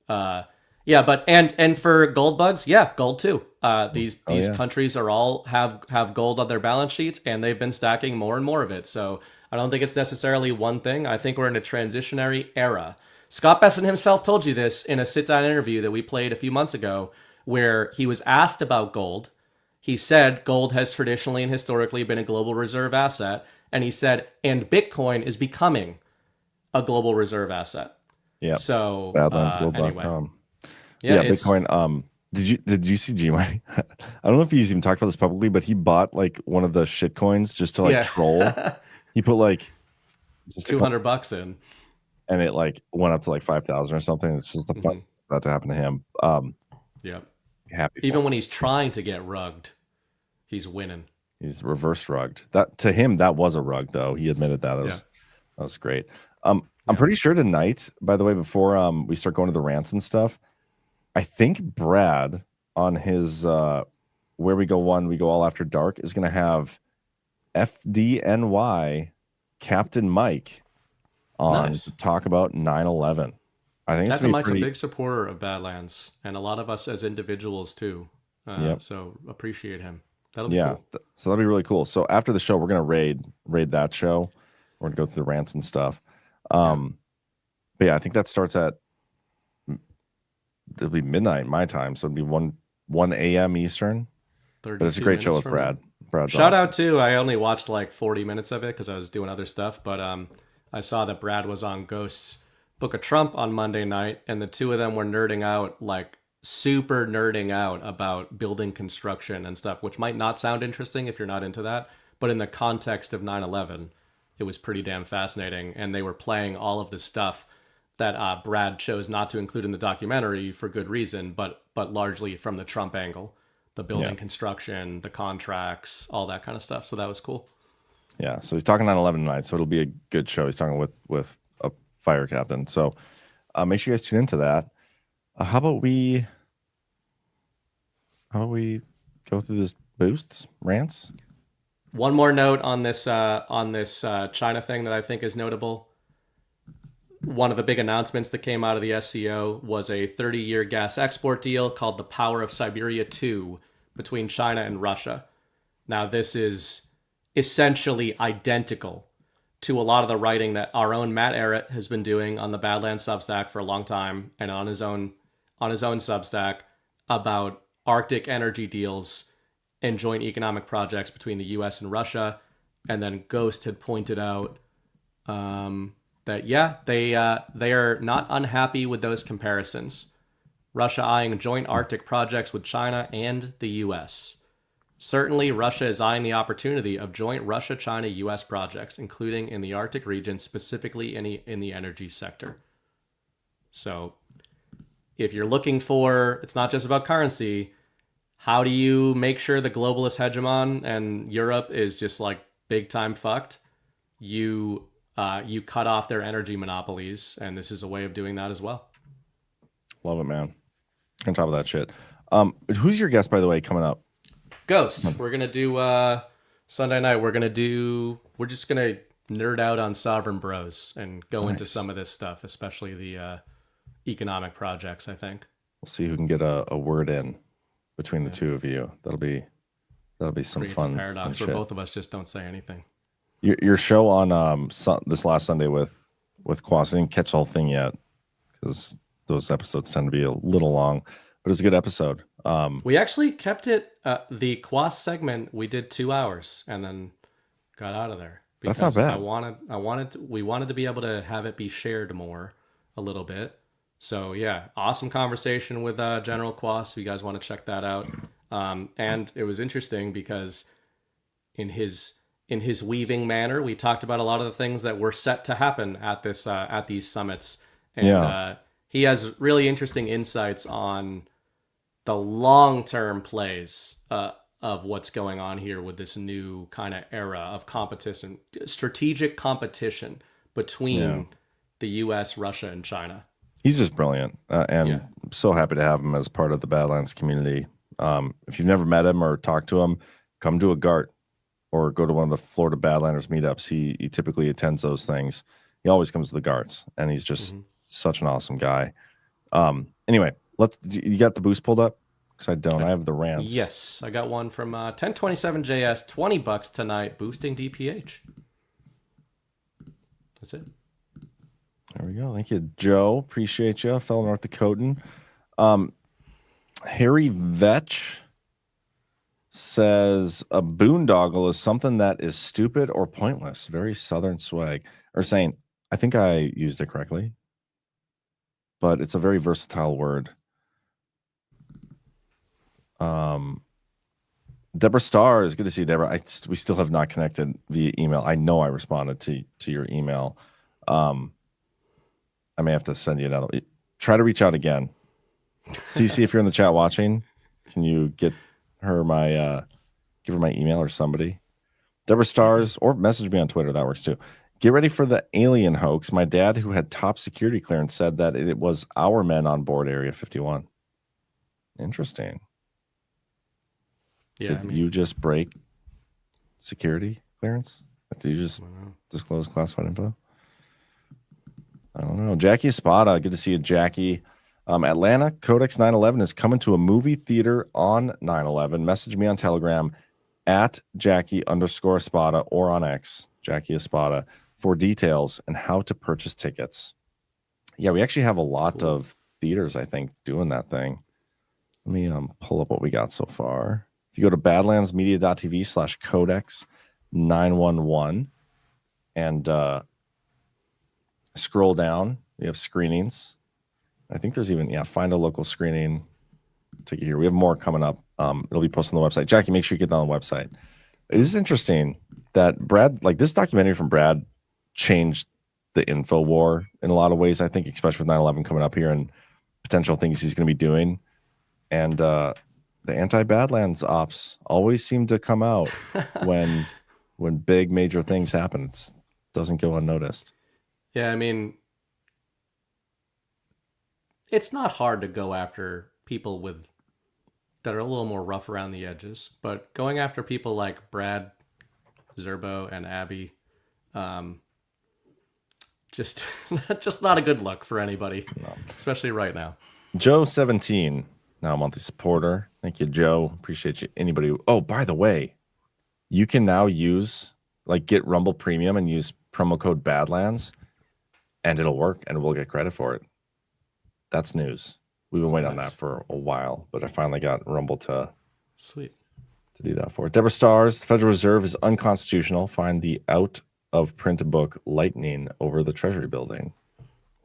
Yeah, but and for gold bugs, yeah, gold too. These countries are all have gold on their balance sheets, and they've been stacking more and more of it. So I don't think it's necessarily one thing. I think we're in a transitionary era. Scott Besson himself told you this in a sit-down interview that we played a few months ago, where he was asked about gold. He said gold has traditionally and historically been a global reserve asset, and he said, and Bitcoin is becoming a global reserve asset. Yeah. So Badlandsgold.com. anyway. Yeah, Bitcoin. Did you see G-Money? I don't know if he's even talked about this publicly, but he bought like one of the shit coins just to troll. He put like just $200 in, and it like went up to like 5,000 or something. It's just the fun about to happen to him. Yeah. Happy. Even when he's trying to get rugged, he's winning. He's reverse rugged. That to him, that was a rug though. He admitted that. That was great. I'm pretty sure tonight, by the way, before we start going to the rants and stuff, I think Brad on his Where We Go One, We Go All After Dark is going to have FDNY Captain Mike on to talk about 9/11. I think Captain Mike's a big supporter of Badlands, and a lot of us as individuals too. So appreciate him. That'll be cool. So that'll be really cool. So after the show, we're going to raid that show. We're going to go through the rants and stuff. But yeah, I think that starts at it'll be midnight my time, so it'll be 1 a.m. Eastern. But it's a great show with Brad. Shout out to, I only watched like 40 minutes of it because I was doing other stuff, but I saw that Brad was on Ghost's Book of Trump on Monday night, and the two of them were nerding out, like super nerding out about building construction and stuff, which might not sound interesting if you're not into that, but in the context of 9/11, it was pretty damn fascinating, and they were playing all of the stuff that Brad chose not to include in the documentary for good reason, but largely from the Trump angle, the building construction, the contracts, all that kind of stuff. So that was cool. Yeah, so he's talking 9/11 tonight, so it'll be a good show. He's talking with a fire captain. So make sure you guys tune into that. How about we go through this boosts, rants? One more note on this China thing that I think is notable. One of the big announcements that came out of the SCO was a 30-year gas export deal called the Power of Siberia 2 between China and Russia. Now, this is essentially identical to a lot of the writing that our own Matt Arrett has been doing on the Badlands Substack for a long time, and on his own Substack about Arctic energy deals and joint economic projects between the U.S. and Russia. And then Ghost had pointed out that they are not unhappy with those comparisons. Russia eyeing joint Arctic projects with China and the U.S. Certainly, Russia is eyeing the opportunity of joint Russia-China-U.S. projects, including in the Arctic region, specifically in the energy sector. So, if you're looking for, it's not just about currency. How do you make sure the globalist hegemon and Europe is just like big time fucked? You cut off their energy monopolies, and this is a way of doing that as well. Love it, man. On top of that shit. Who's your guest, by the way, coming up? Ghost. We're gonna do Sunday night. We're just gonna nerd out on sovereign bros and go into some of this stuff, especially the economic projects. I think we'll see who can get a word in between the two of you. That'll be some fun. It's a paradox where shit. both of us just don't say anything. Your show on this last Sunday with Quas, I didn't catch the whole thing yet because those episodes tend to be a little long, but it's a good episode. We actually kept it the Quas segment. We did 2 hours and then got out of there. That's not bad. We wanted to be able to have it be shared more a little bit. So yeah, awesome conversation with General Quas. If you guys want to check that out, and it was interesting because in his weaving manner, we talked about a lot of the things that were set to happen at these summits, and he has really interesting insights on the long-term plays of what's going on here with this new kind of era of competition, strategic competition between the U.S., Russia, and China. He's just brilliant, and I'm so happy to have him as part of the Badlands community. If you've never met him or talked to him, come to a GART or go to one of the Florida Badlanders meetups. He typically attends those things. He always comes to the GARTs, and he's just such an awesome guy. Anyway, you got the boost pulled up? Because I don't. I have the rants. Yes, I got one from 1027JS, $20 tonight, boosting DPH. That's it. There we go. Thank you, Joe. Appreciate you, fellow North Dakotan. Harry Vetch says a boondoggle is something that is stupid or pointless. Very Southern swag. Or saying, I think I used it correctly, but it's a very versatile word. Deborah Starr, good to see you, Deborah. We still have not connected via email. I know I responded to your email. I may have to send you another. Try to reach out again. CC, if you're in the chat watching, can you get her give her my email or somebody? Deborah Stars, or message me on Twitter. That works too. Get ready for the alien hoax. My dad, who had top security clearance, said that it was our men on board Area 51. Interesting. Yeah, Did you just break security clearance? Did you just disclose classified info? I don't know. Jackie Espada, good to see you, Jackie. Atlanta Codex 911 is coming to a movie theater on 9/11. Message me on Telegram at Jackie_Espada or on X, Jackie Espada, for details and how to purchase tickets. Yeah, we actually have a lot of theaters, I think, doing that thing. Let me pull up what we got so far. If you go to badlandsmedia.tv/Codex911 and scroll down, we have screenings. I think there's even, find a local screening ticket here. We have more coming up. It'll be posted on the website. Jackie, make sure you get that on the website. It is interesting that Brad, like this documentary from Brad, changed the info war in a lot of ways, I think, especially with 9/11 coming up here and potential things he's going to be doing. And the anti-Badlands ops always seem to come out when big major things happen. It doesn't go unnoticed. Yeah, I mean, it's not hard to go after people that are a little more rough around the edges, but going after people like Brad, Zerbo, and Abby, just not a good look for anybody, especially right now. Joe 17, now a monthly supporter. Thank you, Joe. Appreciate you. Anybody? Oh, by the way, you can now get Rumble Premium and use promo code Badlands, and it'll work, and we'll get credit for it. That's news. We've been waiting on that for a while, but I finally got Rumble to do that for it. Deborah Stars, the Federal Reserve is unconstitutional. Find the out of print book Lightning over the Treasury building.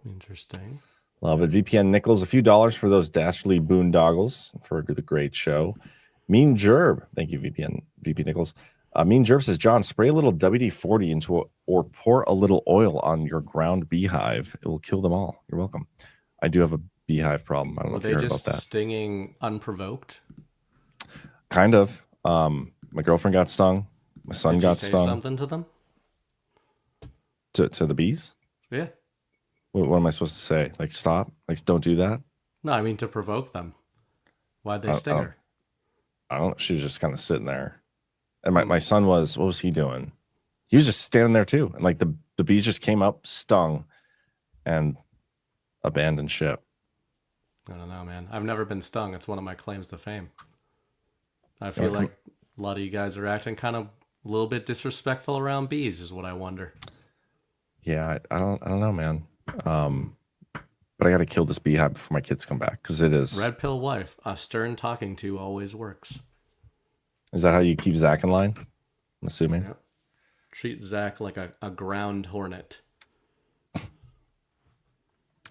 Interesting. Love it. VPN Nichols, a few dollars for those dastardly boondoggles for the great show. Mean Gerb, thank you, VP Nichols. Mean Gerb says, John, spray a little WD-40 into or pour a little oil on your ground beehive. It will kill them all. You're welcome. I do have a beehive problem. I don't know if you heard about that. Stinging unprovoked? Kind of. My girlfriend got stung. My son got stung. Did you say something to them? To the bees? Yeah. What am I supposed to say? Like, stop? Like, don't do that? No, I mean to provoke them. Why'd they sting her? I don't know. She was just kind of sitting there. And my son what was he doing? He was just standing there too. And like the bees just came up, stung, and abandoned ship. I don't know, man. I've never been stung. It's one of my claims to fame. I feel like a lot of you guys are acting kind of a little bit disrespectful around bees is what I wonder. Yeah, I don't know, man. But I got to kill this beehive before my kids come back because it is. Red pill wife. A stern talking to always works. Is that how you keep Zach in line? I'm assuming. Yep. Treat Zach like a ground hornet.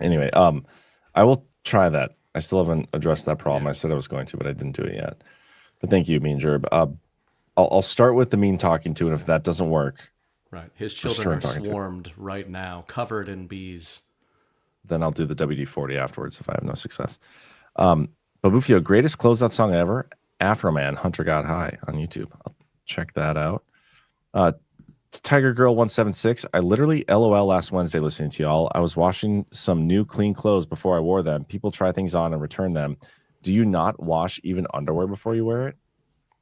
Anyway, I will try that. I still haven't addressed that problem. I said I was going to, but I didn't do it yet. But thank you, Mean Gerb. I'll start with the mean talking to, and if that doesn't work, right, his children are swarmed right now, covered in bees. Then I'll do the WD-40 afterwards if I have no success. Babufio, greatest closeout song ever, Afro Man, Hunter Got High on YouTube. I'll check that out. Tiger Girl 176. I literally LOL last Wednesday listening to y'all. I was washing some new clean clothes before I wore them. People try things on and return them. Do you not wash even underwear before you wear it?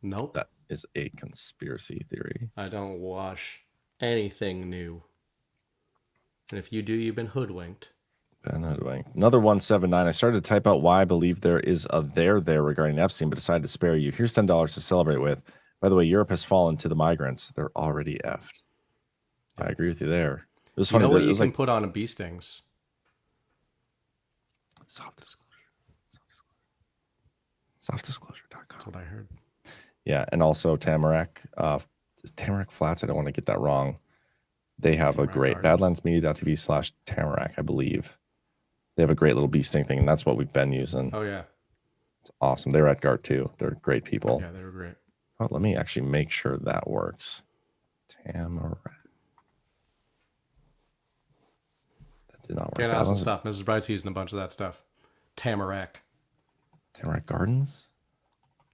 Nope. That is a conspiracy theory. I don't wash anything new. And if you do, you've been hoodwinked. Another 179. I started to type out why I believe there is a there regarding Epstein, but decided to spare you. Here's $10 to celebrate with. By the way, Europe has fallen to the migrants. They're already effed. I agree with you there. It was funny. You know what you can like... put on a bee stings? Soft disclosure. Softdisclosure.com. That's what I heard. Yeah, and also Tamarack. Tamarack Flats, I don't want to get that wrong. They have Tamarack a great badlandsmedia.tv/Tamarack, I believe. They have a great little bee sting thing, and that's what we've been using. Oh, yeah. It's awesome. They're at Gart, too. They're great people. Yeah, they were great. Oh, let me actually make sure that works. Tamarack. That did not work. Can't ask some stuff. Mrs. Bright's using a bunch of that stuff. Tamarack. Tamarack Gardens?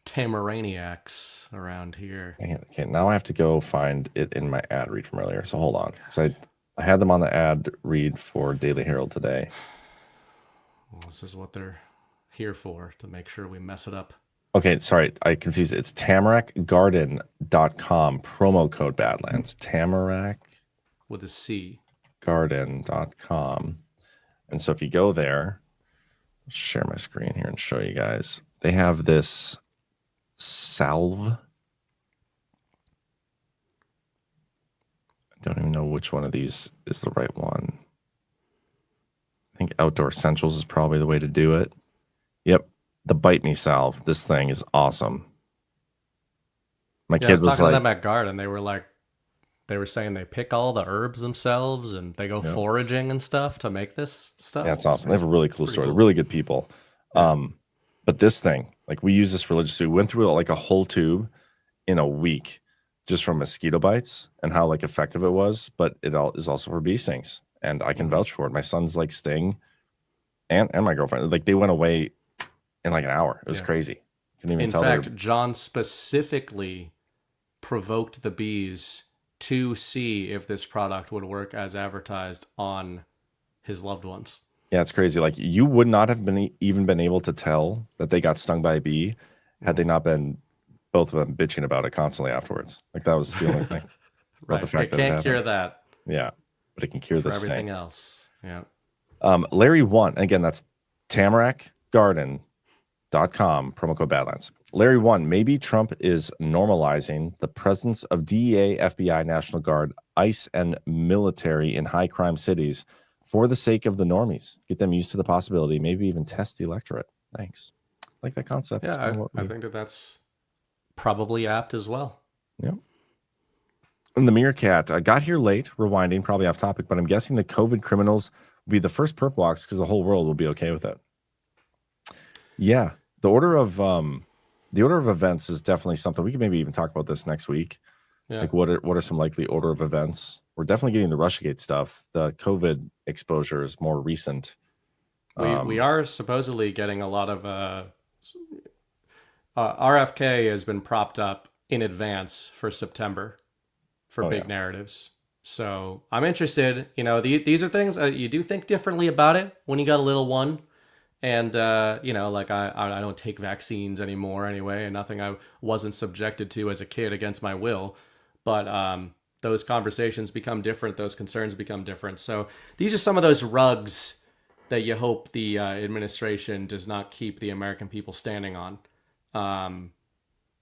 Tamaraniacs around here. Dang it. Okay, now I have to go find it in my ad read from earlier. So hold on. So I had them on the ad read for Daily Herold today. Well, this is what they're here for, to make sure we mess it up. Okay, sorry, I confused it. It's tamarackgarden.com, promo code Badlands. Tamarack with a C. Garden.com. And so if you go there, I'll share my screen here and show you guys. They have this salve. I don't even know which one of these is the right one. I think Outdoor Essentials is probably the way to do it. Yep. The Bite Me salve. This thing is awesome. My kid was talking like, to them at Garden. They were saying they pick all the herbs themselves and they go foraging and stuff to make this stuff. Yeah, it's awesome. They have a really cool story. Cool. They're really good people. Yeah. But this thing, like we use this religiously. We went through like a whole tube in a week just from mosquito bites and how like effective it was. But it all is also for bee stings, and I can vouch for it. My son's like sting, and my girlfriend, like they went away in like an hour. It was crazy. Couldn't even tell. In fact, John specifically provoked the bees to see if this product would work as advertised on his loved ones. Yeah, it's crazy. Like you would not have even been able to tell that they got stung by a bee had they not been both of them bitching about it constantly afterwards. Like that was the only thing. Right. The fact it can't cure that. Yeah, but it can cure this everything thing. Else. Yeah. Larry One, again, that's tamarackgarden.com, promo code Badlands. Larry One, maybe Trump is normalizing the presence of DEA, FBI, National Guard, ICE, and military in high crime cities for the sake of the normies. Get them used to the possibility, maybe even test the electorate. Thanks. Like that concept. Yeah, I think that's probably apt as well. Yeah. And the Meerkat, I got here late, rewinding, probably off topic, but I'm guessing the COVID criminals will be the first perp walks because the whole world will be okay with it. Yeah. The order of events is definitely something we can maybe even talk about this next week. Yeah. Like what are some likely order of events? We're definitely getting the Russiagate stuff. The COVID exposure is more recent. We are supposedly getting a lot of RFK has been propped up in advance for September for big narratives. So I'm interested. You know, these are things you do think differently about it when you got a little one. And, you know, like I don't take vaccines anymore anyway, and nothing I wasn't subjected to as a kid against my will. But those conversations become different. Those concerns become different. So these are some of those rugs that you hope the administration does not keep the American people standing on.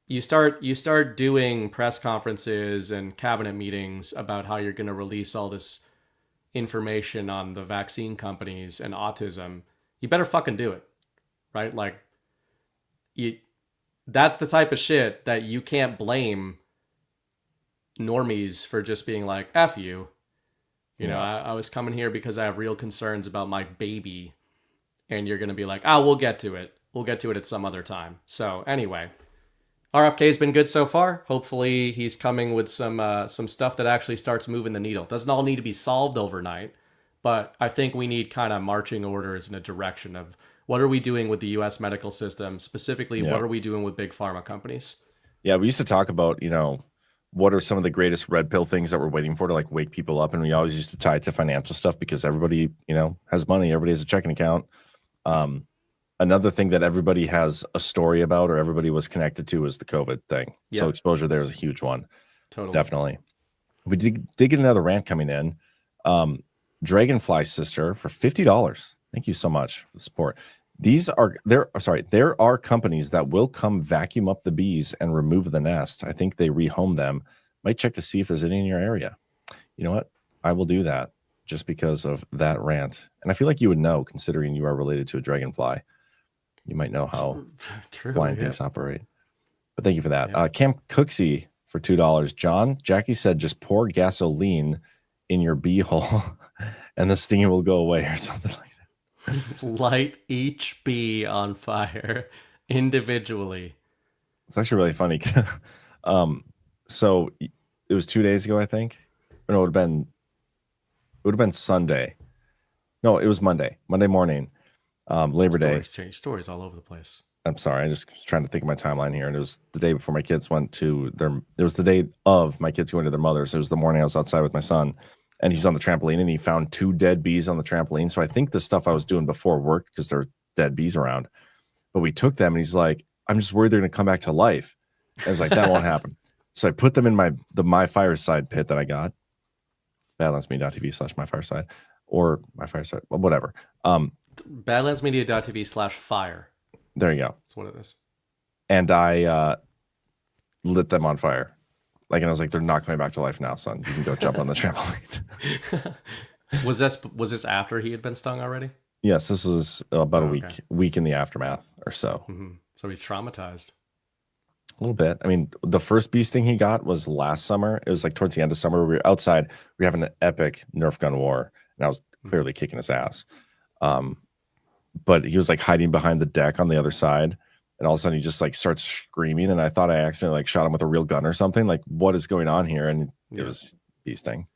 You start doing press conferences and cabinet meetings about how you're going to release all this information on the vaccine companies and autism. You better fucking do it, right? Like, that's the type of shit that you can't blame normies for just being like, F you. You know, I was coming here because I have real concerns about my baby. And you're going to be like, we'll get to it. We'll get to it at some other time. So anyway, RFK's been good so far. Hopefully he's coming with some stuff that actually starts moving the needle. Doesn't all need to be solved overnight. But I think we need kind of marching orders in a direction of what are we doing with the U.S. medical system? Specifically, what are we doing with big pharma companies? Yeah, we used to talk about, you know, what are some of the greatest red pill things that we're waiting for to like wake people up? And we always used to tie it to financial stuff because everybody, has money. Everybody has a checking account. Another thing that everybody has a story about or everybody was connected to is the COVID thing. Yep. So exposure there is a huge one. Totally. Definitely. We did get another rant coming in. Dragonfly Sister for $50. Thank you so much for the support. There are companies that will come vacuum up the bees and remove the nest. I think they rehome them. Might check to see if there's any in your area. You know what? I will do that just because of that rant. And I feel like you would know, considering you are related to a dragonfly. You might know how flying things operate. But thank you for that. Yeah. Camp Cooksey for $2. John, Jackie said just pour gasoline in your bee hole and the sting will go away or something like that. Light each bee on fire individually. It's actually really funny. So it was 2 days ago, I think. No, it would have been Sunday. No, it was Monday morning, Labor Day. Change stories all over the place. I'm sorry. I'm just trying to think of my timeline here. And it was the day before my kids went to it was the day of my kids going to their mothers. It was the morning I was outside with my son. And he was on the trampoline and he found 2 dead bees on the trampoline. So I think the stuff I was doing before worked because there were dead bees around. But we took them and he's like, I'm just worried they're going to come back to life. I was like, that won't happen. So I put them in my fireside pit that I got. Badlandsmedia.tv/myfireside or my fireside, well, whatever. Badlandsmedia.tv/fire. There you go. That's what it is. And I lit them on fire. And I was like, they're not coming back to life now, son. You can go jump on the trampoline. Was this after he had been stung already? Yes, this was about a week in the aftermath or so. Mm-hmm. So he's traumatized. A little bit. I mean, the first bee sting he got was last summer. It was like towards the end of summer. We were outside. We were having an epic Nerf gun war, and I was clearly kicking his ass. But he was like hiding behind the deck on the other side. And all of a sudden he just like starts screaming. And I thought I accidentally like shot him with a real gun or something. Like, what is going on here? And it was bee sting.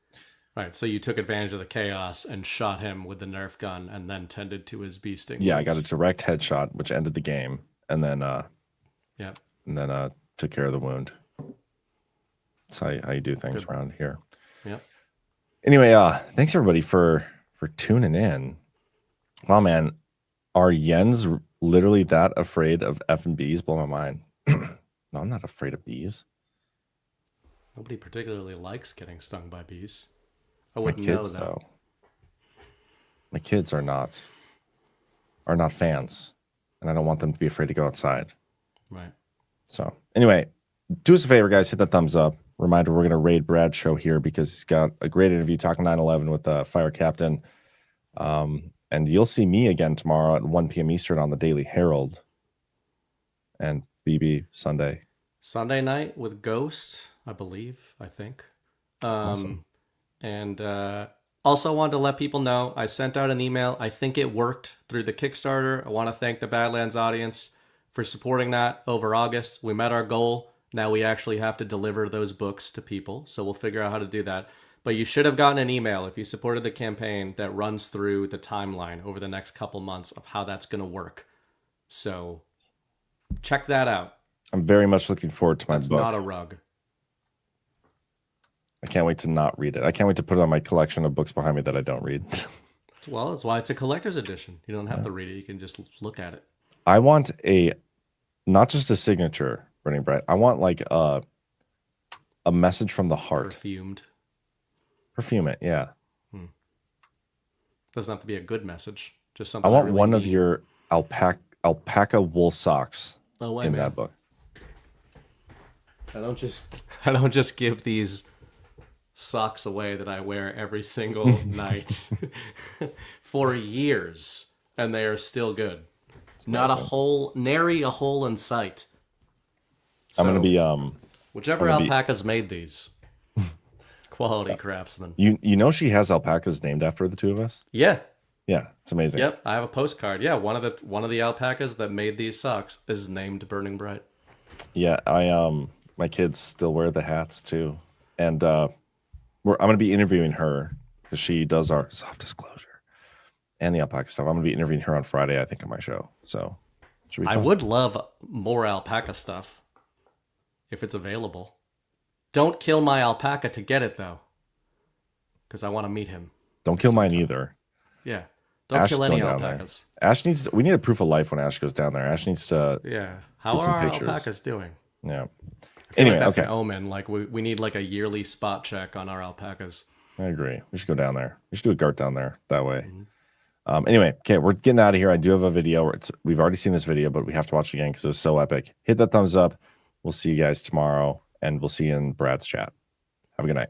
Right. So you took advantage of the chaos and shot him with the Nerf gun and then tended to his bee sting. Yeah, I got a direct headshot, which ended the game. And then took care of the wound. That's how you do things around here. Yeah. Anyway, thanks everybody for tuning in. Wow, man. Are Yens literally that afraid of effing bees? Blow my mind. No, I'm not afraid of bees. Nobody particularly likes getting stung by bees. I wouldn't know that. Though, my kids are not fans, and I don't want them to be afraid to go outside. Right. So anyway, do us a favor, guys. Hit that thumbs up. Reminder, we're going to raid Brad's show here because he's got a great interview talking 9/11 with the fire captain. And you'll see me again tomorrow at 1 p.m. Eastern on the Daily Herold. And BB Sunday. Sunday night with Ghost, I think. Awesome. And also wanted to let people know, I sent out an email. I think it worked through the Kickstarter. I want to thank the Badlands audience for supporting that over August. We met our goal. Now we actually have to deliver those books to people. So we'll figure out how to do that. But you should have gotten an email if you supported the campaign that runs through the timeline over the next couple months of how that's going to work. So check that out. I'm very much looking forward to my book. It's not a rug. I can't wait to not read it. I can't wait to put it on my collection of books behind me that I don't read. Well, that's why it's a collector's edition. You don't have to read it. You can just look at it. I want not just a signature, Burning Bright. I want like a message from the heart. Perfume it, yeah. Doesn't have to be a good message. Just something. I want one of your alpaca wool socks in that book. I don't just give these socks away that I wear every single night for years, and they are still good. Not a hole, nary a hole in sight. So, I'm gonna be whichever alpacas made these. Quality craftsman. You know she has alpacas named after the two of us? Yeah. Yeah, it's amazing. Yep, I have a postcard. Yeah, one of the alpacas that made these socks is named Burning Bright. Yeah, my kids still wear the hats too. And I'm going to be interviewing her because she does our soft disclosure and the alpaca stuff. I'm going to be interviewing her on Friday, I think, on my show. So should be fun. I would love more alpaca stuff if it's available. Don't kill my alpaca to get it, though. Because I want to meet him. Don't kill mine either. Yeah. Don't Ash kill is any going down alpacas. there. Ash needs. We need a proof of life when Ash goes down there. Ash needs to. Yeah. How get are some our pictures. alpacas doing? Yeah. Anyway, Anyway, that's okay. an omen. Like we need like a yearly spot check on our alpacas. I agree. We should go down there. We should do a GART down there that way. Mm-hmm. Anyway, okay, we're getting out of here. I do have a video where we've already seen this video, but we have to watch it again because it was so epic. Hit that thumbs up. We'll see you guys tomorrow, and we'll see you in Brad's chat. Have a good night.